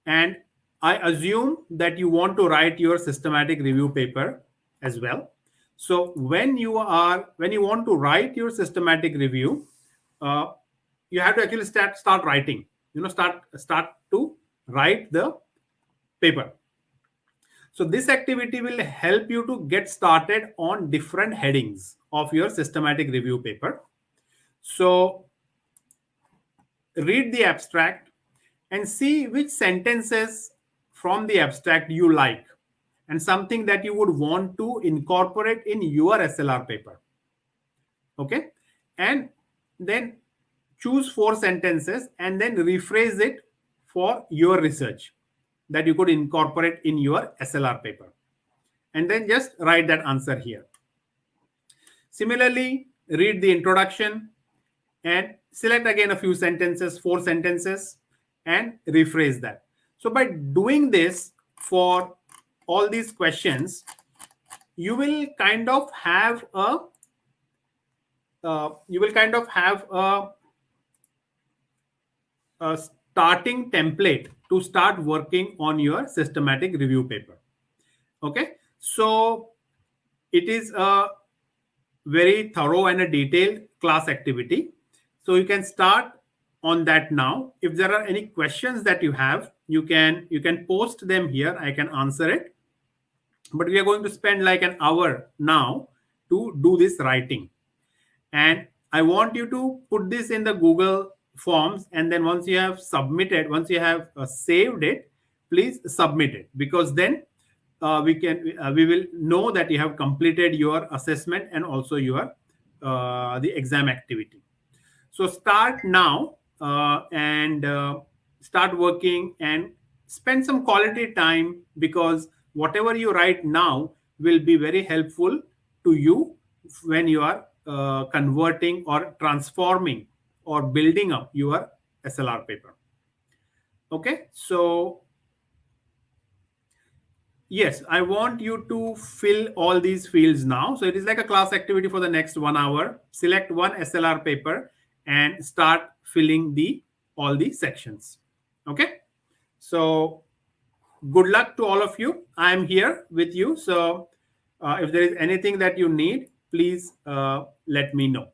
Speaker 1: And I assume that you want to write your systematic review paper as well. So when you want to write your systematic review, uh, you have to actually start writing. Start to write the paper. So this activity will help you to get started on different headings of your systematic review paper. So read the abstract and see which sentences from the abstract you like and something that you would want to incorporate in your SLR paper. Okay. And then choose 4 sentences and then rephrase it for your research that you could incorporate in your SLR paper. And then just write that answer here. Similarly, read the introduction and select again a few sentences, 4 sentences, and rephrase that. So by doing this for all these questions, you will kind of have a starting template to start working on your systematic review paper. Okay, so it is a very thorough and a detailed class activity. So you can start on that now. If there are any questions that you have, you can post them here. I can answer it. But we are going to spend like an hour now to do this writing. And I want you to put this in the Google Forms, and then once you have saved it, please submit it, because then we will know that you have completed your assessment and also your the exam activity. So start now, and start working and spend some quality time, because whatever you write now will be very helpful to you when you are converting or transforming or building up your SLR paper. Okay, so yes, I want you to fill all these fields now. So it is like a class activity for the next 1 hour. Select one SLR paper and start filling the all the sections. Okay. So good luck to all of you. I am here with you. So if there is anything that you need, please let me know.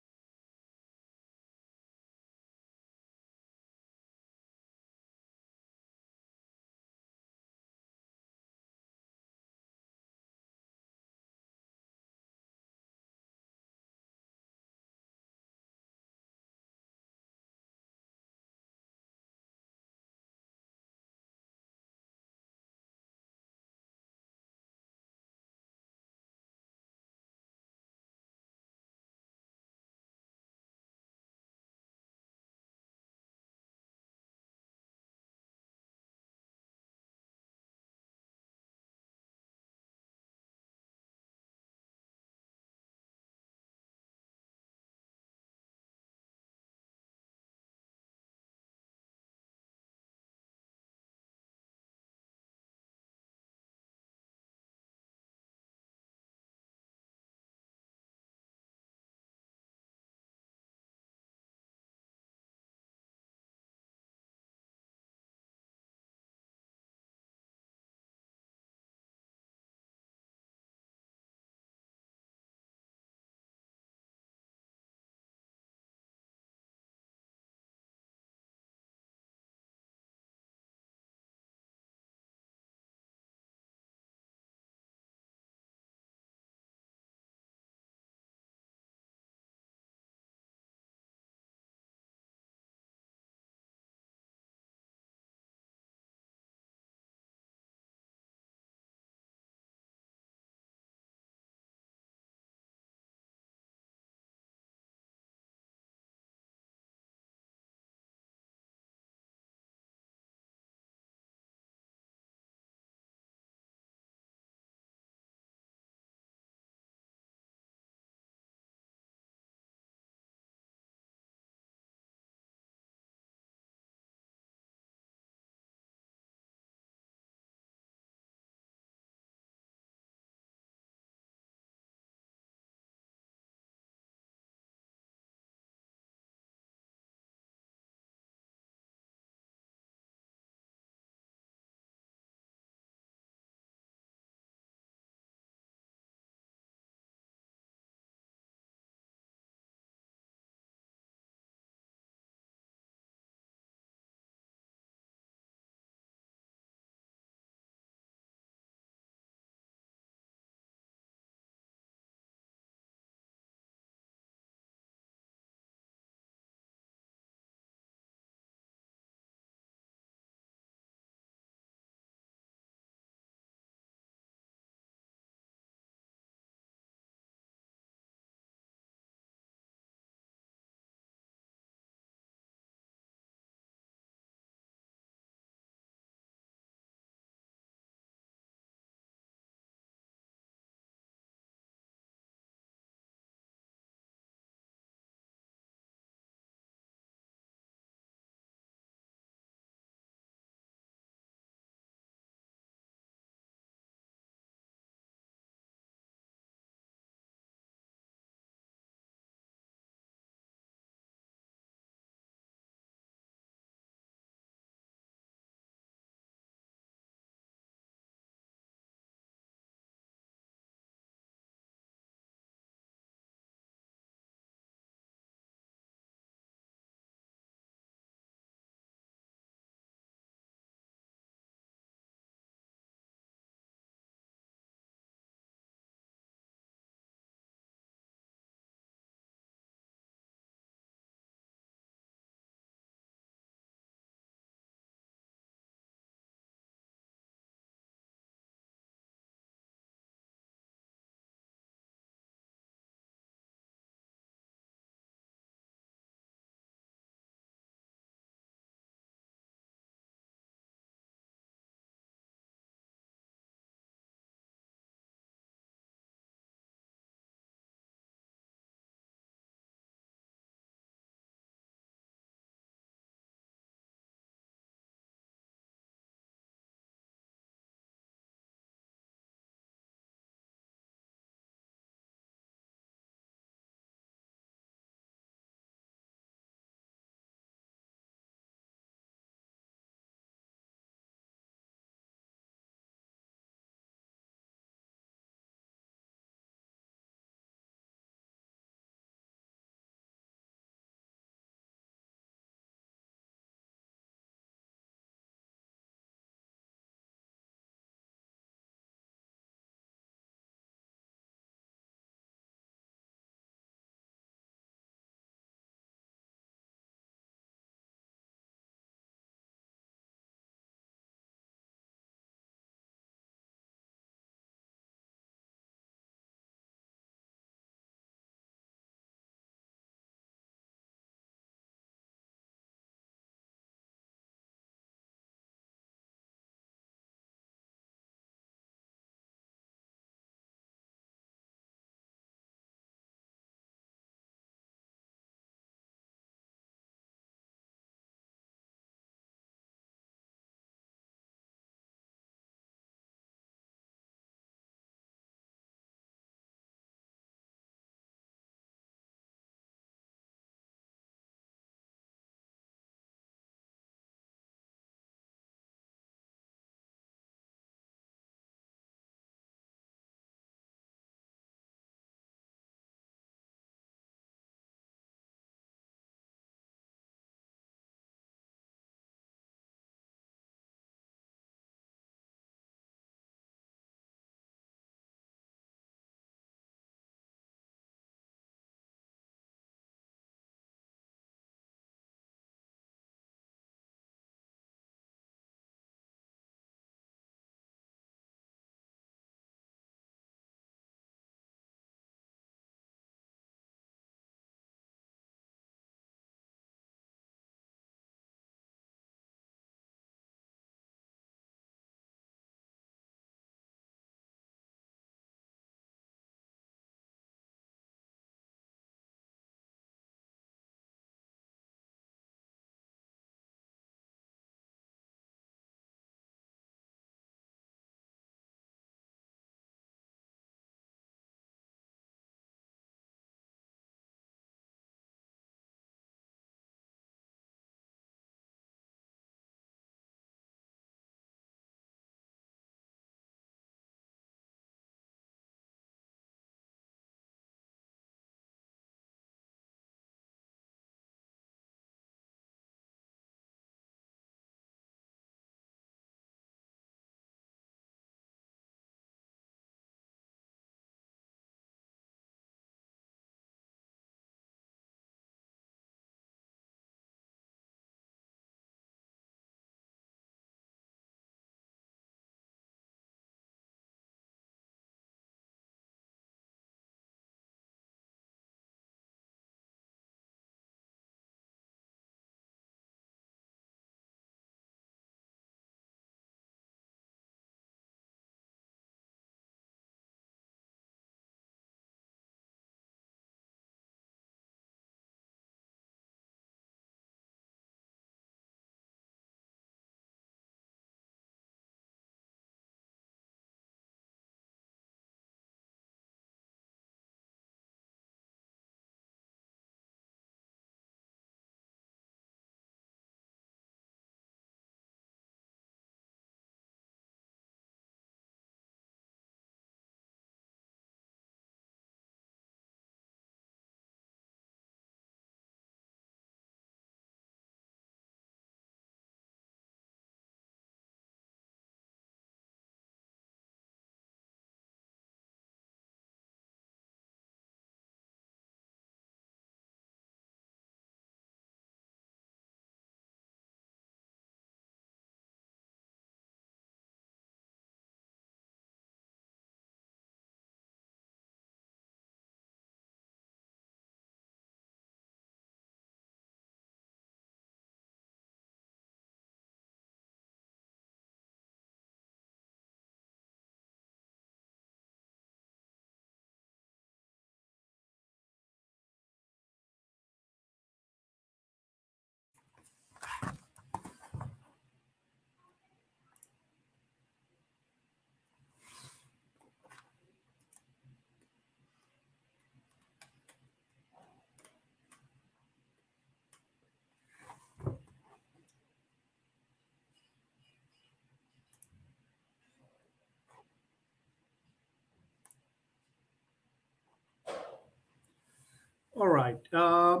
Speaker 1: All right. I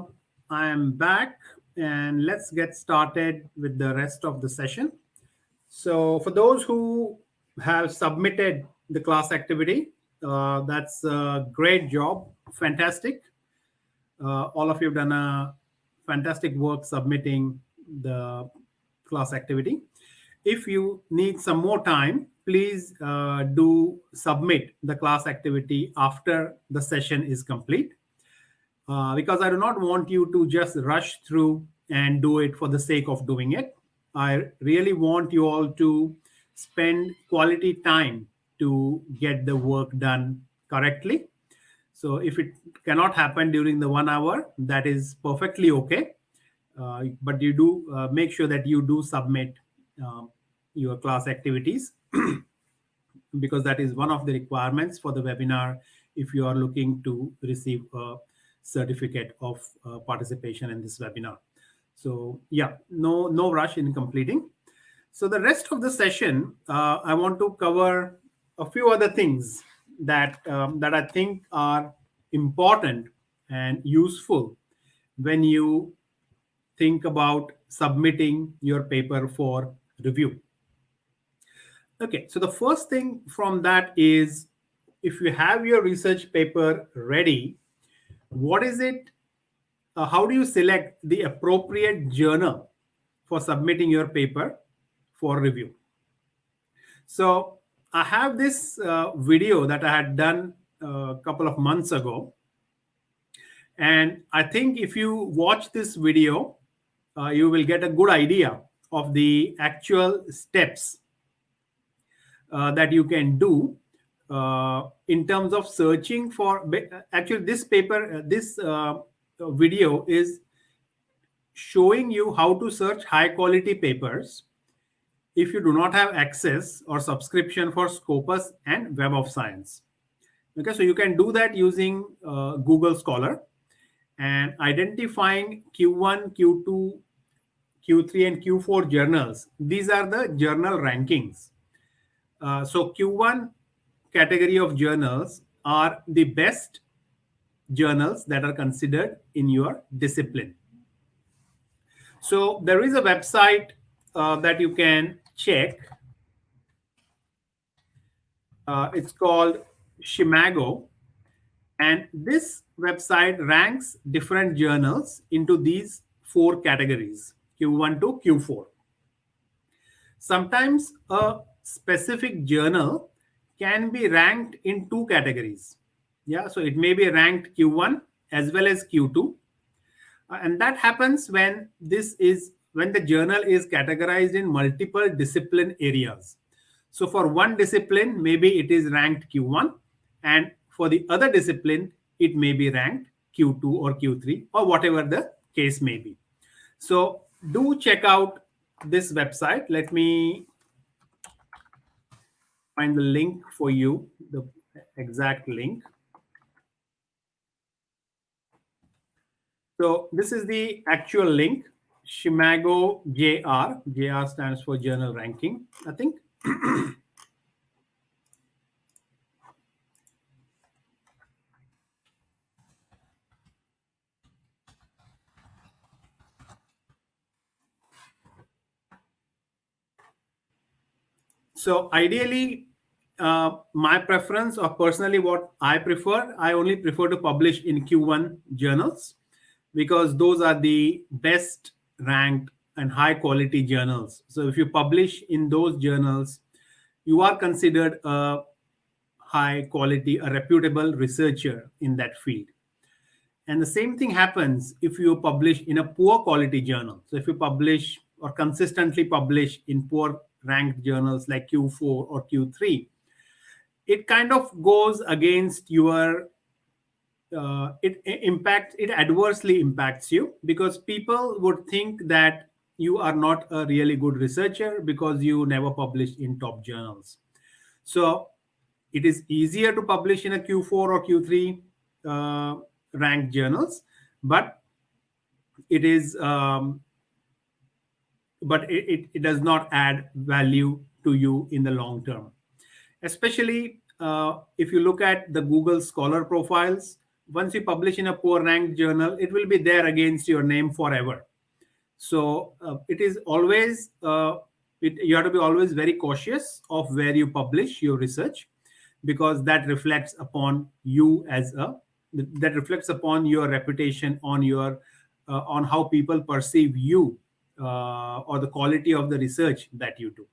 Speaker 1: am back, and let's get started with the rest of the session. So, for those who have submitted the class activity, that's a great job. Fantastic. All of you have done a fantastic work submitting the class activity. If you need some more time, please do submit the class activity after the session is complete, because I do not want you to just rush through and do it for the sake of doing it. I really want you all to spend quality time to get the work done correctly. So if it cannot happen during the 1 hour, that is perfectly okay. But you do make sure that you do submit um, your class activities, because that is one of the requirements for the webinar if you are looking to receive a certificate of participation in this webinar. So yeah, no rush in completing. So the rest of the session, I want to cover a few other things that I think are important and useful when you think about submitting your paper for review. Okay, so the first thing from that is, if you have your research paper ready, what is it? How do you select the appropriate journal for submitting your paper for review? So I have this video that I had done a couple of months ago. And I think if you watch this video, you will get a good idea of the actual steps that you can do in terms of searching for. Actually, this paper, this video is showing you how to search high quality papers if you do not have access or subscription for Scopus and Web of Science. Okay, so you can do that using Google Scholar, and identifying Q1, Q2, Q3, and Q4 journals. These are the journal rankings. So Q1 category of journals are the best journals that are considered in your discipline. So there is a website that you can check. It's called Shimago, and this website ranks different journals into these 4 categories, Q1 to Q4. Sometimes a specific journal can be ranked in 2 categories. Yeah, so it may be ranked Q1 as well as Q2. And that happens when the journal is categorized in multiple discipline areas. So for one discipline, maybe it is ranked Q1, and for the other discipline, it may be ranked Q2 or Q3, or whatever the case may be. So do check out this website. Let me find the link for you, the exact link. So this is the actual link, Shimago JR. JR stands for Journal Ranking, I think. So ideally, my preference, or personally what I prefer, I only prefer to publish in Q1 journals, because those are the best ranked and high quality journals. So if you publish in those journals, you are considered a high quality, a reputable researcher in that field. And the same thing happens if you publish in a poor quality journal. So if you publish or consistently publish in poor ranked journals like Q4 or Q3, it kind of goes against your it adversely impacts you, because people would think that you are not a really good researcher because you never published in top journals. So it is easier to publish in a Q4 or Q3 ranked journals, but it is it does not add value to you in the long term. Especially if you look at the Google Scholar profiles, once you publish in a poor ranked journal, it will be there against your name forever. So it is always you have to be always very cautious of where you publish your research, because that reflects upon you as a that reflects upon your reputation, on your on how people perceive you, or the quality of the research that you do.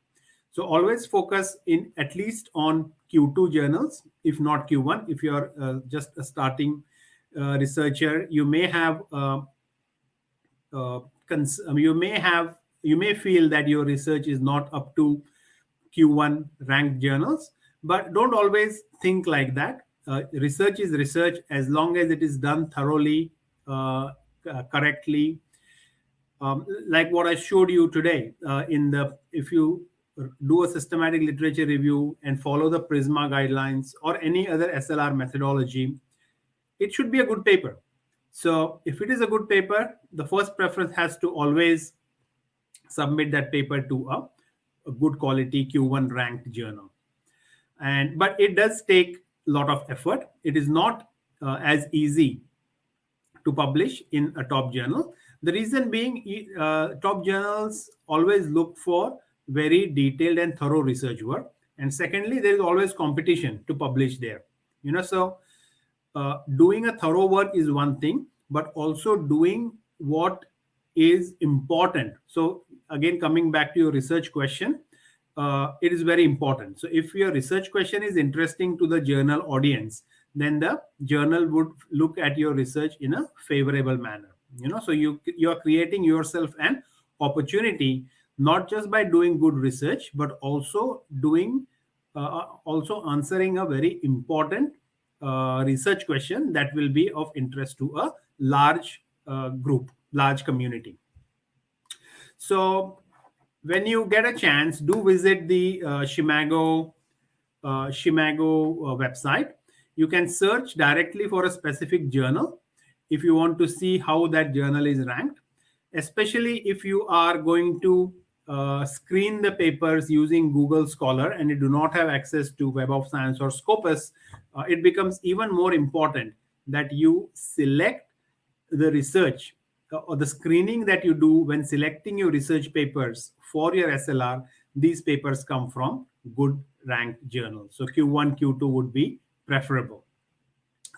Speaker 1: So always focus in at least on Q2 journals, if not Q1. If you're just a starting researcher, you may have you may feel that your research is not up to Q1 ranked journals, but don't always think like that. Research is research as long as it is done thoroughly, correctly, like what I showed you today. If you do a systematic literature review and follow the Prisma guidelines or any other SLR methodology, it should be a good paper. So if it is a good paper, the first preference has to always submit that paper to a good quality Q1 ranked journal. But it does take a lot of effort. It is not as easy to publish in a top journal. The reason being, top journals always look for very detailed and thorough research work. And secondly, there is always competition to publish there. So doing a thorough work is one thing, but also doing what is important. So again, coming back to your research question, it is very important. So if your research question is interesting to the journal audience, then the journal would look at your research in a favorable manner. So you are creating yourself an opportunity, not just by doing good research, but also also answering a very important research question that will be of interest to a large group, large community. So when you get a chance, do visit the Shimago website. You can search directly for a specific journal if you want to see how that journal is ranked, especially if you are going to screen the papers using Google Scholar and you do not have access to Web of Science or Scopus. It becomes even more important that you select the research or the screening that you do when selecting your research papers for your SLR. These papers come from good ranked journals. So Q1, Q2 would be preferable.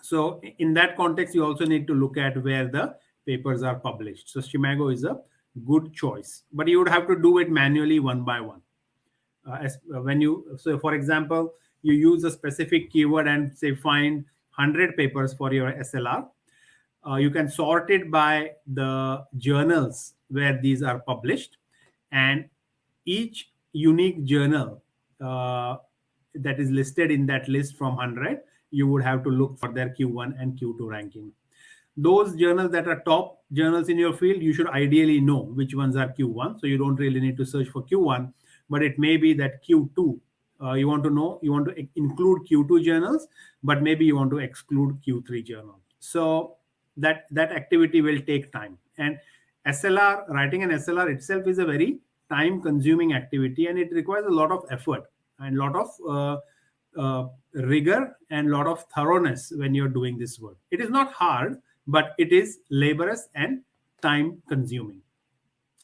Speaker 1: So in that context, you also need to look at where the papers are published. So Shimago is a good choice, but you would have to do it manually one by one. So for example, you use a specific keyword and say find 100 papers for your SLR. You can sort it by the journals where these are published, and each unique journal that is listed in that list from 100, you would have to look for their Q1 and Q2 ranking. Those journals that are top journals in your field, you should ideally know which ones are Q1. So you don't really need to search for Q1, but it may be that Q2, you want to include Q2 journals, but maybe you want to exclude Q3 journals. So that activity will take time. And writing an SLR itself is a very time consuming activity, and it requires a lot of effort and a lot of rigor and a lot of thoroughness when you're doing this work. It is not hard, but it is laborious and time consuming.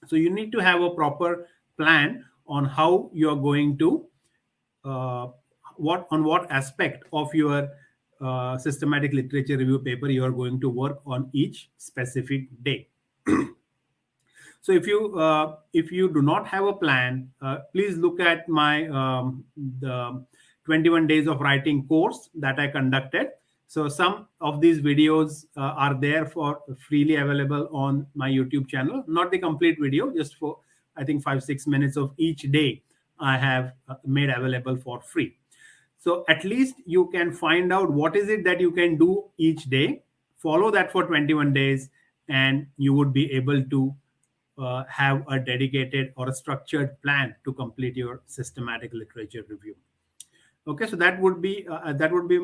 Speaker 1: So you need to have a proper plan on how you're going to what aspect of your systematic literature review paper you are going to work on each specific day. So if you do not have a plan, please look at my the 21 days of writing course that I conducted. So some of these videos are there for freely available on my YouTube channel. Not the complete video, just for I think 5-6 minutes of each day I have made available for free. So at least you can find out what is it that you can do each day, follow that for 21 days, and you would be able to have a dedicated or a structured plan to complete your systematic literature review. Okay, so that would be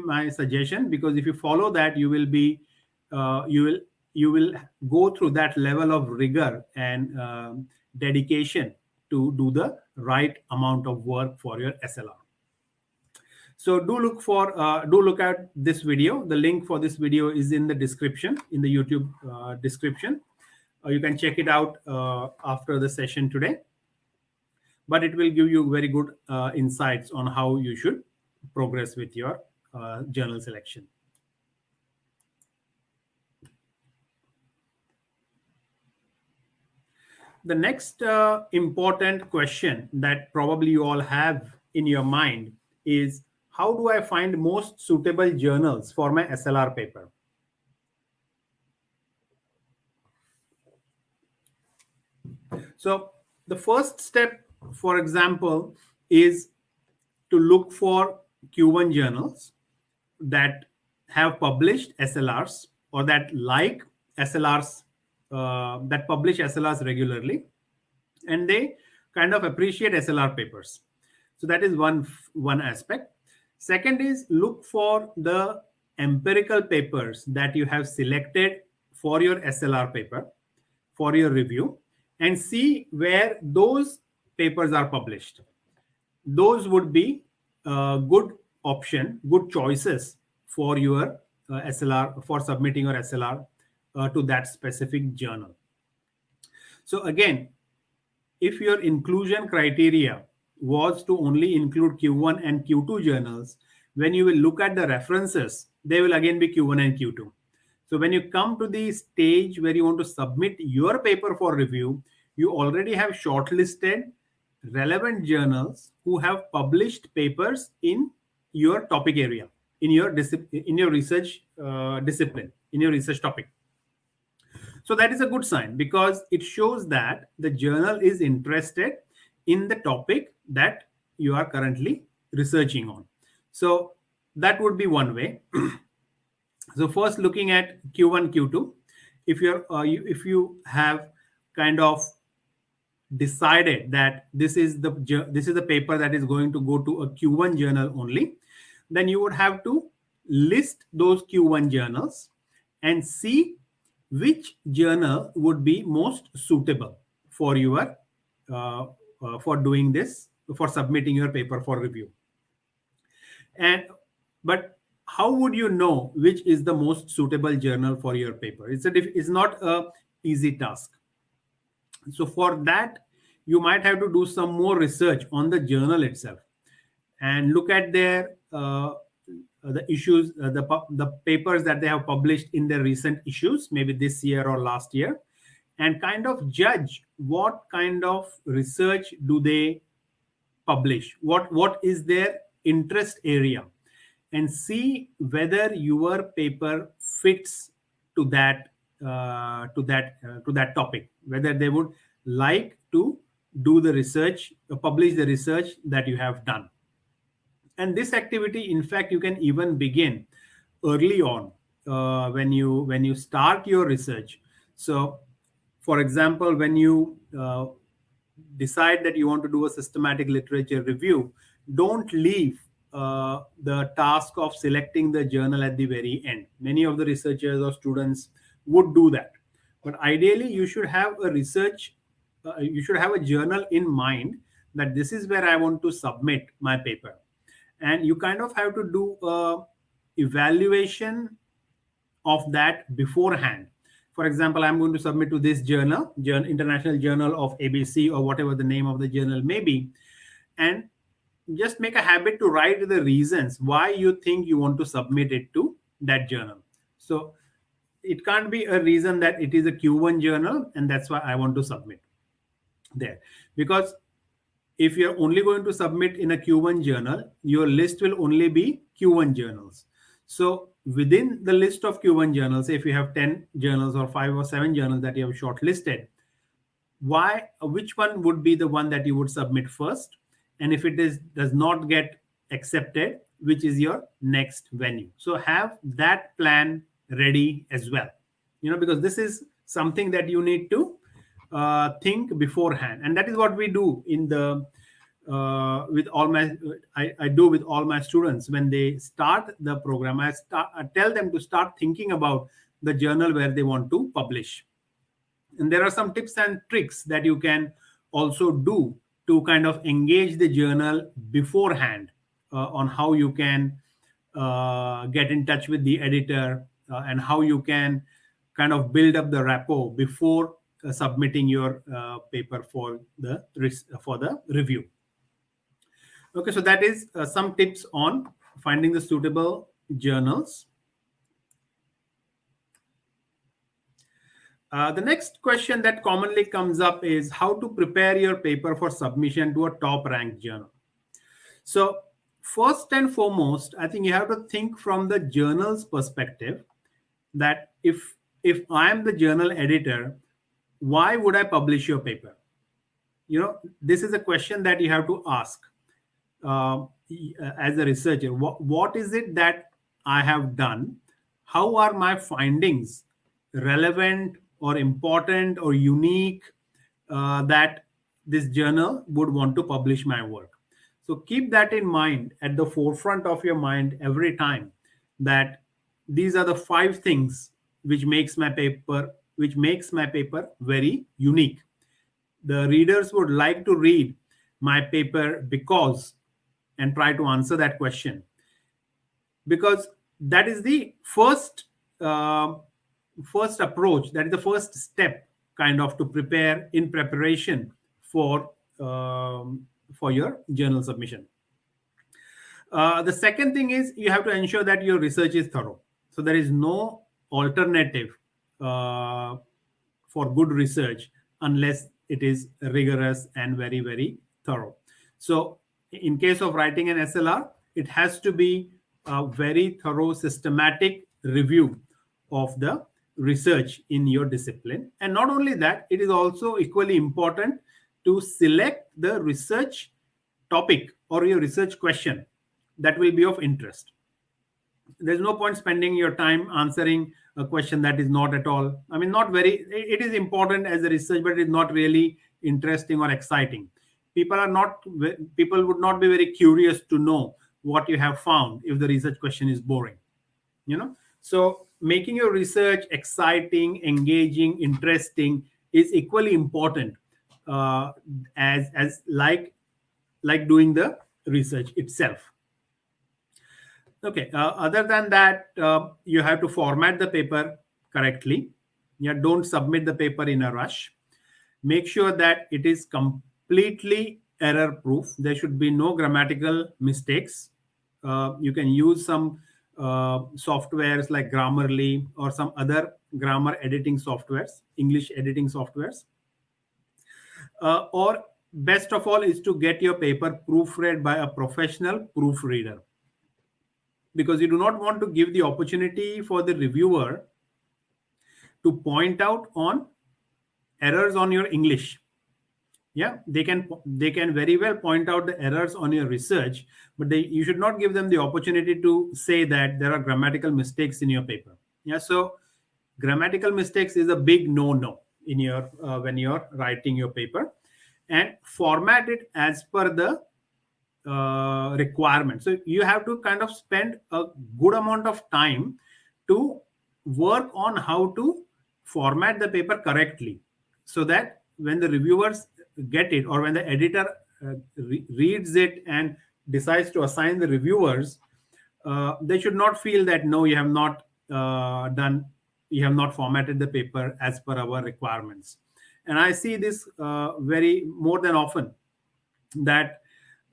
Speaker 1: my suggestion, because if you follow that, you will be you will go through that level of rigor and dedication to do the right amount of work for your SLR. So do look at this video. The link for this video is in the description, in the YouTube description. You can check it out after the session today. But it will give you very good insights on how you should progress with your journal selection. The next important question that probably you all have in your mind is, how do I find most suitable journals for my SLR paper? So the first step, for example, is to look for Q1 journals that have published SLRs, or that like SLRs, that publish SLRs regularly, and they kind of appreciate SLR papers. So that is one aspect. Second is, look for the empirical papers that you have selected for your SLR paper, for your review, and see where those papers are published. Those would be good option, good choices for your SLR, for submitting your SLR to that specific journal. So again, if your inclusion criteria was to only include Q1 and Q2 journals, when you will look at the references, they will again be Q1 and Q2. So when you come to the stage where you want to submit your paper for review, you already have shortlisted relevant journals who have published papers in your topic area, in your research discipline, in your research topic. So that is a good sign, because it shows that the journal is interested in the topic that you are currently researching on. So that would be one way. So first, looking at Q1, Q2, if you have kind of decided that this is the paper that is going to go to a Q1 journal only, then you would have to list those Q1 journals and see which journal would be most suitable for your for doing this, for submitting your paper for review. But how would you know which is the most suitable journal for your paper? It's not a easy task. So for that, you might have to do some more research on the journal itself and look at their the issues, the papers that they have published in their recent issues, maybe this year or last year, and kind of judge what kind of research do they publish, what is their interest area, and see whether your paper fits to that topic, whether they would like to do the research, publish the research that you have done. And this activity, in fact, you can even begin early on when you start your research. So for example, when you decide that you want to do a systematic literature review, don't leave the task of selecting the journal at the very end. Many of the researchers or students would do that, but ideally you should have a journal in mind that this is where I want to submit my paper, and you kind of have to do a evaluation of that beforehand. For example, I'm going to submit to this journal, International Journal of ABC, or whatever the name of the journal may be, and just make a habit to write the reasons why you think you want to submit it to that journal. So it can't be a reason that it is a Q1 journal and that's why I want to submit there. Because if you're only going to submit in a Q1 journal, your list will only be Q1 journals. So within the list of Q1 journals, if you have 10 journals or 5 or 7 journals that you have shortlisted, which one would be the one that you would submit first? And if it does not get accepted, which is your next venue? So have that plan ready as well, because this is something that you need to think beforehand, and that is what we do in the with all my I do with all my students. When they start the program, I tell them to start thinking about the journal where they want to publish. And there are some tips and tricks that you can also do to kind of engage the journal beforehand on how you can get in touch with the editor, and how you can kind of build up the rapport before submitting your paper for the review. Okay, so that is some tips on finding the suitable journals. The next question that commonly comes up is how to prepare your paper for submission to a top ranked journal. So, first and foremost, I think you have to think from the journal's perspective that if I am the journal editor, why would I publish your paper? This is a question that you have to ask uh, as a researcher. What is it that I have done? How are my findings relevant or important or unique, that this journal would want to publish my work? So keep that in mind, at the forefront of your mind every time, that these are the 5 things which makes my paper very unique. The readers would like to read my paper because, and try to answer that question, because that is the uh, first approach, that is the first step, kind of, to prepare in preparation for your journal submission. The second thing is you have to ensure that your research is thorough. So there is no alternative uh, for good research unless it is rigorous and very, very thorough. So in case of writing an SLR, it has to be a very thorough, systematic review of the research in your discipline. And not only that, it is also equally important to select the research topic or your research question that will be of interest. There's no point spending your time answering a question that is not at all, I mean, not very, it is important as a research, but it is not really interesting or exciting. People would not be very curious to know what you have found if the research question is boring. So making your research exciting, engaging, interesting is equally important, as like doing the research itself. Okay. Other than that, you have to format the paper correctly. Yeah, don't submit the paper in a rush. Make sure that it is completely error proof. There should be no grammatical mistakes. You can use some softwares like Grammarly or some other grammar editing softwares, English editing softwares. Or best of all is to get your paper proofread by a professional proofreader, because you do not want to give the opportunity for the reviewer to point out on errors on your English. Yeah, they can very well point out the errors on your research, but you should not give them the opportunity to say that there are grammatical mistakes in your paper. Yeah, so grammatical mistakes is a big no in your when you're writing your paper. And format it as per the requirement. So you have to kind of spend a good amount of time to work on how to format the paper correctly, so that when the reviewers get it, or when the editor reads it and decides to assign the reviewers, they should not feel that no, you have not formatted the paper as per our requirements. And I see this very more than often, that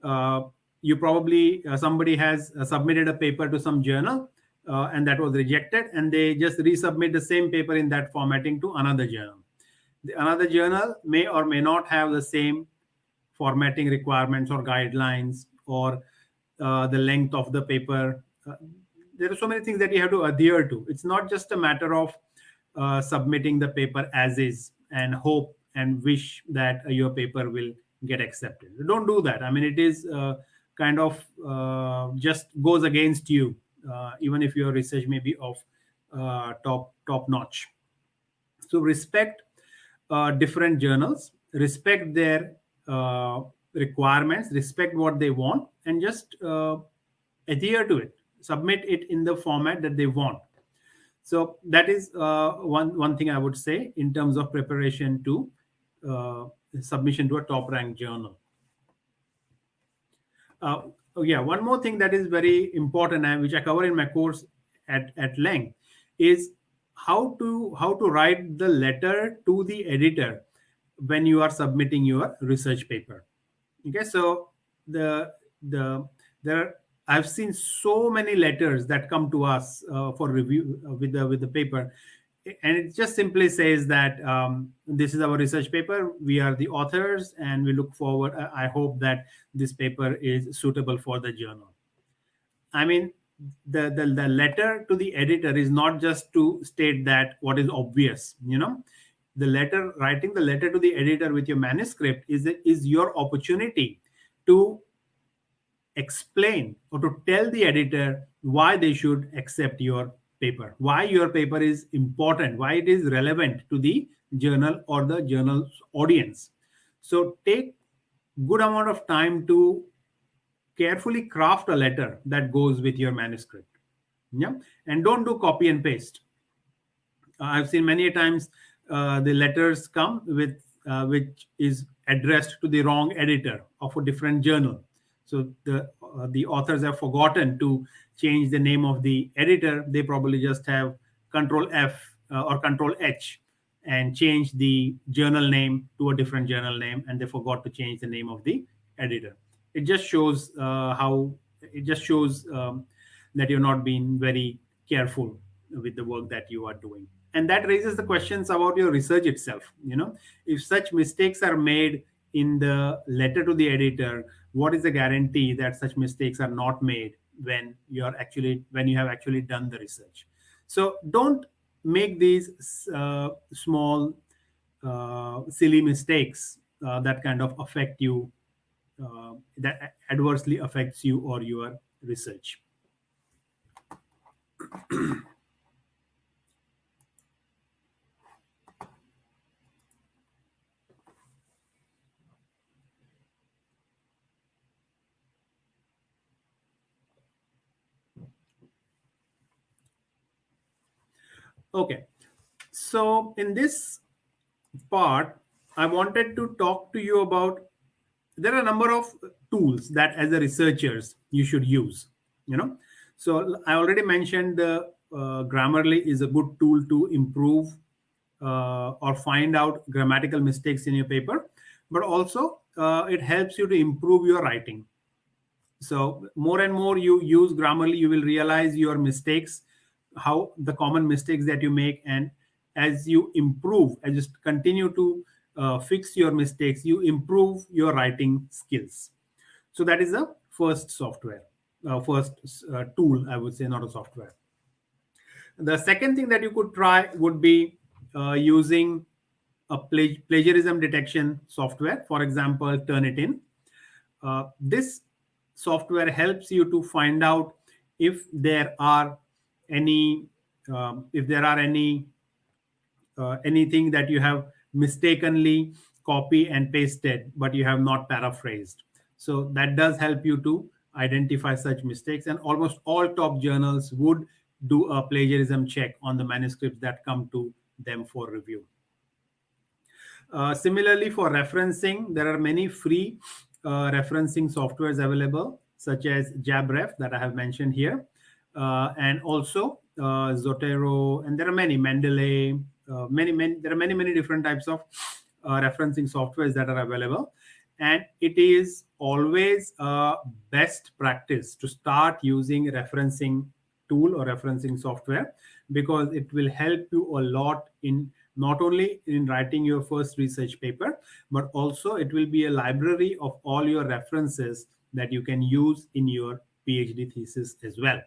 Speaker 1: uh, you probably somebody has submitted a paper to some journal, and that was rejected, and they just resubmit the same paper in that formatting to another journal. Another journal may or may not have the same formatting requirements or guidelines, or the length of the paper. There are so many things that you have to adhere to. It's not just a matter of submitting the paper as is and hope and wish that your paper will get accepted. Don't do that. I mean, it is kind of just goes against you, even if your research may be of top notch. So respect different journals, respect their requirements, respect what they want, and just adhere to it. Submit it in the format that they want. So that is one thing I would say in terms of preparation to uh, submission to a top ranked journal. Oh yeah, one more thing that is very important and which I cover in my course at length is how to write the letter to the editor when you are submitting your research paper. Okay, so the there are, I've seen so many letters that come to us for review with the paper, and it just simply says that this is our research paper, we are the authors, and we look forward, I hope that this paper is suitable for the journal. I mean, the letter to the editor is not just to state that what is obvious, the letter, writing the letter to the editor with your manuscript is your opportunity to explain or to tell the editor why they should accept your paper, why your paper is important, why it is relevant to the journal or the journal's audience. So take good amount of time to carefully craft a letter that goes with your manuscript. Yeah, and don't do copy and paste. I've seen many times the letters come with which is addressed to the wrong editor of a different journal. So the authors have forgotten to change the name of the editor. They probably just have Control F or Control H and change the journal name to a different journal name, and they forgot to change the name of the editor. It just shows how it just shows that you're not being very careful with the work that you are doing, and that raises the questions about your research itself. If such mistakes are made in the letter to the editor, what is the guarantee that such mistakes are not made when you have actually done the research? So don't make these small silly mistakes that kind of affect you, that adversely affects you or your research. Okay, so in this part, I wanted to talk to you about, there are a number of tools that as a researchers you should use. You know, so I already mentioned the Grammarly is a good tool to improve or find out grammatical mistakes in your paper, but also it helps you to improve your writing. So more and more you use Grammarly, you will realize your mistakes, how the common mistakes that you make, and as you improve, as you continue to fix your mistakes, you improve your writing skills. So that is the first software, first tool, I would say, not a software. The second thing that you could try would be using a plagiarism detection software, for example, Turnitin. This software helps you to find out if there are any anything that you have mistakenly copy and pasted but you have not paraphrased. So that does help you to identify such mistakes, and almost all top journals would do a plagiarism check on the manuscripts that come to them for review. Similarly, for referencing, there are many free referencing softwares available, such as JabRef that I have mentioned here, and also Zotero, and there are many, Mendeley, there are many different types of referencing softwares that are available. And it is always best practice to start using referencing tool or referencing software, because it will help you a lot in not only in writing your first research paper, but also it will be a library of all your references that you can use in your PhD thesis as well.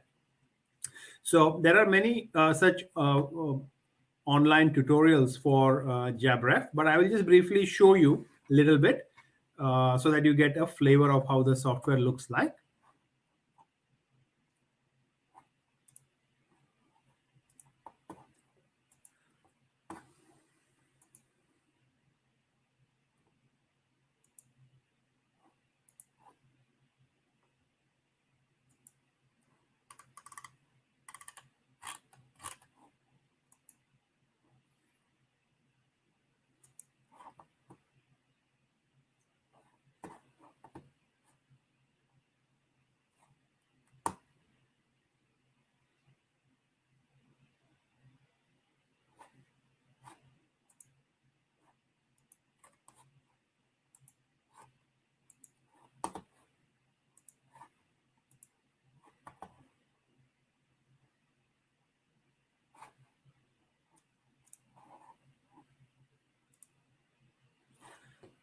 Speaker 1: So there are many such online tutorials for JabRef, but I will just briefly show you a little bit so that you get a flavor of how the software looks like.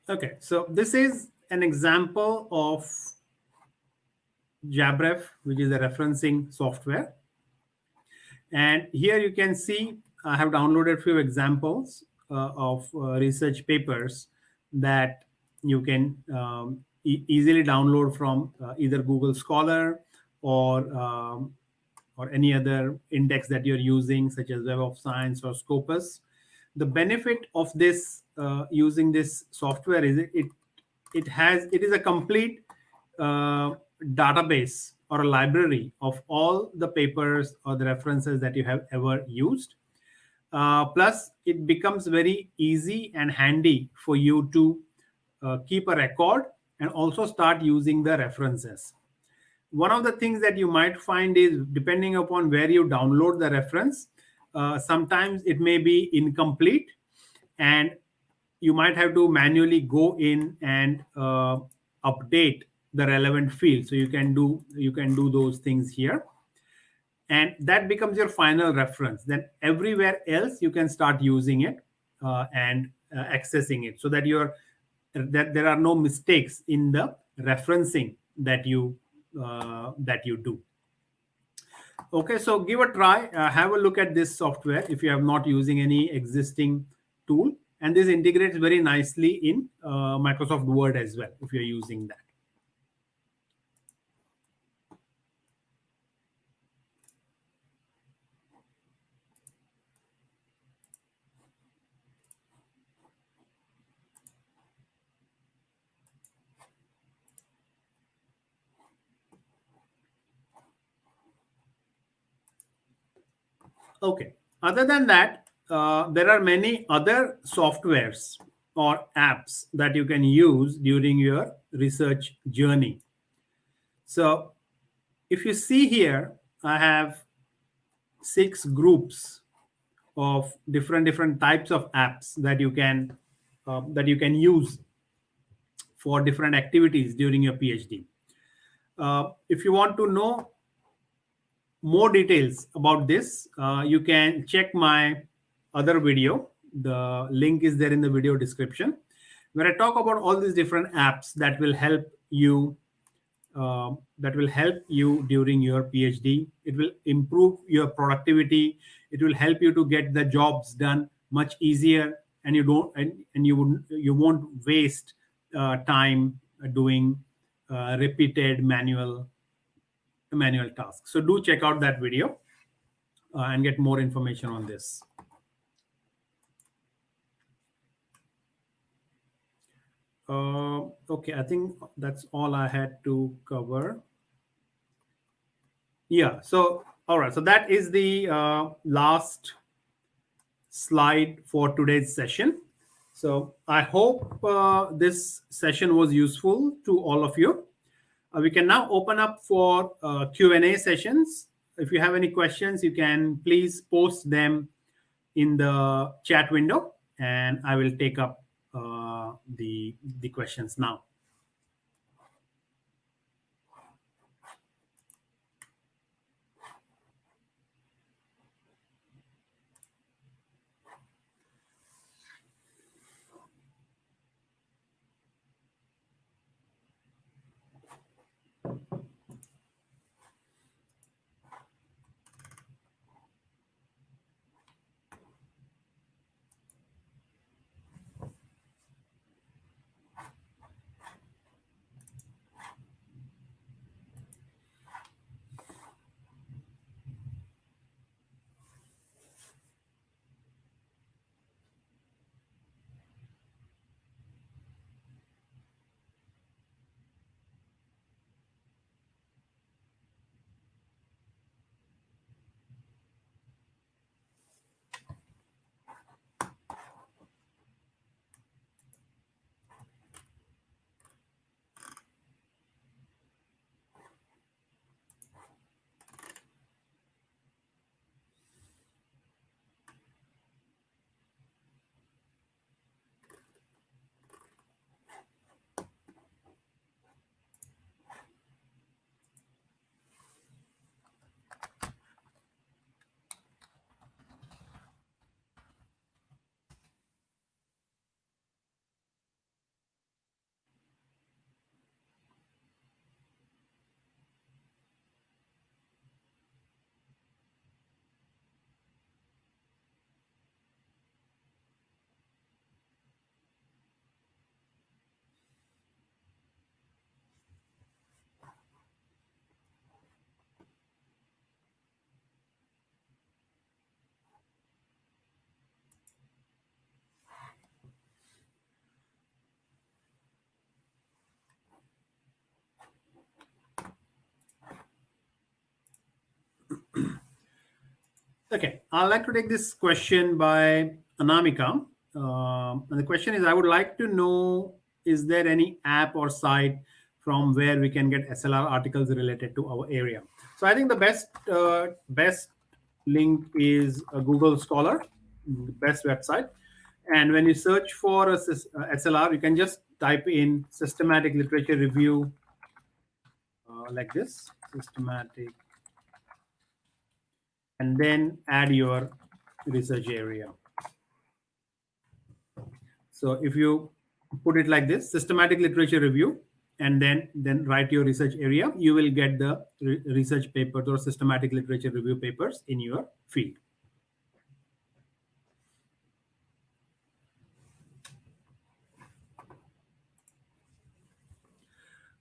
Speaker 1: Okay, so this is an example of Jabref, which is a referencing software. And here you can see I have downloaded few examples of research papers that you can easily download from either Google Scholar or any other index that you're using, such as Web of Science or Scopus. The benefit of this using this software is it is a complete uh, database or a library of all the papers or the references that you have ever used. Plus, it becomes very easy and handy for you to keep a record and also start using the references. One of the things that you might find is, depending upon where you download the reference, sometimes it may be incomplete, and you might have to manually go in and update the relevant field. So you can do those things here, and that becomes your final reference. Then everywhere else you can start using it and accessing it, so that there are no mistakes in the referencing that you do. Okay, so give a try. Have a look at this software if you have not using any existing tool, and this integrates very nicely in Microsoft Word as well if you're using that. Okay. Other than that, there are many other softwares or apps that you can use during your research journey. So, if you see here, I have 6 groups of different types of apps that you can use for different activities during your PhD. If you want to know more details about this, you can check my other video. The link is there in the video description, where I talk about all these different apps that will help you during your PhD. It will improve your productivity. It will help you to get the jobs done much easier, and you won't waste time doing repeated manual tasks. So do check out that video and get more information on this. Okay, I think that's all I had to cover. Yeah. So all right. So that is the last slide for today's session. So I hope this session was useful to all of you. We can now open up for Q&A sessions. If you have any questions, you can please post them in the chat window, and I will take up the questions now. Okay, I'd like to take this question by Anamika. And the question is, I would like to know, is there any app or site from where we can get SLR articles related to our area? So I think the best link is Google Scholar, the best website. And when you search for SLR, you can just type in systematic literature review like this, systematic, and then add your research area. So if you put it like this, systematic literature review, and then write your research area, you will get the research papers or systematic literature review papers in your field.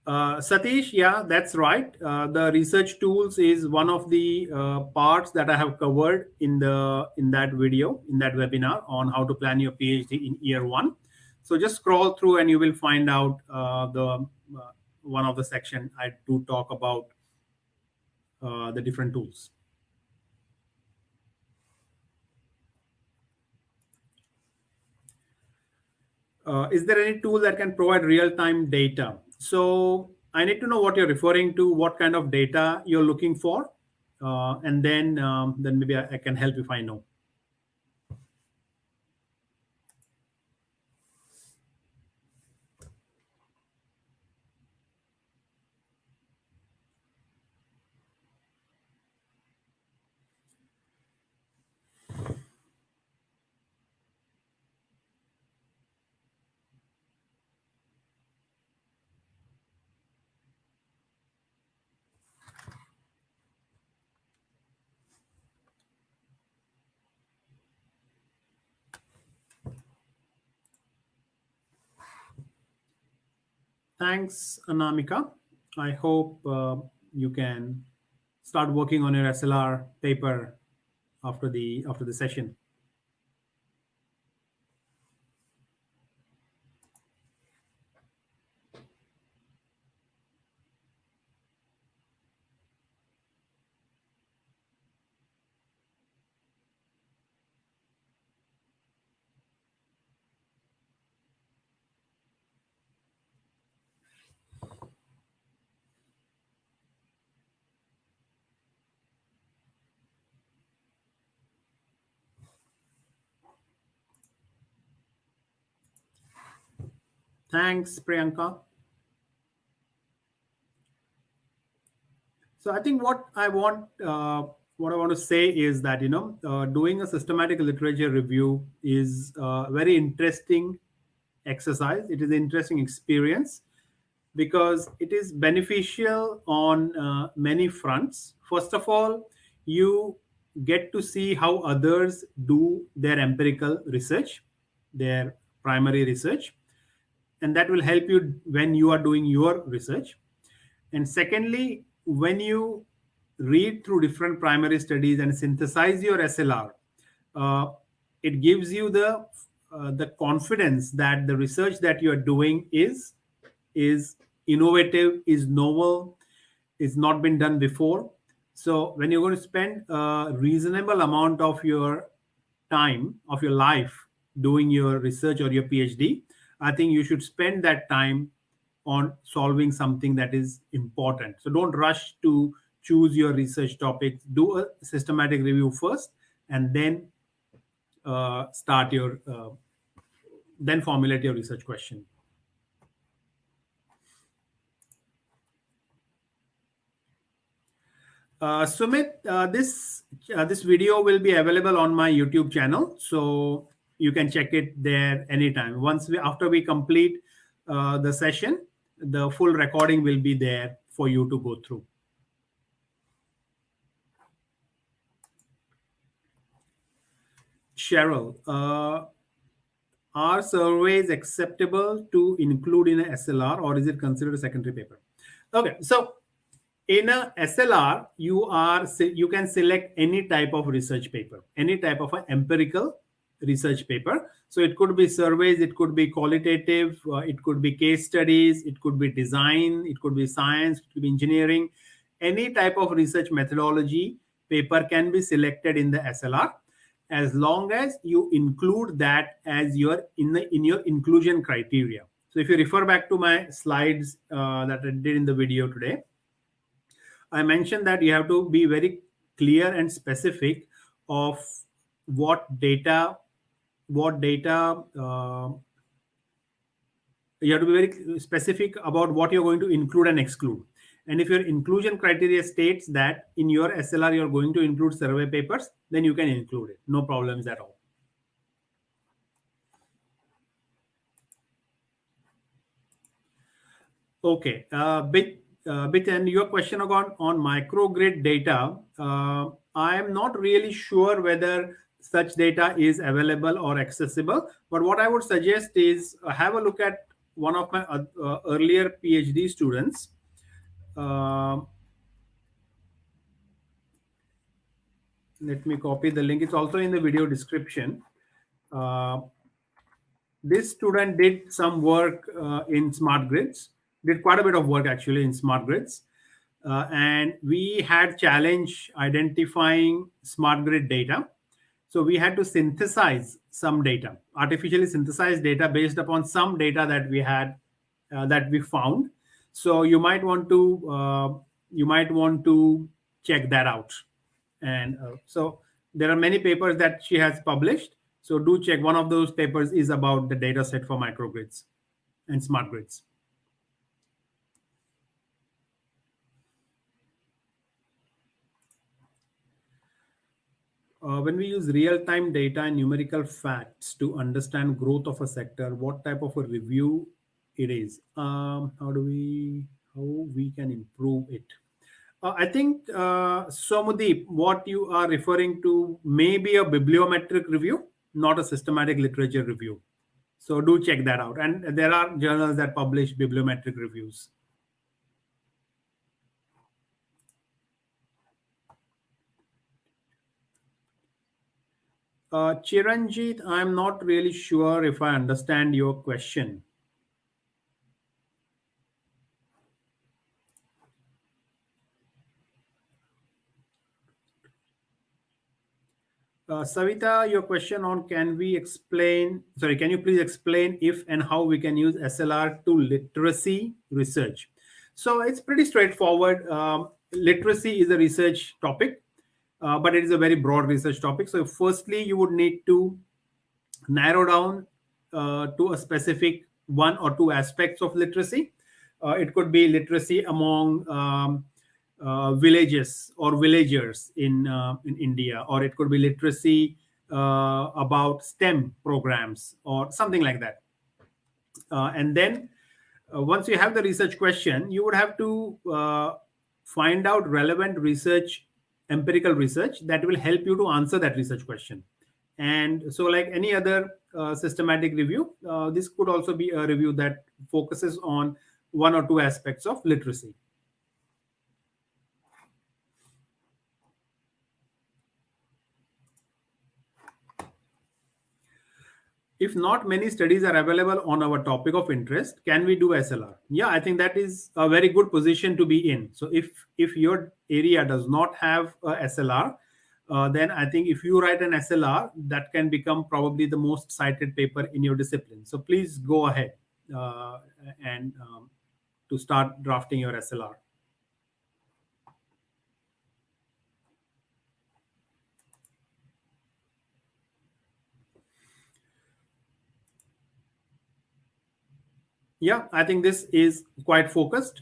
Speaker 1: Satish, yeah, that's right. The research tools is one of the parts that I have covered in that video, in that webinar on how to plan your PhD in year one. So just scroll through and you will find out the one of the section I do talk about the different tools. Is there any tool that can provide real-time data? So I need to know what you're referring to, what kind of data you're looking for, and then maybe I can help if I know. Thanks, Anamika. I hope you can start working on your SLR paper after the session. Thanks, Priyanka. So I think what I want to say is that doing a systematic literature review is a very interesting exercise. It is an interesting experience because it is beneficial on many fronts. First of all, you get to see how others do their empirical research, their primary research, and that will help you when you are doing your research. And secondly, when you read through different primary studies and synthesize your SLR, uh, it gives you the confidence that the research that you are doing is innovative, is novel, is not been done before. So when you're going to spend a reasonable amount of your time of your life doing your research or your PhD, I think you should spend that time on solving something that is important. So don't rush to choose your research topics. Do a systematic review first, and then then formulate your research question. Sumit, this video will be available on my YouTube channel, so you can check it there anytime. After we complete the session, the full recording will be there for you to go through. Cheryl, are surveys acceptable to include in a SLR, or is it considered a secondary paper? Okay, so in a SLR, you can select any type of research paper, any type of an empirical research paper. So it could be surveys, it could be qualitative, it could be case studies, it could be design, it could be science, it could be engineering. Any type of research methodology paper can be selected in the SLR as long as you include that as your in your inclusion criteria. So if you refer back to my slides that I did in the video today, I mentioned that you have to be very clear and specific of what data you have to be very specific about what you're going to include and exclude. And if your inclusion criteria states that in your SLR you're going to include survey papers, then you can include it. No problems at all. Okay. Bit and your question on microgrid data, I am not really sure whether such data is available or accessible. But what I would suggest is have a look at one of my earlier PhD students. Let me copy the link. It's also in the video description. This student did some work in smart grids, did quite a bit of work actually in smart grids. And we had challenge identifying smart grid data. So we had to synthesize some data, artificially synthesize data based upon some data that we had, that we found. So you might want to check that out. And so there are many papers that she has published. So do check. One of those papers is about the data set for microgrids and smart grids. When we use real-time data and numerical facts to understand growth of a sector, what type of a review it is? How we can improve it? I think, Somudeep, what you are referring to may be a bibliometric review, not a systematic literature review. So do check that out. And there are journals that publish bibliometric reviews. Chiranjit, I'm not really sure if I understand your question. Savita, your question on can you please explain if and how we can use SLR to literacy research? So it's pretty straightforward. Literacy is a research topic, but it is a very broad research topic. So firstly, you would need to narrow down to a specific one or two aspects of literacy. It could be literacy among villages or villagers in India, or it could be literacy about STEM programs or something like that. And then once you have the research question, you would have to find out relevant research, empirical research that will help you to answer that research question. And so like any other systematic review, this could also be a review that focuses on one or two aspects of literacy. If not many studies are available on our topic of interest, can we do SLR? Yeah, I think that is a very good position to be in. So if your area does not have a SLR, then I think if you write an SLR, that can become probably the most cited paper in your discipline. So please go ahead and to start drafting your SLR. Yeah, I think this is quite focused.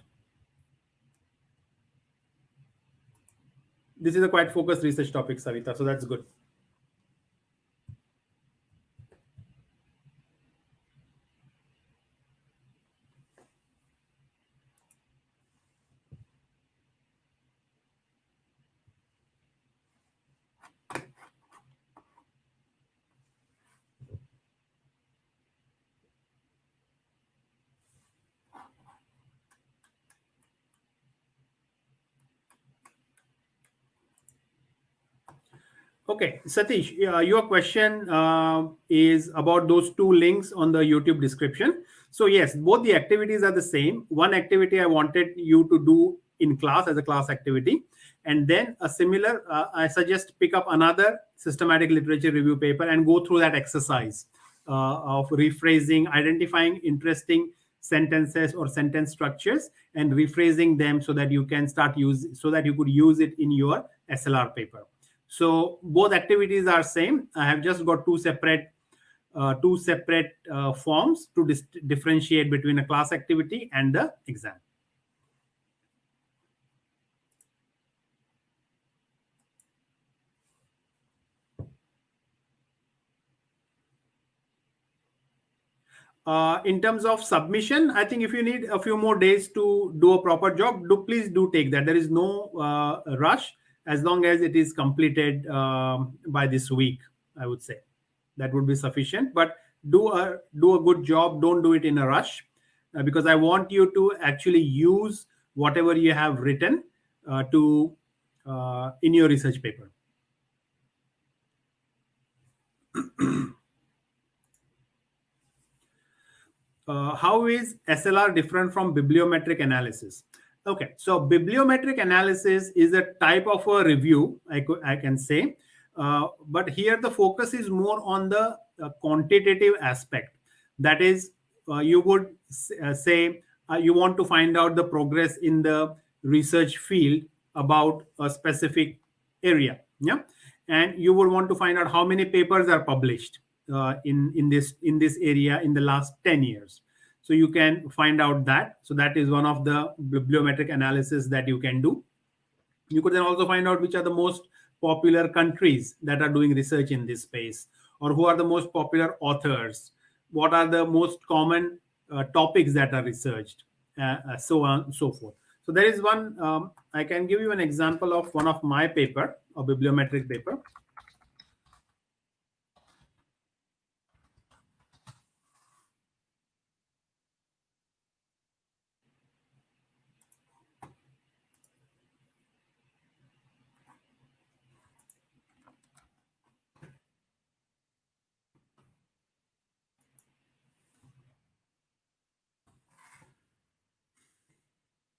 Speaker 1: This is a quite focused research topic, Savita, so that's good. Okay, Satish, your question is about those two links on the YouTube description. So yes, both the activities are the same. One activity I wanted you to do in class as a class activity. And then a similar, I suggest pick up another systematic literature review paper and go through that exercise of rephrasing, identifying interesting sentences or sentence structures and rephrasing them so that you can so that you could use it in your SLR paper. So both activities are same. I have just got two separate forms to differentiate between a class activity and the exam. In terms of submission, I think if you need a few more days to do a proper job, please do take that. There is no rush as long as it is completed by this week. I would say that would be sufficient. But do a good job. Don't do it in a rush because I want you to actually use whatever you have written in your research paper. How is SLR different from bibliometric analysis? Okay, so bibliometric analysis is a type of a review, I can say, but here the focus is more on the quantitative aspect. That is, you would say you want to find out the progress in the research field about a specific area, yeah, and you would want to find out how many papers are published in this area in the last 10 years. So you can find out that. So that is one of the bibliometric analysis that you can do. You could then also find out which are the most popular countries that are doing research in this space, or who are the most popular authors, what are the most common topics that are researched, so on and so forth. So there is one, I can give you an example of one of my paper, a bibliometric paper.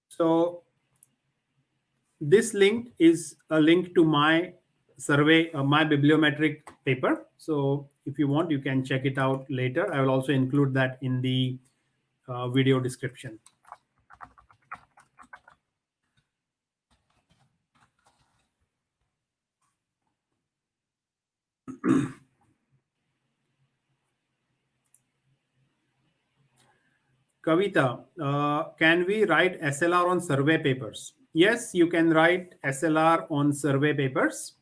Speaker 1: So this link is a link to my survey, my bibliometric paper. So if you want, you can check it out later. I will also include that in the video description. Kavita, can we write SLR on survey papers? Yes, you can write SLR on survey papers.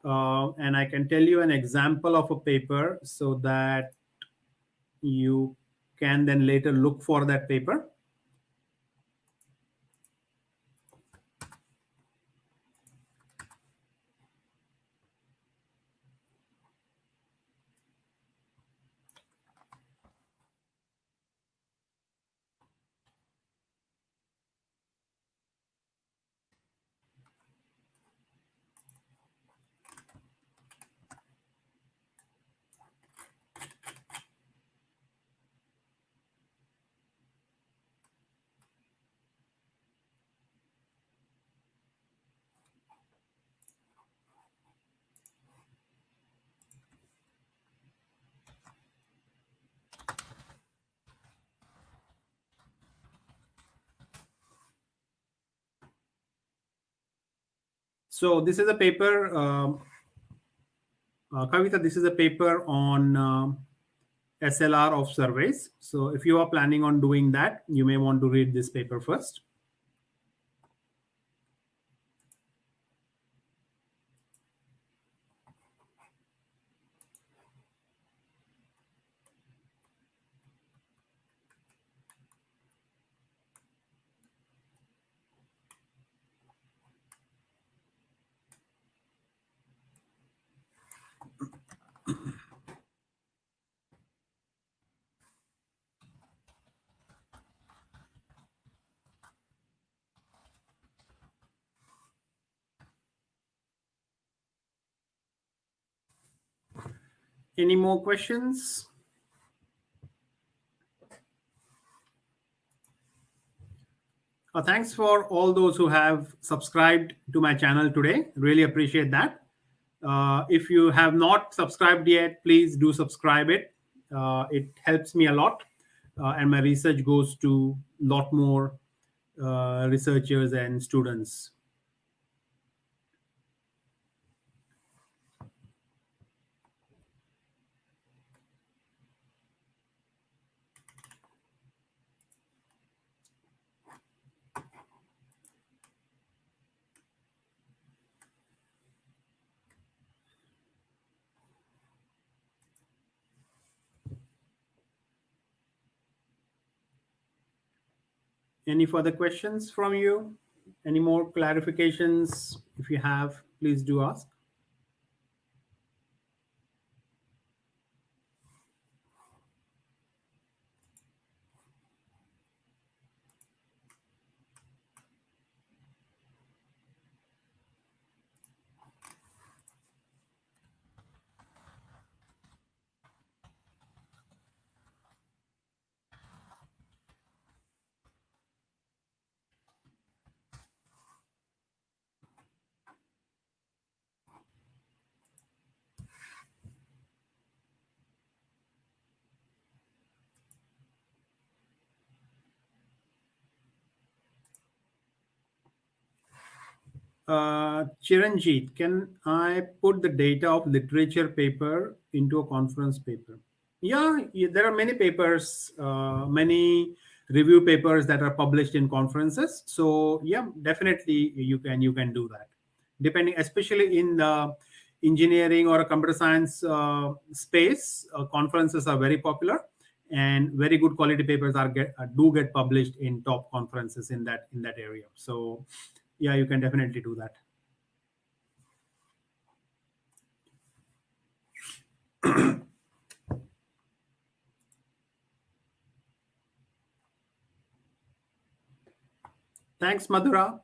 Speaker 1: And I can tell you an example of a paper so that you can then later look for that paper. So this is a paper, Kavita, this is a paper on SLR of surveys. So if you are planning on doing that, you may want to read this paper first. Any more questions? Thanks for all those who have subscribed to my channel today. Really appreciate that. If you have not subscribed yet, please do subscribe it. It helps me a lot, and my research goes to a lot more researchers and students. Any further questions from you? Any more clarifications? If you have, please do ask. Chiranjit, can I put the data of literature paper into a conference paper? Yeah, there are many papers, many review papers that are published in conferences. So yeah, definitely you can do that. Depending, especially in the engineering or a computer science space, conferences are very popular, and very good quality papers do get published in top conferences in that area. So yeah, you can definitely do that. Thanks, Madhura.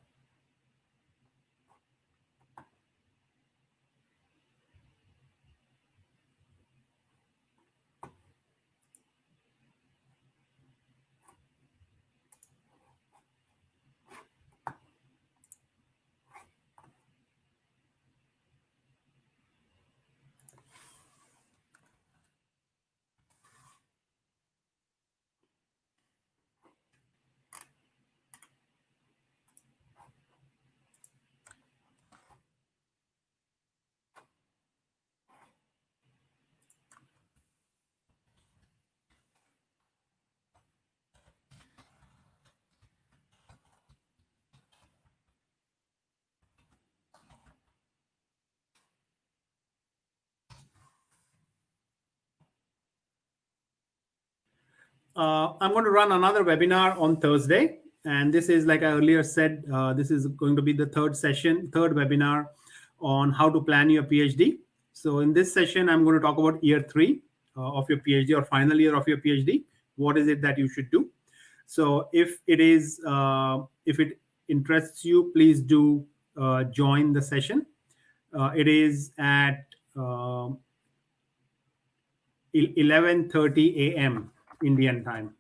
Speaker 1: I'm going to run another webinar on Thursday. And this is, like I earlier said, this is going to be the third webinar on how to plan your PhD. So in this session, I'm going to talk about year 3 of your PhD, or final year of your PhD. What is it that you should do? So if it interests you, please do join the session. It is at 11:30 a.m. Indian time.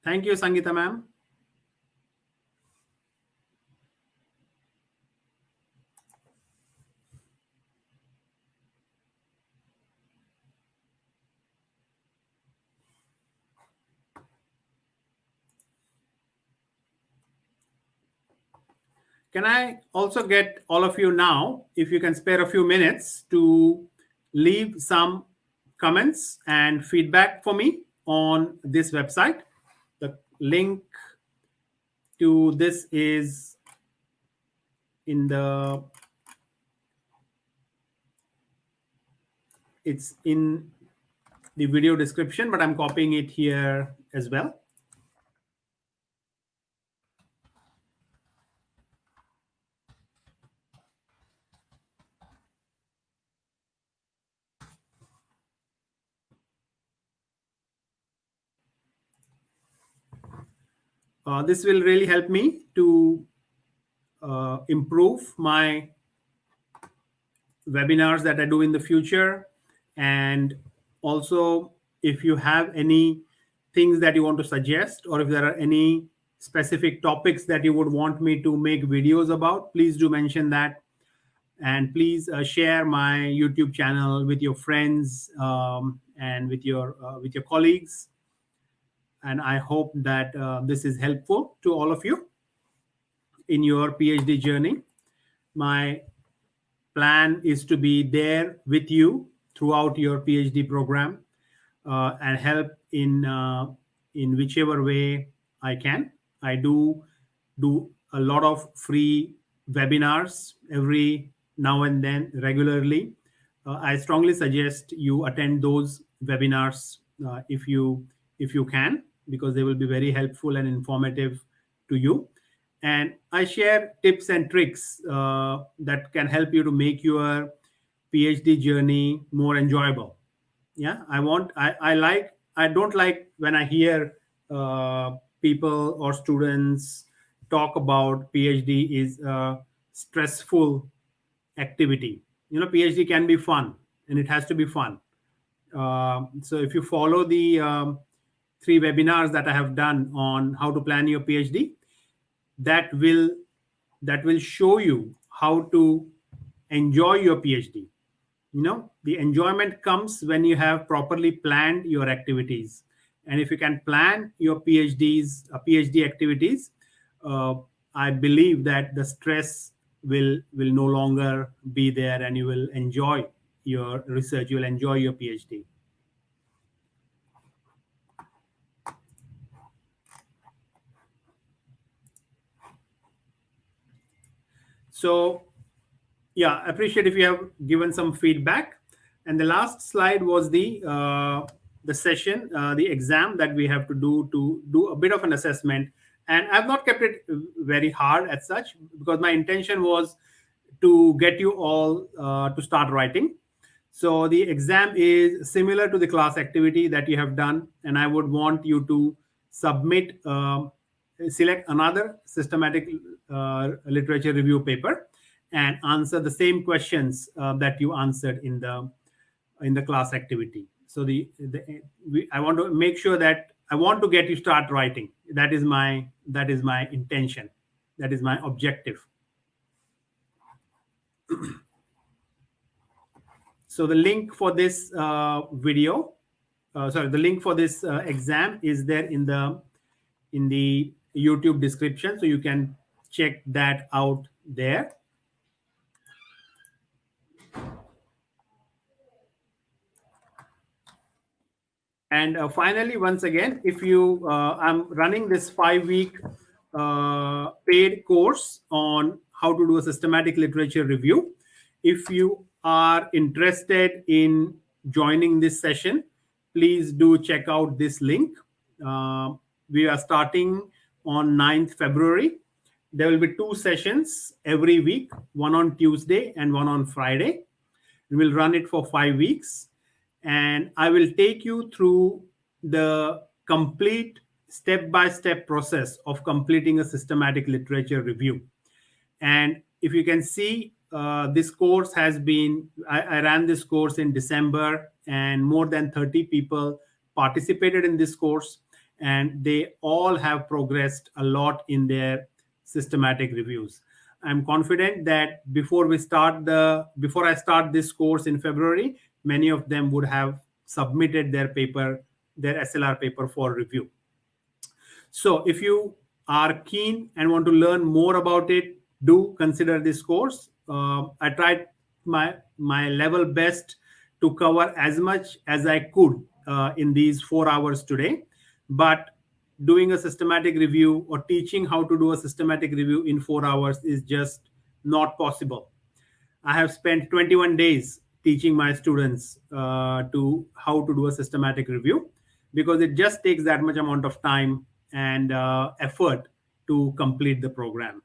Speaker 1: Thank you, Sangeeta ma'am. Can I also get all of you now, if you can spare a few minutes, to leave some comments and feedback for me on this website? The link to this is it's in the video description, but I'm copying it here as well. This will really help me to improve my webinars that I do in the future, And also, if you have any things that you want to suggest, or if there are any specific topics that you would want me to make videos about, please do mention that. And please share my YouTube channel with your friends, and with your colleagues. And I hope that this is helpful to all of you in your PhD journey. My plan is to be there with you throughout your PhD program, and help in whichever way I can. I do a lot of free webinars every now and then regularly. I strongly suggest you attend those webinars, if you can, because they will be very helpful and informative to you. And I share tips and tricks that can help you to make your PhD journey more enjoyable. Yeah, I don't like when I hear people or students talk about PhD is a stressful activity. PhD can be fun, and it has to be fun. So if you follow the three webinars that I have done on how to plan your PhD, that will show you how to enjoy your PhD. The enjoyment comes when you have properly planned your activities. And if you can plan your PhD activities, uh, I believe that the stress will no longer be there, and you will enjoy your research, you will enjoy your PhD. So yeah, I appreciate if you have given some feedback. And the last slide was the session, the exam that we have to do a bit of an assessment. And I've not kept it very hard as such, because my intention was to get you all to start writing. So the exam is similar to the class activity that you have done, and I would want you to submit, select another systematic literature review paper, and answer the same questions that you answered in the class activity. So I want to make sure that I want to get you start writing. That is my intention. That is my objective. So the link for this the link for this exam is there in the YouTube description, so you can check that out there. And finally, once again, if you I'm running this 5-week paid course on how to do a systematic literature review. If you are interested in joining this session, please do check out this link. We are starting on 9th February. There will be 2 sessions every week, one on Tuesday and one on Friday. We will run it for 5 weeks, and I will take you through the complete step-by-step process of completing a systematic literature review. And if you can see, this course has been, I ran this course in December, and more than 30 people participated in this course, and they all have progressed a lot in their systematic reviews. I'm confident that before I start this course in February, many of them would have submitted their SLR paper for review. So if you are keen and want to learn more about it, do consider this course. I tried my level best to cover as much as I could in these 4 hours today. But doing a systematic review or teaching how to do a systematic review in 4 hours is just not possible. I have spent 21 days teaching my students to how to do a systematic review, because it just takes that much amount of time and effort to complete the program.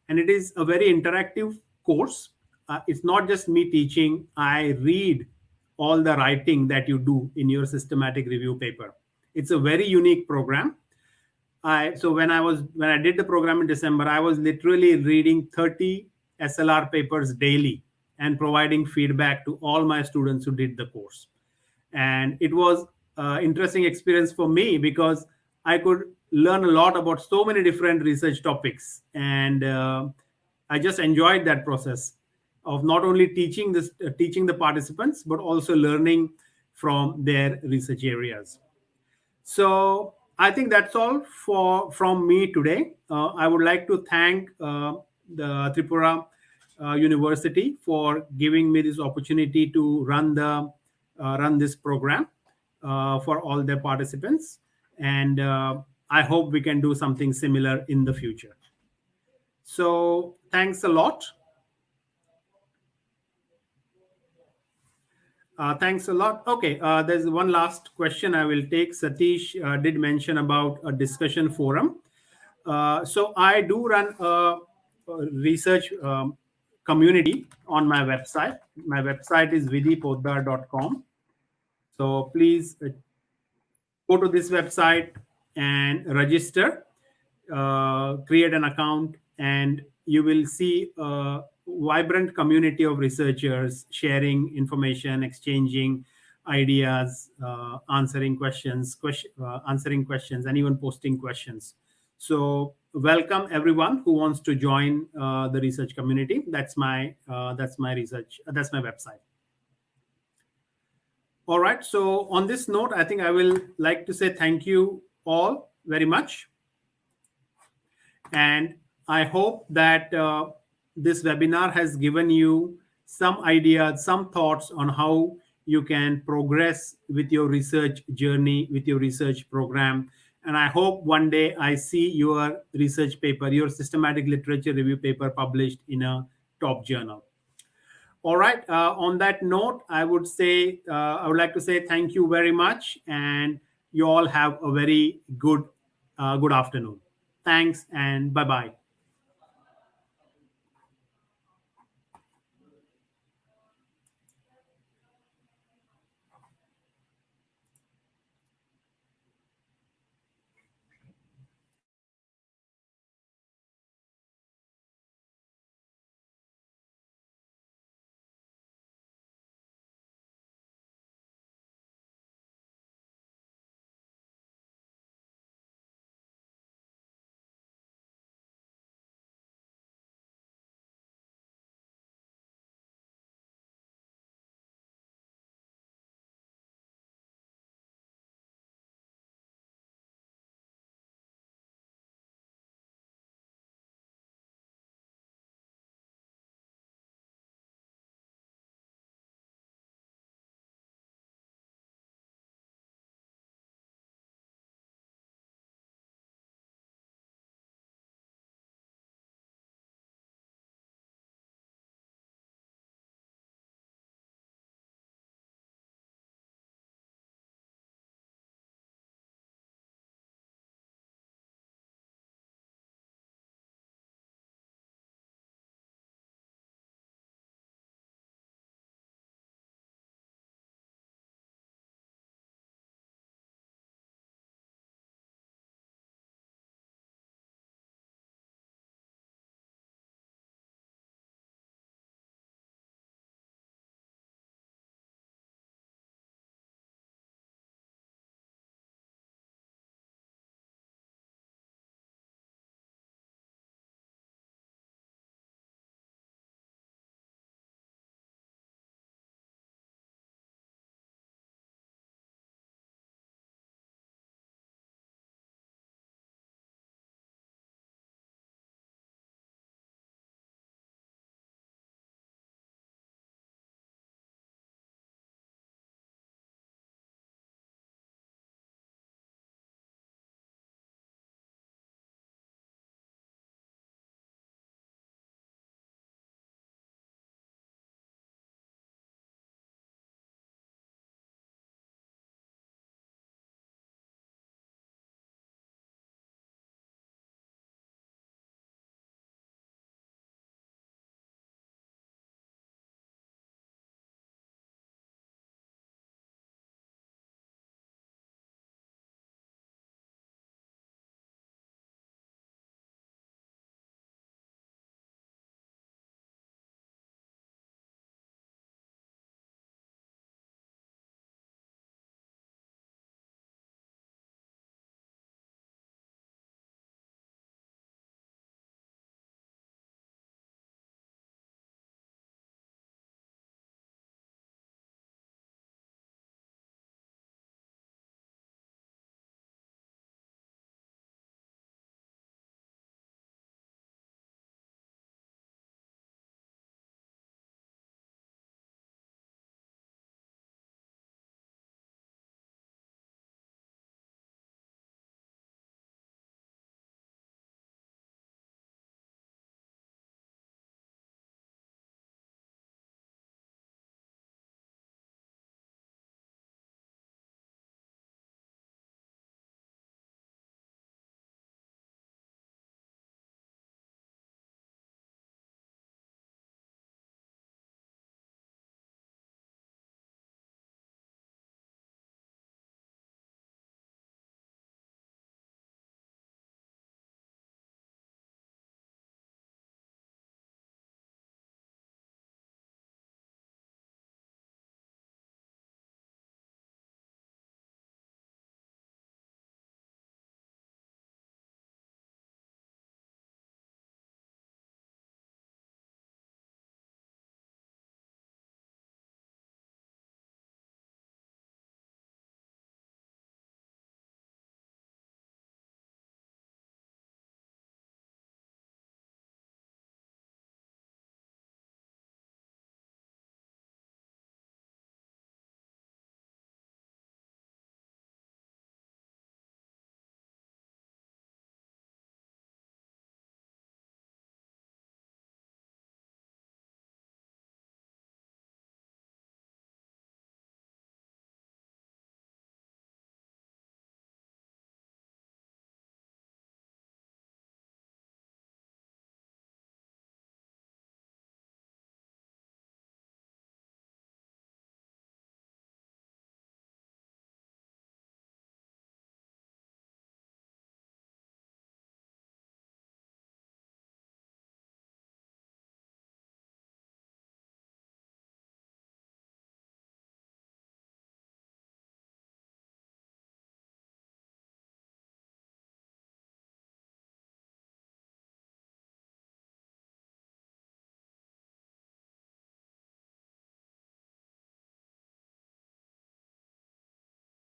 Speaker 1: And it is a very interactive course. It's not just me teaching. I read all the writing that you do in your systematic review paper. It's a very unique program. So when I did the program in December, I was literally reading 30 SLR papers daily and providing feedback to all my students who did the course. And it was interesting experience for me because I could learn a lot about so many different research topics, and I just enjoyed that process of not only teaching the participants, but also learning from their research areas. So I think that's all for from me today. I would like to thank the Tripura University for giving me this opportunity to run this program for all their participants, and I hope we can do something similar in the future. So thanks a lot. Thanks a lot. Okay, there's one last question I will take. Satish did mention about a discussion forum. So I do run a research community on my website. My website is vidypotdar.com. So please go to this website and register, create an account, and you will see a vibrant community of researchers sharing information, exchanging ideas, answering questions, and even posting questions. So welcome everyone who wants to join the research community. That's my research. That's my website. All right. So on this note, I think I will like to say thank you all very much. And I hope that this webinar has given you some ideas, some thoughts on how you can progress with your research journey, with your research program. And I hope one day I see your research paper, your systematic literature review paper published in a top journal. All right. On that note, I would like to say thank you very much, and you all have a very good afternoon. Thanks, and bye bye.